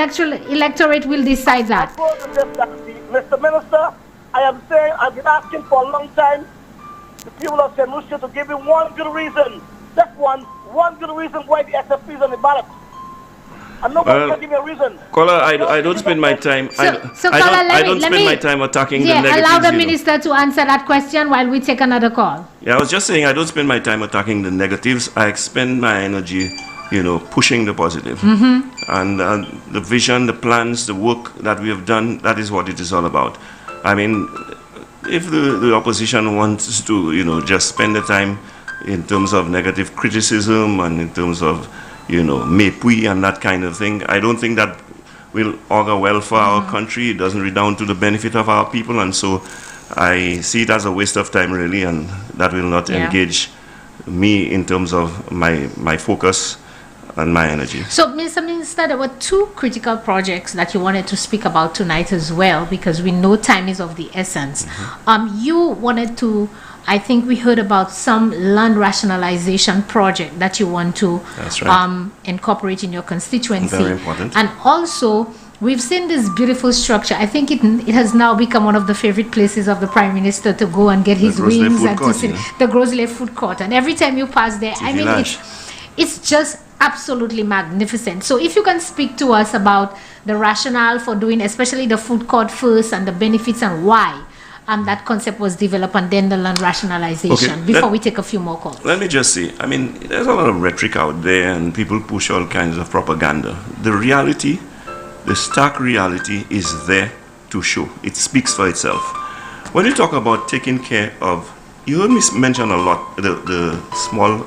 electorate will decide that. Mr. Minister, I've been asking for a long time the people of St. Lucia to give me one good reason, just one good reason why the SFP is on the ballot. And nobody can give me a reason. Caller, I don't spend my time. I don't spend my time attacking the negatives. Allow the minister to answer that question while we take another call. Yeah, I was just saying I don't spend my time attacking the negatives. I expend my energy, pushing the positive. And the vision, the plans, the work that we have done, that is what it is all about. I mean, if the opposition wants to, just spend the time in terms of negative criticism and in terms of, mépris and that kind of thing, I don't think that will augur well for our country. It doesn't redound to the benefit of our people, and so I see it as a waste of time, really, and that will not engage me in terms of my focus and my energy. So, Mr. Minister, there were two critical projects that you wanted to speak about tonight as well, because we know time is of the essence. You wanted to, I think we heard about some land rationalization project that you want to incorporate in your constituency. Very important. And also, we've seen this beautiful structure. I think it has now become one of the favorite places of the Prime Minister to go and get his wings and to see the Grosley Food Court. And every time you pass there, I mean, it's just absolutely magnificent. So if you can speak to us about the rationale for doing especially the food court first and the benefits and why that concept was developed, and then the land rationalization, before we take a few more calls. Let me just say, I mean, there's a lot of rhetoric out there and people push all kinds of propaganda. The reality, the stark reality is there to show. It speaks for itself. When you talk about taking care of, you heard me mention a lot the small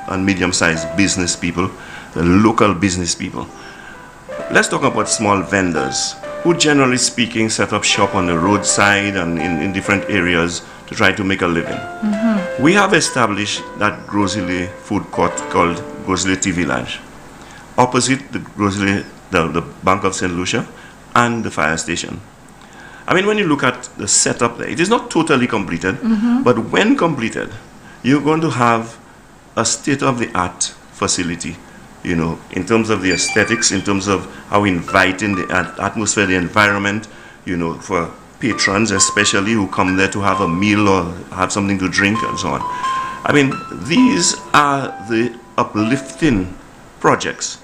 and medium-sized business people, the local business people. Let's talk about small vendors who, generally speaking, set up shop on the roadside and in different areas to try to make a living. We have established that Grosley food court called Grosley Tea Village, opposite the Bank of St. Lucia and the fire station. I mean, when you look at the setup there, it is not totally completed, but when completed, you're going to have a state-of-the-art facility, in terms of the aesthetics, in terms of how inviting the atmosphere, the environment, for patrons especially who come there to have a meal or have something to drink and so on. I mean, these are the uplifting projects,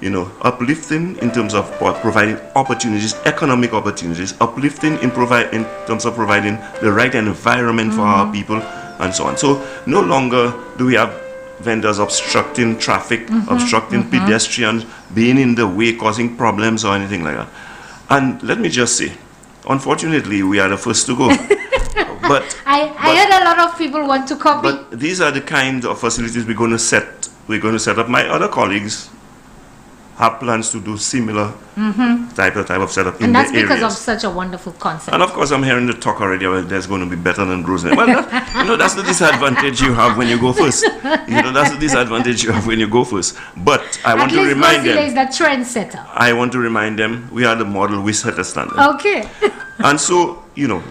uplifting in terms of providing opportunities, economic opportunities, uplifting in terms of providing the right environment for our people and so on. So no longer do we have vendors obstructing traffic, obstructing pedestrians, being in the way, causing problems or anything like that. And let me just say, unfortunately, we are the first to go. But I heard a lot of people want to copy. But these are the kind of facilities we're going to set up. My other colleagues have plans to do similar type of setup in And that's the because areas. of such a wonderful concept. And of course, I'm hearing the talk already about there's going to be better than Grosley. Well, that's the disadvantage you have when you go first. That's the disadvantage you have when you go first. But I want to remind them. Is the trendsetter. I want to remind them we are the model, we set a standard. Okay. And so,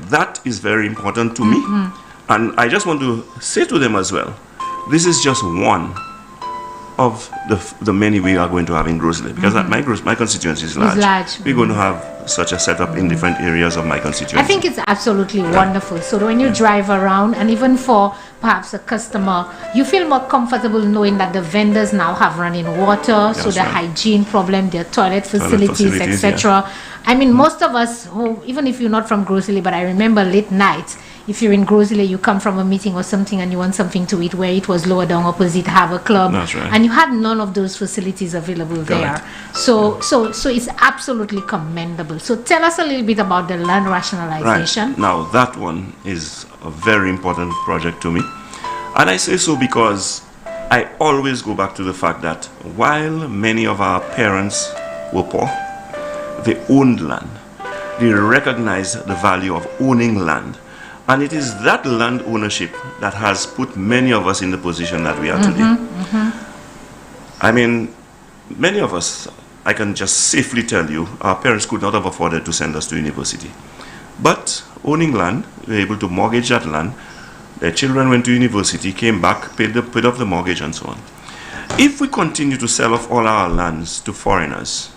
that is very important to me. And I just want to say to them as well, this is just one of the many we are going to have in Grosley, because my constituency is large. We're going to have such a setup in different areas of my constituency. I think it's absolutely wonderful. So when you drive around, and even for perhaps a customer, you feel more comfortable knowing that the vendors now have running water, so the hygiene problem, their toilet facilities, etc. I mean, most of us, who, even if you're not from Grosley, but I remember late nights, if you're in Grosley, you come from a meeting or something and you want something to eat, where it was lower down opposite Harbour Club, and you had none of those facilities available there. So it's absolutely commendable. So tell us a little bit about the land rationalization. Right. Now, that one is a very important project to me. And I say so because I always go back to the fact that while many of our parents were poor, they owned land. They recognized the value of owning land. And it is that land ownership that has put many of us in the position that we are today. I mean, many of us, I can just safely tell you, our parents could not have afforded to send us to university. But owning land, we were able to mortgage that land. Their children went to university, came back, paid off the mortgage and so on. If we continue to sell off all our lands to foreigners,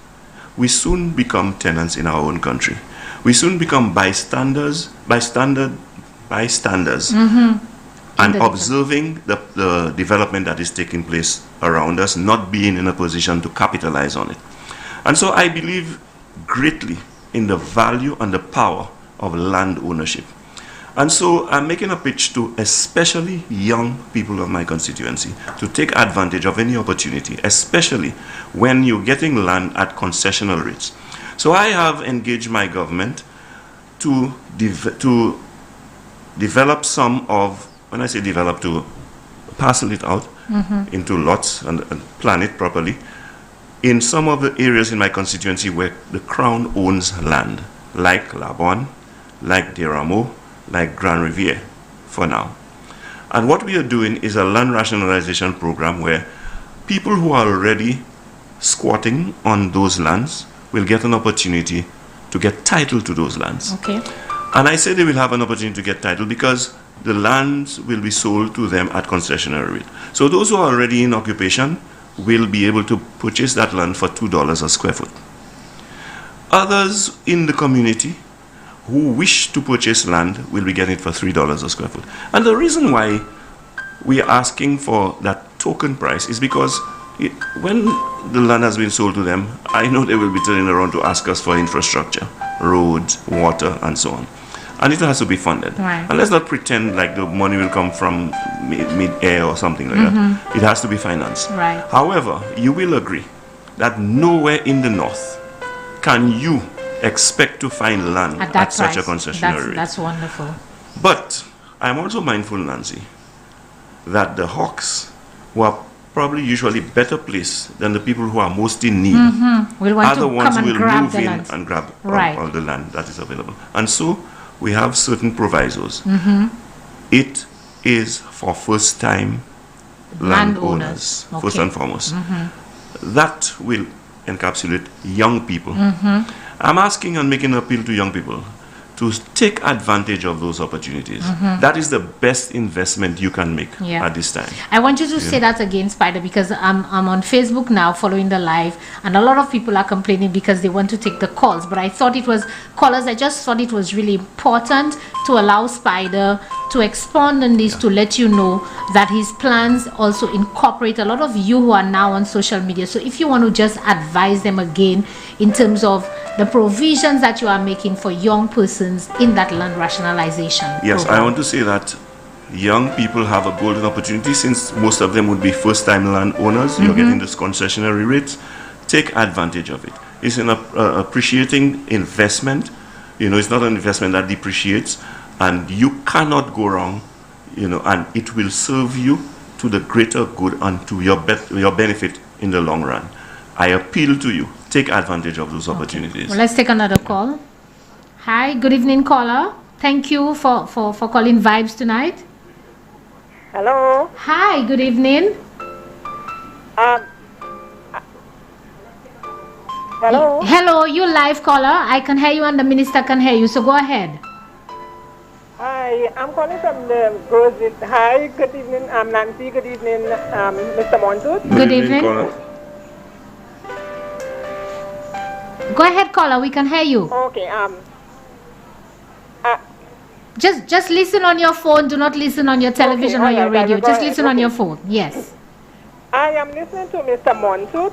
we soon become tenants in our own country. We soon become bystanders and observing the development that is taking place around us, not being in a position to capitalize on it. And so I believe greatly in the value and the power of land ownership. And so I'm making a pitch to especially young people of my constituency to take advantage of any opportunity, especially when you're getting land at concessional rates. So I have engaged my government to develop some of, when I say develop, to parcel it out into lots and plan it properly in some of the areas in my constituency where the Crown owns land, like Labon, like Deramo, like Grand Riviere, for now. And what we are doing is a land rationalization program where people who are already squatting on those lands will get an opportunity to get title to those lands. Okay. And I say they will have an opportunity to get title because the lands will be sold to them at concessionary rate. So those who are already in occupation will be able to purchase that land for $2 a square foot. Others in the community who wish to purchase land will be getting it for $3 a square foot. And the reason why we are asking for that token price is because when the land has been sold to them, I know they will be turning around to ask us for infrastructure, roads, water, and so on. And it has to be funded. Right. And let's not pretend like the money will come from mid-air or something like that. It has to be financed. Right. However, you will agree that nowhere in the north can you expect to find land at such a concessionary rate. That's wonderful. But I'm also mindful, Nancy, that the hawks, who are probably usually better placed than the people who are most in need, We'll want are the to ones come who and will grab move the in land. and grab Right. all the land that is available. And so we have certain provisos. It is for first-time landowners, Okay. first and foremost. That will encapsulate young people. I'm asking and making an appeal to young people to take advantage of those opportunities. That is the best investment you can make at this time. I want you to say that again, Spider, because I'm on Facebook now following the live, and a lot of people are complaining because they want to take the calls. But I thought it was callers. I just thought it was really important to allow Spider to expand on this, to let you know that his plans also incorporate a lot of you who are now on social media. So if you want to just advise them again in terms of the provisions that you are making for young persons in that land rationalization Yes, program. I want to say that young people have a golden opportunity since most of them would be first-time landowners. You're getting this concessionary rates. Take advantage of it. It's an appreciating investment. It's not an investment that depreciates, and you cannot go wrong, and it will serve you to the greater good and to your benefit in the long run. I appeal to you, take advantage of those opportunities. Well, let's take another call. Hi, good evening, caller. Thank you for calling Vibes tonight. Hello. Hi, good evening. Hello. Hello, you live caller. I can hear you and the minister can hear you, so go ahead. Hi, I'm calling from the Grosit. Hi, good evening. I'm Nancy. Good evening, Mr. Montut. Good evening. Go ahead, caller. We can hear you. Okay. Just listen on your phone. Do not listen on your television or your radio. Just listen on your phone. Yes. I am listening to Mr. Montut,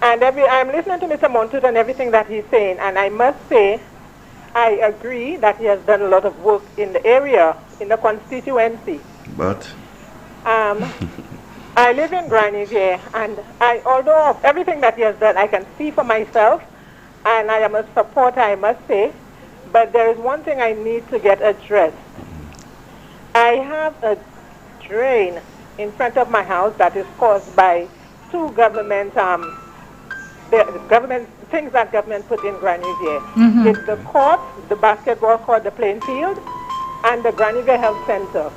and I'm listening to Mr. Montut and everything that he's saying, and I must say, I agree that he has done a lot of work in the area, in the constituency. But I live in Granivere, and although of everything that he has done, I can see for myself, and I am a supporter, I must say, but there is one thing I need to get addressed. I have a drain in front of my house that is caused by two government things that government put in Granivere. It's the court, the basketball court, the playing field, and the Granivere Health Center.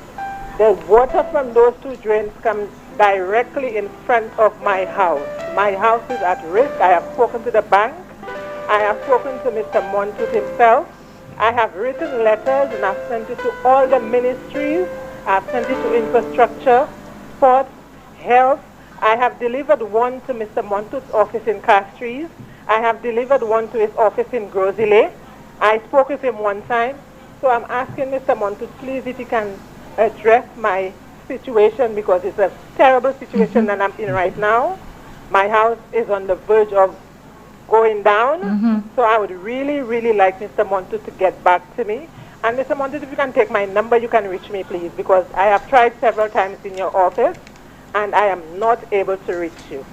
The water from those two drains comes directly in front of my house. My house is at risk. I have spoken to the bank. I have spoken to Mr. Montut himself. I have written letters and I've sent it to all the ministries. I've sent it to infrastructure, sports, health. I have delivered one to Mr. Montut's office in Castries. I have delivered one to his office in Grosile. I spoke with him one time. So I'm asking Mr. Montut, please, if he can address my situation, because it's a terrible situation that I'm in right now. My house is on the verge of going down. So I would really, really like Mr. Montut to get back to me. And Mr. Montut, if you can take my number, you can reach me, please, because I have tried several times in your office, and I am not able to reach you.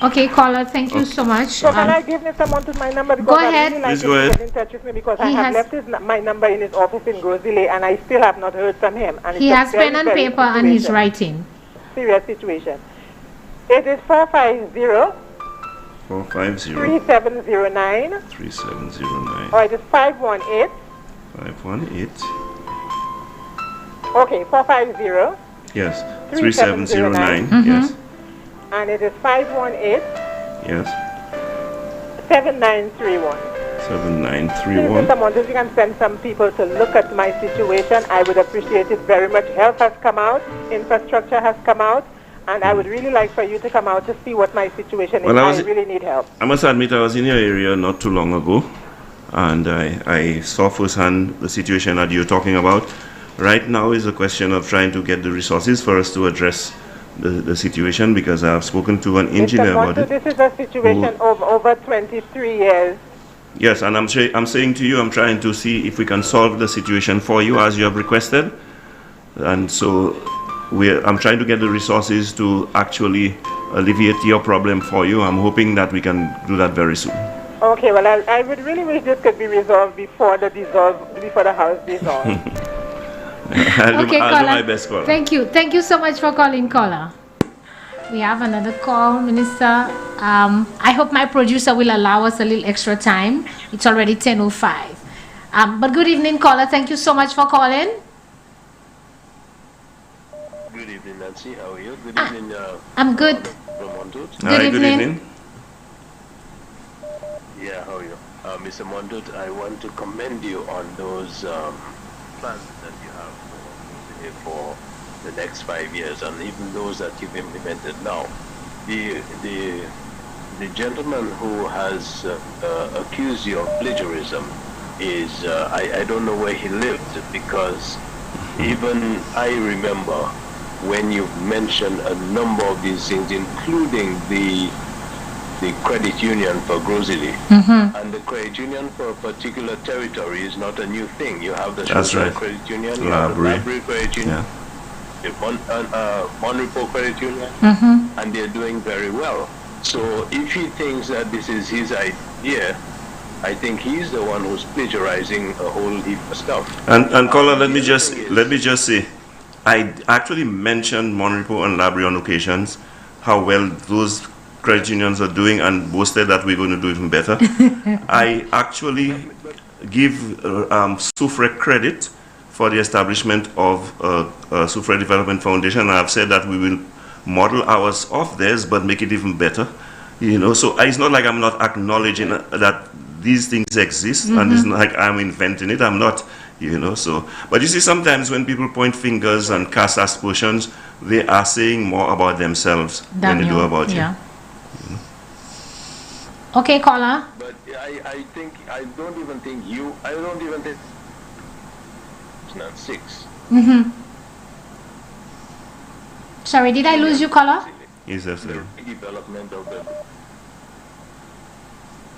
Okay, caller, thank you so much. So can I give Mr. Montut my number? Because go ahead. I really like him to get in touch with me, because I have left my number in his office in Grosile, and I still have not heard from him. And he has pen and paper and he's writing. Serious situation. It is 450 3709 3709. Or it is 518 518. Okay, 450. Yes. 3709. Yes. And it is 518. Yes. 7931. 7931. Mr. Montut, if you can send some people to look at my situation, I would appreciate it very much. Health has come out, infrastructure has come out, and I would really like for you to come out to see what my situation is. Well, I really need help. I must admit, I was in your area not too long ago, and I saw firsthand the situation that you're talking about. Right now is a question of trying to get the resources for us to address the situation, because I have spoken to an engineer about it. This is a situation of over 23 years. Yes, and I'm saying to you, I'm trying to see if we can solve the situation for you as you have requested. And so I'm trying to get the resources to actually alleviate your problem for you. I'm hoping that we can do that very soon. Okay, well, I would really wish this could be resolved before the house dissolves. I'll do my best, caller. Thank you. Thank you so much for calling, caller. We have another call, Minister. I hope my producer will allow us a little extra time. It's already 10:05. But good evening, caller. Thank you so much for calling. Good evening, Nancy. How are you? Good evening. I'm good. Good evening. Yeah, how are you? Mr. Montut, I want to commend you on those plans that you have for the next 5 years, and even those that you've implemented now. The gentleman who has accused you of plagiarism is, I don't know where he lived, because even I remember when you mentioned a number of these things, including the credit union for Grosile. And the credit union for a particular territory is not a new thing. You have the Shulton Credit Union, you have the Library Credit Union, the Monrepo Credit Union, and they're doing very well. So if he thinks that this is his idea, I think he's the one who's plagiarizing a whole heap of stuff. And caller, let me just say, I actually mentioned Monrepo and Library on occasions, how well those credit unions are doing and boasted that we're going to do even better. I actually give SUFRE credit for the establishment of SUFRE Development Foundation. And I've said that we will model ours off theirs, but make it even better. You know, so it's not like I'm not acknowledging that these things exist, and it's not like I'm inventing it. I'm not, you know. So, but you see, sometimes when people point fingers and cast aspersions, they are saying more about themselves than they do about you. Okay, caller. But I don't even think 2006. Sorry, did I lose you, caller? Yes, that's the development of the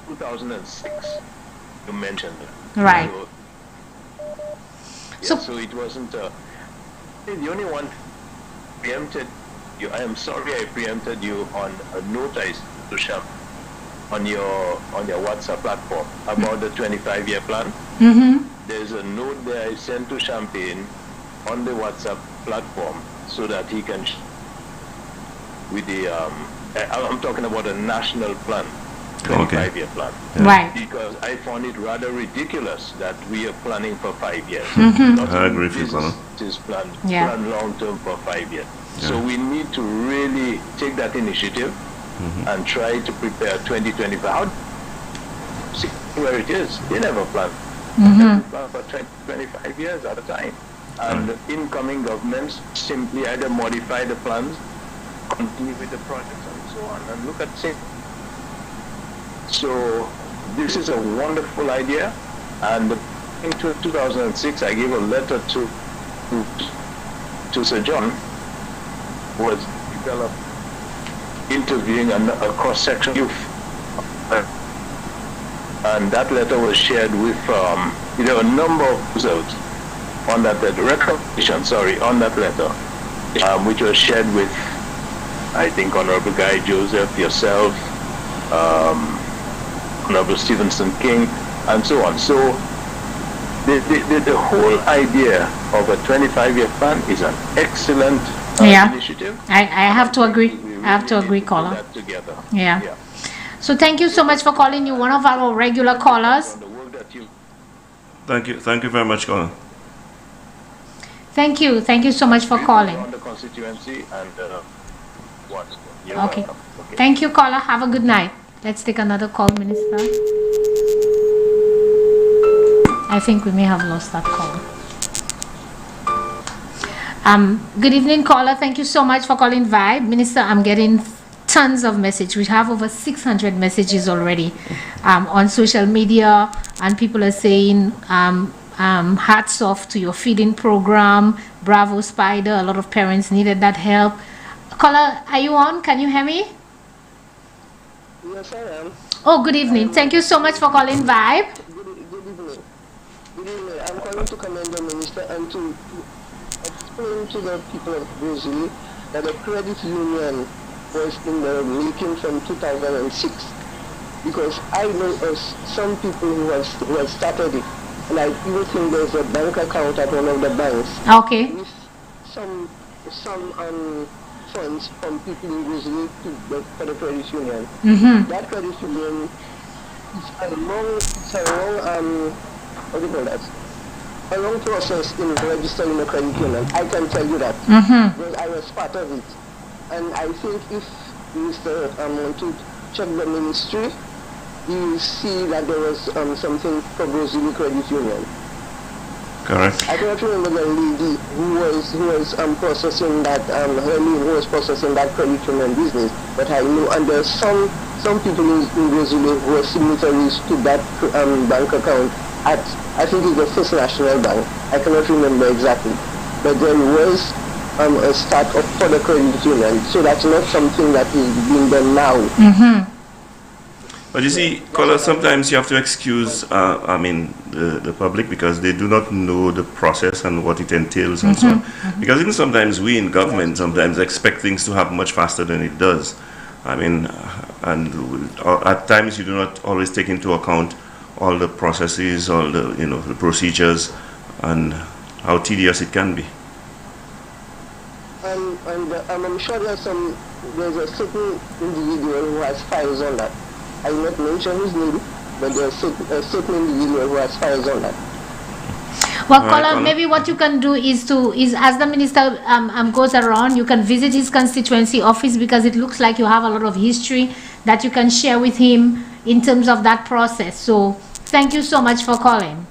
2006. You mentioned it. Right. So it wasn't the only one preempted you. I am sorry I preempted you on a note I sent to Sham on your WhatsApp platform about the 25-year plan. There's a note there I sent to Champagne on the WhatsApp platform so that he can with the I'm talking about a national plan, 25-year plan. Right. Because I found it rather ridiculous that we are planning for 5 years. I agree with you, Colonel. This plan long term for 5 years. So we need to really take that initiative and try to prepare 2025. See where it is. They never plan. They plan for 25 years at a time. And incoming governments simply either modify the plans, continue with the projects and so on, and look at it. So this is a wonderful idea, and in 2006 I gave a letter to Sir John, who was developed interviewing a cross-section of youth, and that letter was shared with a number of results on that recommendation, on that letter, which was shared with, I think, Honorable Guy Joseph, yourself, Honorable Stevenson King, and so on. So the whole idea of a 25-year plan is an excellent initiative. I have to agree. I have to agree, caller. Yeah. So thank you so much for calling. You one of our regular callers. Thank you very much, caller. Thank you so much for calling. On the constituency and what? Okay. Thank you, caller. Have a good night. Let's take another call, Minister. I think we may have lost that call. Good evening, caller. Thank you so much for calling Vibe. Minister, I'm getting tons of messages. We have over 600 messages already on social media, and people are saying hats off to your feeding program. Bravo, Spider. A lot of parents needed that help. Caller, are you on? Can you hear me? Yes, I am. Oh, good evening. Thank you so much for calling Vibe. Good evening. Good evening. I'm calling to commend the minister and to explain to the people of Brazil that the credit union was in the making from 2006. Because I know of some people who have started it. And I even think there's a bank account at one of the banks. Okay. With some funds from people in Brazil for the credit union. That credit union is a long a long process in registering a credit union. I can tell you that because I was part of it. And I think if Mr. Want to check the ministry, you will see that there was something for Brazil credit union. Correct. I cannot remember the lady who was processing that who was processing that credit union business, but I know, and there's some people in Brazil who were signatories to that bank account at, I think it's the First National Bank. I cannot remember exactly, but there was a start up for the credit union, so that's not something that is being done now. But you see, caller, sometimes you have to excuse, the public because they do not know the process and what it entails and so on. Because even sometimes we in government sometimes expect things to happen much faster than it does. And at times you do not always take into account all the processes, all the the procedures, and how tedious it can be. And I'm sure there's a certain individual who has files on that. I will not mention his name, but there's a certain individual who has files on that. Well, caller, maybe what you can do is as the minister goes around, you can visit his constituency office, because it looks like you have a lot of history that you can share with him in terms of that process. So thank you so much for calling.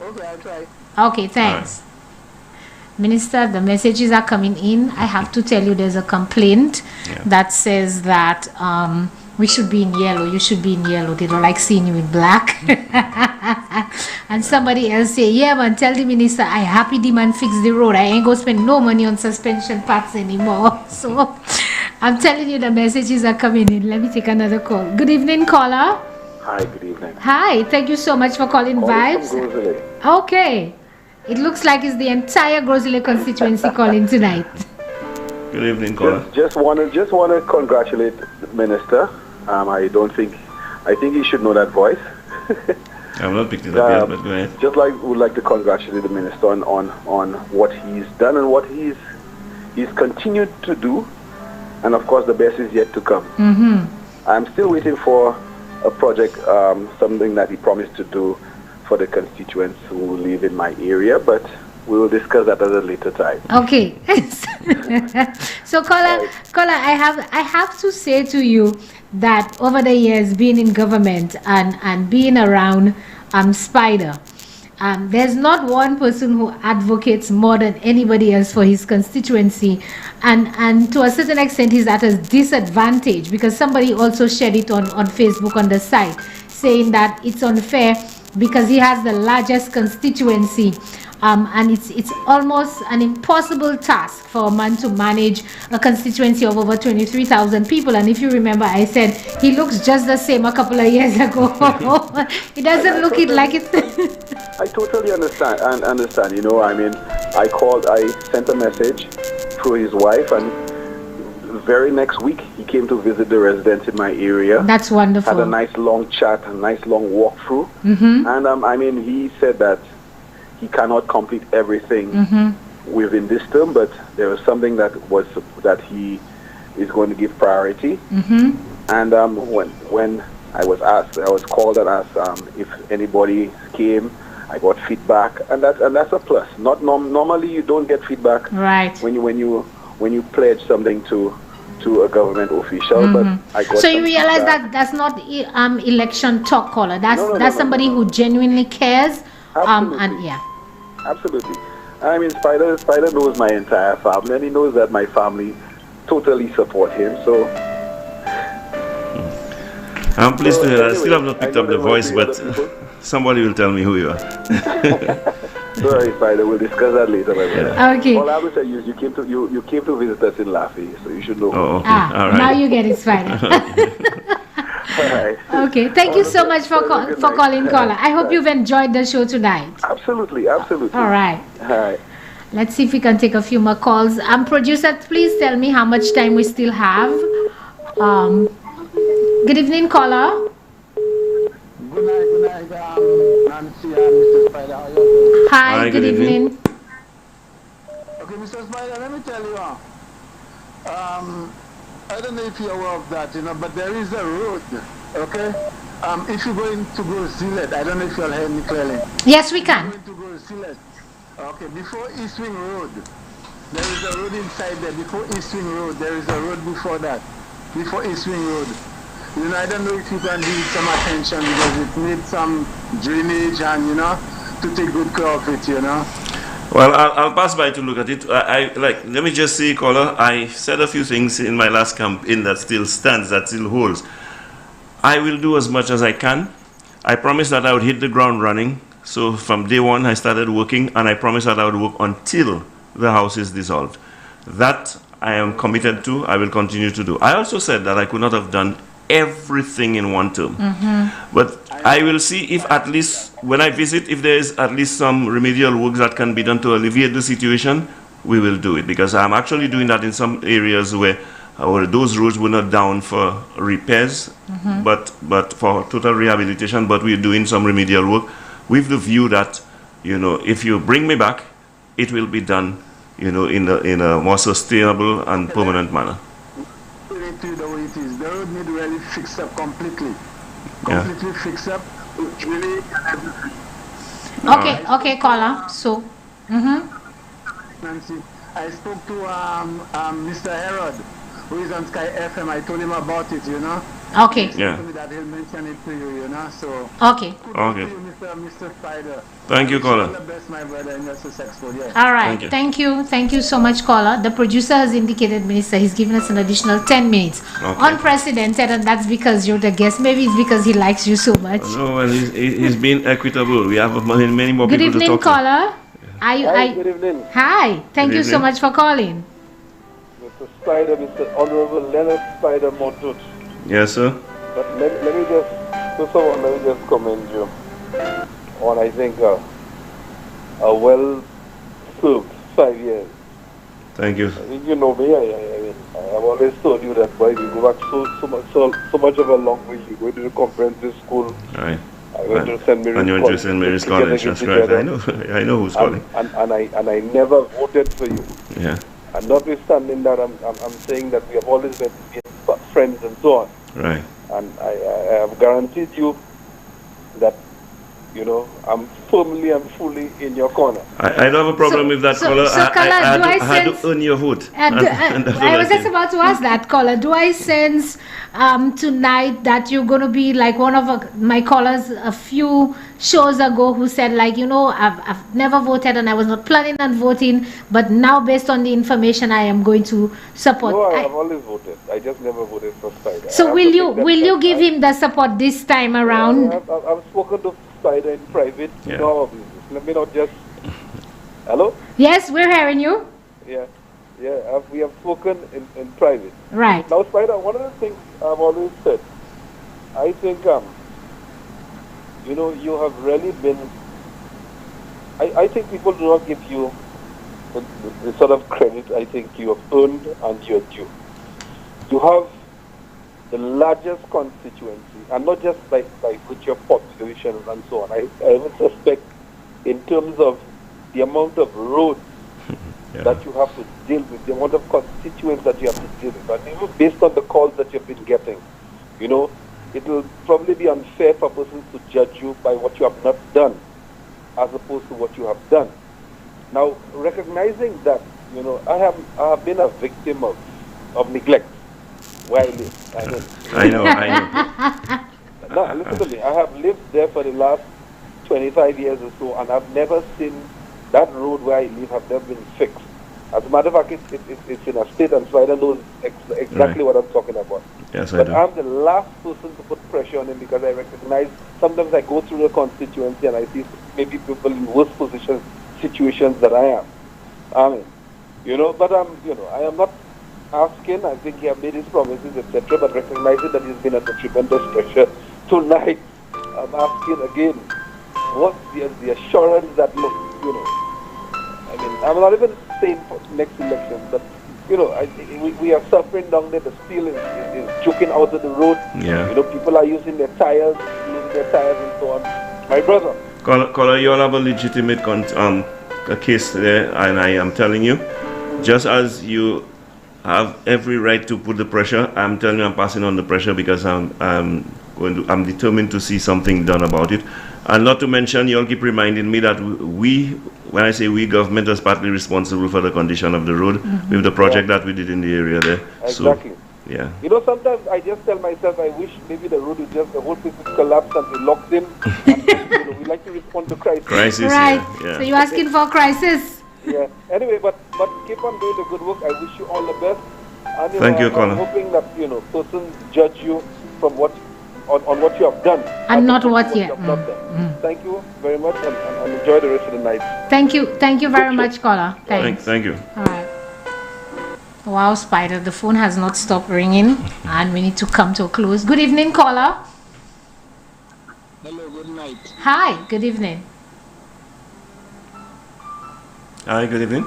Okay, I'll try. Okay, thanks. Minister, the messages are coming in. I have to tell you, there's a complaint that says that we should be in yellow. You should be in yellow. They don't like seeing you in black. And somebody else say, yeah, man, tell the minister I happy the man fix the road. I ain't gonna spend no money on suspension parts anymore. So I'm telling you, the messages are coming in. Let me take another call. Good evening, caller. Hi, good evening. Hi, thank you so much for calling Vibes. Okay. It looks like it's the entire Grosley constituency calling tonight. Good evening, caller. Just want to congratulate the minister. I think he should know that voice. I'm not picking it up yet, but go ahead. Would like to congratulate the minister on what he's done and what he's continued to do, and of course the best is yet to come. I'm still waiting for a project, something that he promised to do for the constituents who live in my area, but we will discuss that at a later time. Okay. So caller, I have to say to you that over the years being in government and being around Spider, there's not one person who advocates more than anybody else for his constituency, and to a certain extent he's at a disadvantage, because somebody also shared it on Facebook on the site, saying that it's unfair because he has the largest constituency, and it's almost an impossible task for a man to manage a constituency of over 23,000 people. And if you remember, I said he looks just the same a couple of years ago. It doesn't look like it. I totally understand. You know, I mean, I sent a message through his wife, and the very next week he came to visit the residents in my area. That's wonderful. Had a nice long chat, a nice long walkthrough. And I mean, he said that he cannot complete everything within this term, but there was something that he is going to give priority. And when I was called and asked if anybody came, I got feedback, and that's a plus. Normally you don't get feedback when you pledge something to a government official, but I got. So you realize that that's not election talk, caller. That's somebody who genuinely cares. Absolutely. Absolutely. I mean, Spider knows my entire family, and he knows that my family totally support him. So I'm pleased to hear that. I still have not picked up the voice, but somebody will tell me who you are. Sorry, Spider. We'll discuss that later, my brother. Okay. All I will say is you came to visit us in Lafayette, so you should know. Oh, okay. All right. Now you get it, Spider. Okay, thank you so much for calling, caller. I hope you've enjoyed the show tonight. Absolutely. All right. Let's see if we can take a few more calls. Producer, please tell me how much time we still have. Good evening, caller. Good night, Nancy and Mr. Spider. How are you? Hi, good evening. Okay, Mr. Spider, let me tell you, I don't know if you're aware of that, but there is a road, okay? If you're going to go Zillet, I don't know if you'll hear me clearly. Yes, we can. If you're going to go Zillet, okay, before East Wing Road, there is a road inside there. Before East Wing Road, there is a road before that. Before East Wing Road. I don't know if you can give it some attention, because it needs some drainage and, to take good care of it, Well, I'll pass by to look at it. Let me just say, caller, I said a few things in my last campaign that still stands, that still holds. I will do as much as I can. I promised that I would hit the ground running. So from day one, I started working, and I promised that I would work until the House is dissolved. That I am committed to. I will continue to do. I also said that I could not have done everything in one term. But I will see if at least when I visit, if there is at least some remedial work that can be done to alleviate the situation, we will do it, because I'm actually doing that in some areas where those roads were not down for repairs, but for total rehabilitation. But we're doing some remedial work with the view that, if you bring me back, it will be done in a more sustainable and permanent manner. The way it is, the road need really fixed up completely. Yeah. Completely fixed up. It's really everything. Okay, caller. So, Nancy, I spoke to Mr. Herod, who is on Sky FM. I told him about it, Okay. Yeah. He told me that he'll mention it to you, So. Okay. Okay. Mr. Spider. Thank you, caller. All the best, my brother, in your successful. Yeah. All right. Thank you so much, caller. The producer has indicated, Minister, he's given us an additional 10 minutes. Okay. Unprecedented, and that's because you're the guest. Maybe it's because he likes you so much. No, well, he's been equitable. We have many more Good people evening, to talk caller. Good evening. Hi. Thank you so much for calling. Mr. Spider, Mr. Honorable Leonard Spider Montut. Yes, sir. But let me just, first of all, let me just commend you on, I think, a well-served 5 years. Thank you. I think you know me. I've always told you that, boy, you go back so much of a long way. You go to the comprehensive school. Right. I went to St. Mary's and you're College. St. Mary's College. That's right. I know who's calling. And I never voted for you. Yeah. And notwithstanding that, I'm saying that we have always been friends and so on. Right. And I have guaranteed you that, I'm firmly and fully in your corner. I don't have a problem with that, caller. I had to earn your vote. I was just about to ask that, caller. Do I sense tonight that you're going to be like one of my callers a few shows ago who said, like, I've never voted and I was not planning on voting, but now based on the information I am going to support. No, I've always voted. I just never voted for Spider. So will you give him the support this time around? I've spoken to Spider in private. You know our business. Let me not just... Hello? Yes, we're hearing you. Yeah. We have spoken in private. Right. Now, Spider, one of the things I've always said, I think, you have really been... I think people do not give you the sort of credit I think you have earned and you're due. You have the largest constituency, and not just by virtue of population and so on. I even suspect in terms of the amount of roads that you have to deal with, the amount of constituents that you have to deal with. And even based on the calls that you've been getting, it will probably be unfair for persons to judge you by what you have not done as opposed to what you have done. Now, recognizing that, I have been a victim of neglect where I live. I know. No, listen to me. I have lived there for the last 25 years or so, and I've never seen that road where I live have never been fixed. As a matter of fact, it's in a state, and Spider knows exactly what I'm talking about. Yes, but I do. I'm the last person to put pressure on him because I recognize sometimes I go through the constituency and I see maybe people in worse situations than I am. But I am not asking. I think he has made his promises, etc. But recognizing that he's been under tremendous pressure tonight, I'm asking again, what's the assurance that I'm not even saying for next election, but we are suffering down there. The steel is joking out of the road. Yeah. People are using their tires, and so on. My brother. Caller, you all have a legitimate a case there, and I am telling you, just as you have every right to put the pressure, I'm telling you, I'm passing on the pressure because I'm determined to see something done about it. And not to mention, you all keep reminding me that when I say we, government is partly responsible for the condition of the road with the project that we did in the area there. Exactly. So, yeah. Sometimes I just tell myself, I wish maybe the road would the whole place would collapse and be locked in. And, we like to respond to crisis. Right. Yeah. So you're asking for a crisis? Yeah. Anyway, but keep on doing the good work. I wish you all the best. And, Thank you, I'm hoping that, persons judge you from on what you have done. And not what you have not done. Thank you very much and enjoy the rest of the night. Thank you very much, caller. Thanks. Thank you. All right. Wow, Spider, the phone has not stopped ringing and we need to come to a close. Good evening, caller. Hello, good night. Hi, good evening. Hi, good evening.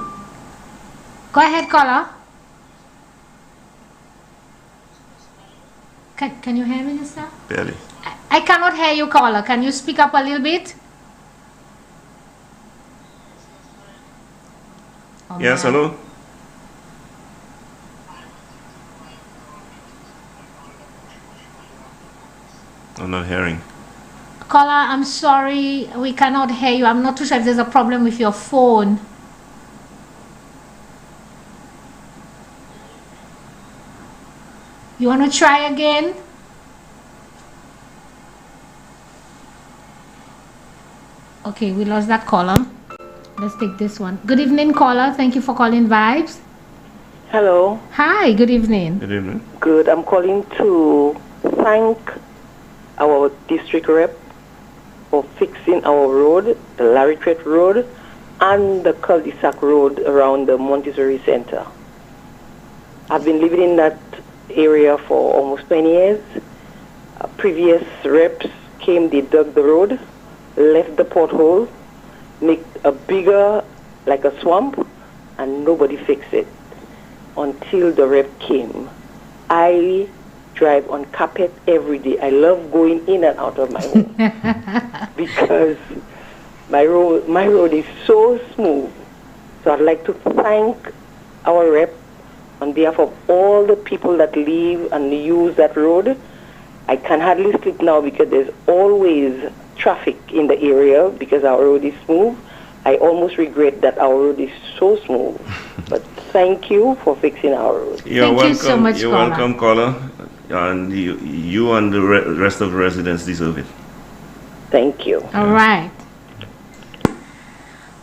Go ahead, caller. Can you hear me, mister? Barely. I cannot hear you, caller. Can you speak up a little bit? Or Yes, hello. I'm not hearing. Caller, I'm sorry, we cannot hear you. I'm not too sure if there's a problem with your phone. You want to try again? Okay, we lost that caller. Let's take this one. Good evening, caller. Thank you for calling Vibes. Hello. Hi, good evening. Good evening. Good. I'm calling to thank our district rep for fixing our road, the Larrytret Road, and the cul-de-sac road around the Montessori Center. I've been living in that area for almost 20 years. Previous reps came, they dug the road, left the pothole, make a bigger, like a swamp, and nobody fixed it until the rep came. I drive on carpet every day. I love going in and out of my home because my road is so smooth. So I'd like to thank our rep on behalf of all the people that live and use that road. I can hardly sleep now because there's always traffic in the area because our road is smooth. I almost regret that our road is so smooth. But thank you for fixing our road. You're welcome. You so much, you're welcome, caller. And you and the rest of the residents deserve it. Thank you. All right.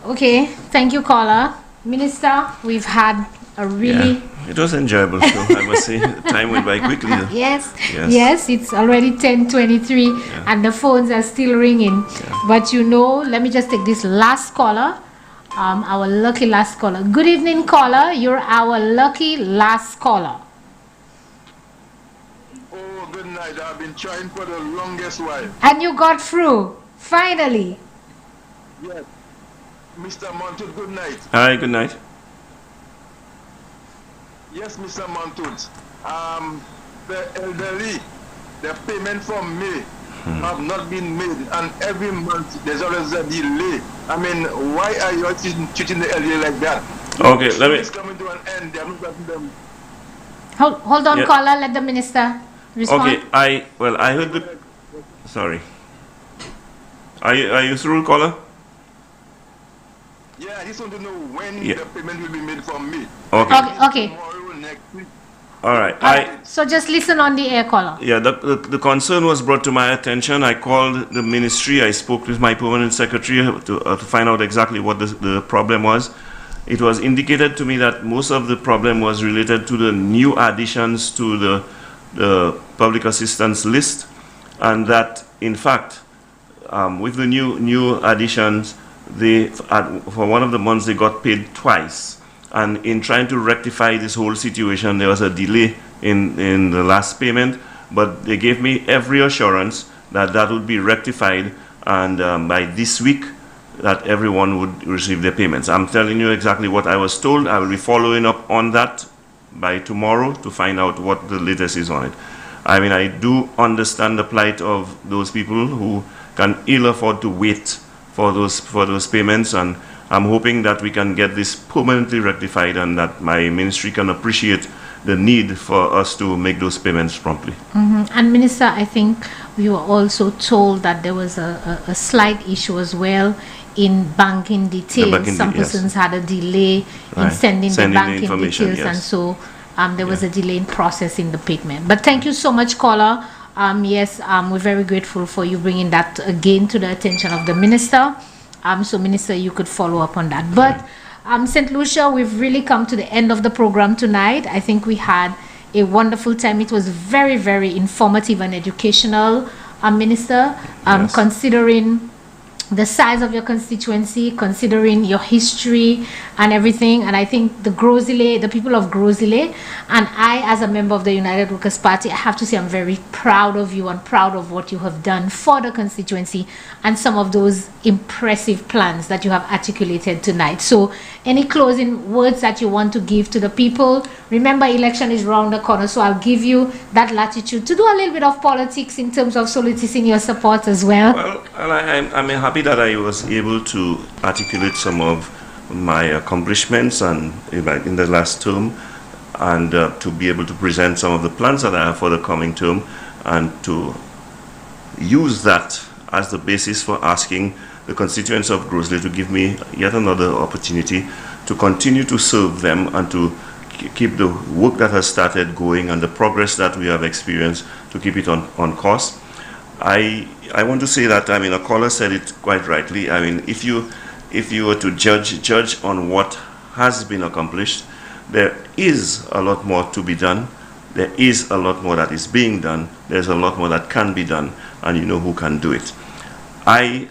Okay, thank you, caller. Minister, we've had a really... It was enjoyable show, I must say. Time went by quickly. Yes, it's already 10:23 and the phones are still ringing. But you know, let me just take this last caller, our lucky last caller. Good evening, caller. You're our lucky last caller. Oh, good night. I've been trying for the longest while. And you got through, finally. Yes. Mr. Montut, good night. Hi, good night. Yes, Mr. Montut. The elderly, the payment from May have not been made, and every month there's always a delay. I mean, why are you treating the elderly like that? Okay, let me... It's coming to an end. They are not getting them. Hold on, caller. Let the minister respond. Okay, I heard the... Sorry. Are you through, caller? Yeah, I just want to know when the payment will be made from me. Okay. Tomorrow, next week. All right. So just listen on the air, caller. Yeah, the concern was brought to my attention. I called the ministry. I spoke with my permanent secretary to find out exactly what the problem was. It was indicated to me that most of the problem was related to the new additions to the public assistance list, and that in fact, with the new additions, for one of the months they got paid twice, and in trying to rectify this whole situation, there was a delay in the last payment, but they gave me every assurance that would be rectified, and by this week that everyone would receive their payments. I'm telling you exactly what I was told. I will be following up on that by tomorrow to find out what the latest is on it. I mean, I do understand the plight of those people who can ill afford to wait for those payments, and I'm hoping that we can get this permanently rectified and that my ministry can appreciate the need for us to make those payments promptly. And Minister, I think we were also told that there was a slight issue as well in banking details. Some persons had a delay in sending the banking details, and so there was a delay in processing the payment. But thank you so much, caller. We're very grateful for you bringing that again to the attention of the minister. So Minister, you could follow up on that. But St. Lucia, we've really come to the end of the program tonight. I think we had a wonderful time. It was very, very informative and educational, Minister, considering the size of your constituency, considering your history and everything. And I think the people of Grosile, and I as a member of the United Workers' Party, I have to say I'm very proud of you and proud of what you have done for the constituency and some of those impressive plans that you have articulated tonight. So any closing words that you want to give to the people? Remember, election is around the corner, so I'll give you that latitude to do a little bit of politics in terms of soliciting your support as well. Well, I'm happy that I was able to articulate some of my accomplishments and in the last term, and to be able to present some of the plans that I have for the coming term, and to use that as the basis for asking the constituents of Groseley to give me yet another opportunity to continue to serve them and to keep the work that has started going and the progress that we have experienced, to keep it on course. I want to say that, a caller said it quite rightly. If you were to judge on what has been accomplished, there is a lot more to be done. There is a lot more that is being done. There's a lot more that can be done, and you know who can do it. I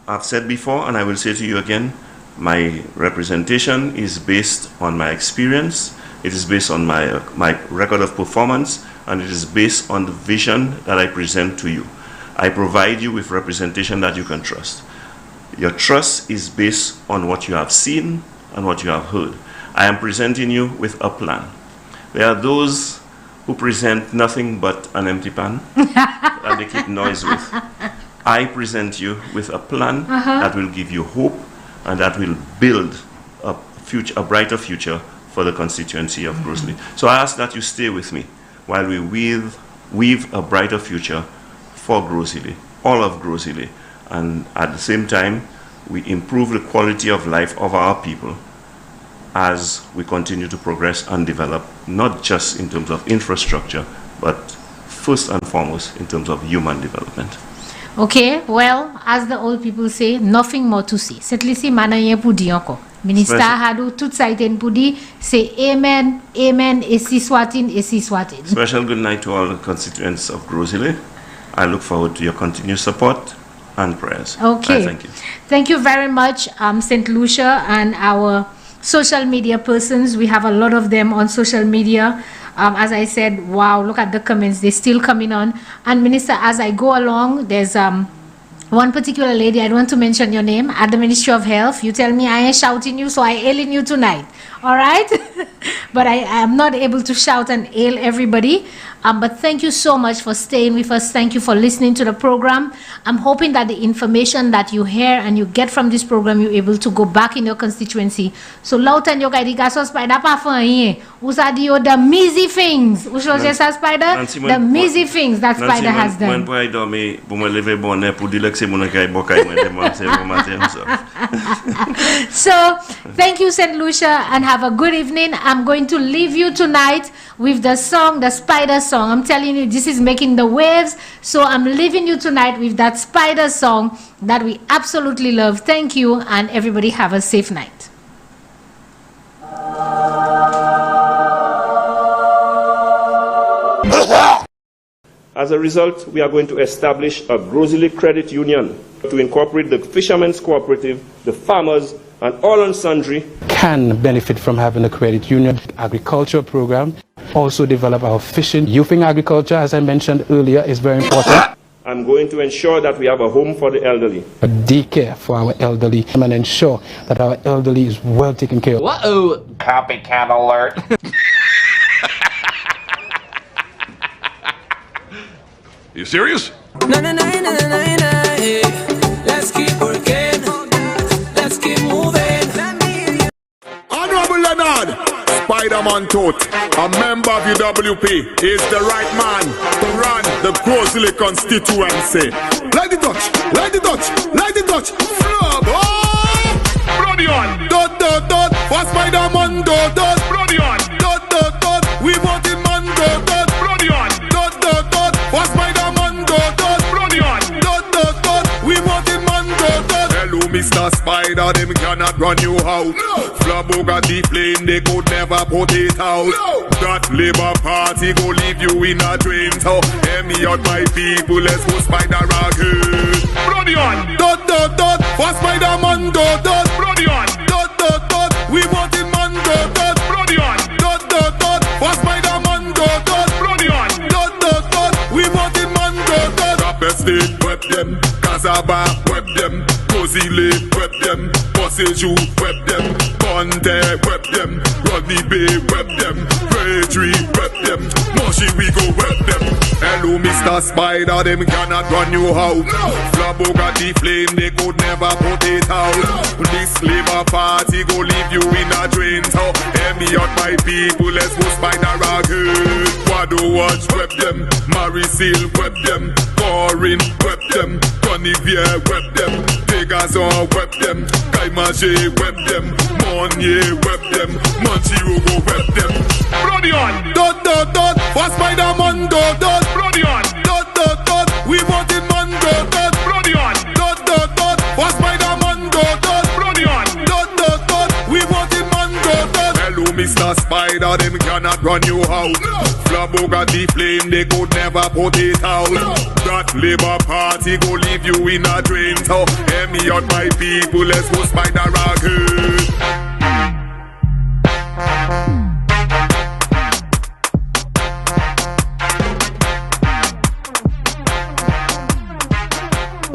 have said before, and I will say to you again, my representation is based on my experience, it is based on my record of performance, and it is based on the vision that I present to you. I provide you with representation that you can trust. Your trust is based on what you have seen and what you have heard. I am presenting you with a plan. There are those who present nothing but an empty pan that they keep noise with. I present you with a plan that will give you hope and that will build a brighter future for the constituency of Groseley. So I ask that you stay with me while we weave a brighter future for Groseley, all of Groseley, and at the same time we improve the quality of life of our people as we continue to progress and develop, not just in terms of infrastructure, but first and foremost in terms of human development. Okay, well, as the old people say, nothing more to say. Setlisi manaye pudi encore. Minister Hadu tout saiten pudi say amen, amen, esi swatin. Special good night to all the constituents of Groseley. I look forward to your continued support and prayers. Okay. Thank you. Thank you very much, St. Lucia, and our social media persons. We have a lot of them on social media. As I said, wow, look at the comments. They're still coming on. And Minister, as I go along, there's one particular lady, I don't want to mention your name, at the Ministry of Health. You tell me I ain't shouting you, so I ailing you tonight. All right? But I am not able to shout and ail everybody. But thank you so much for staying with us. Thank you for listening to the program. I'm hoping that the information that you hear and you get from this program, you're able to go back in your constituency. So, Lautan yoga digaso spider pafanyi. Usadio the mizzy things. Ushoje sa spider? The mizzy things that spider has done. So, thank you, St. Lucia, and have a good evening. I'm going to leave you tonight with the song, the Spider song. I'm telling you, this is making the waves. So I'm leaving you tonight with that Spider song that we absolutely love. Thank you, and everybody have a safe night. As a result, we are going to establish a Groseley Credit Union to incorporate the Fishermen's Cooperative, the farmers, and all and sundry can benefit from having a credit union agriculture program. Also develop our fishing. Youthing agriculture, as I mentioned earlier, is very important. I'm going to ensure that we have a home for the elderly. A daycare for our elderly and ensure that our elderly is well taken care of. Whoa! Copycat alert. You serious? Na na na na na na na. Let's keep working. Let's keep moving. Honorable Leonard, Spider-Man Tote, a member of UWP, is the right man to run the Groseley constituency. Light the touch, light the touch, light the touch. Flub! Oh! Brody on! Dot dot dot! For Spider-Man dot dot! Brody on! Dot dot dot! We want it man dot dot! Brody on! Dot dot dot! For Spider-Man dot dot! Brody on! Dot dot dot! We want it man dot dot! Hello, Mr. Spider, them cannot run you out. No. Flabo got the flame, they could never put it out. No. That Labour Party go leave you in a dream. So, hear me out, my people, let's go Spider again. Brody on! Dot dot dot! For Spider-Man dot dot! Brody on! Dot dot dot! We want it man dot dot! Brody on! Dot dot dot! For Spider-Man dot dot! Brody on! Dot dot dot! We want it man dot dot! Rapper State, web them. Casaba, web them. Groseley, web them. Bossage, web them. Ponte, web them. Rodney Bay, web them. J3, rep them. Mushy, we go rep them. Hello, Mr. Spider, them cannot run you out. Flabo got the flame, they could never put it out. This Labour Party go leave you in a drain. So, hear me out, my people, let's go Spider again. Wado Watch, rep them. Marisil, rep them. Corin, rep them. Conivier, rep them. Pegazon, rep them. Kaimaje, rep them. Monye, rep them. Manchiro, go rep them. Brody on, dot dot dot. For Spider-Man, dot dot. Brody on, dot dot dot. We want it, man, dot dot. Brody on, dot dot dot. For Spider-Man, dot dot. Brody on, dot dot dot. We want it, man, dot dot. Hello, Mr. Spider, them cannot run you out. Flabo got the flame, they could never put it out. That Labour Party go leave you in a drain. So, hear me out, my people, let's go Spider out.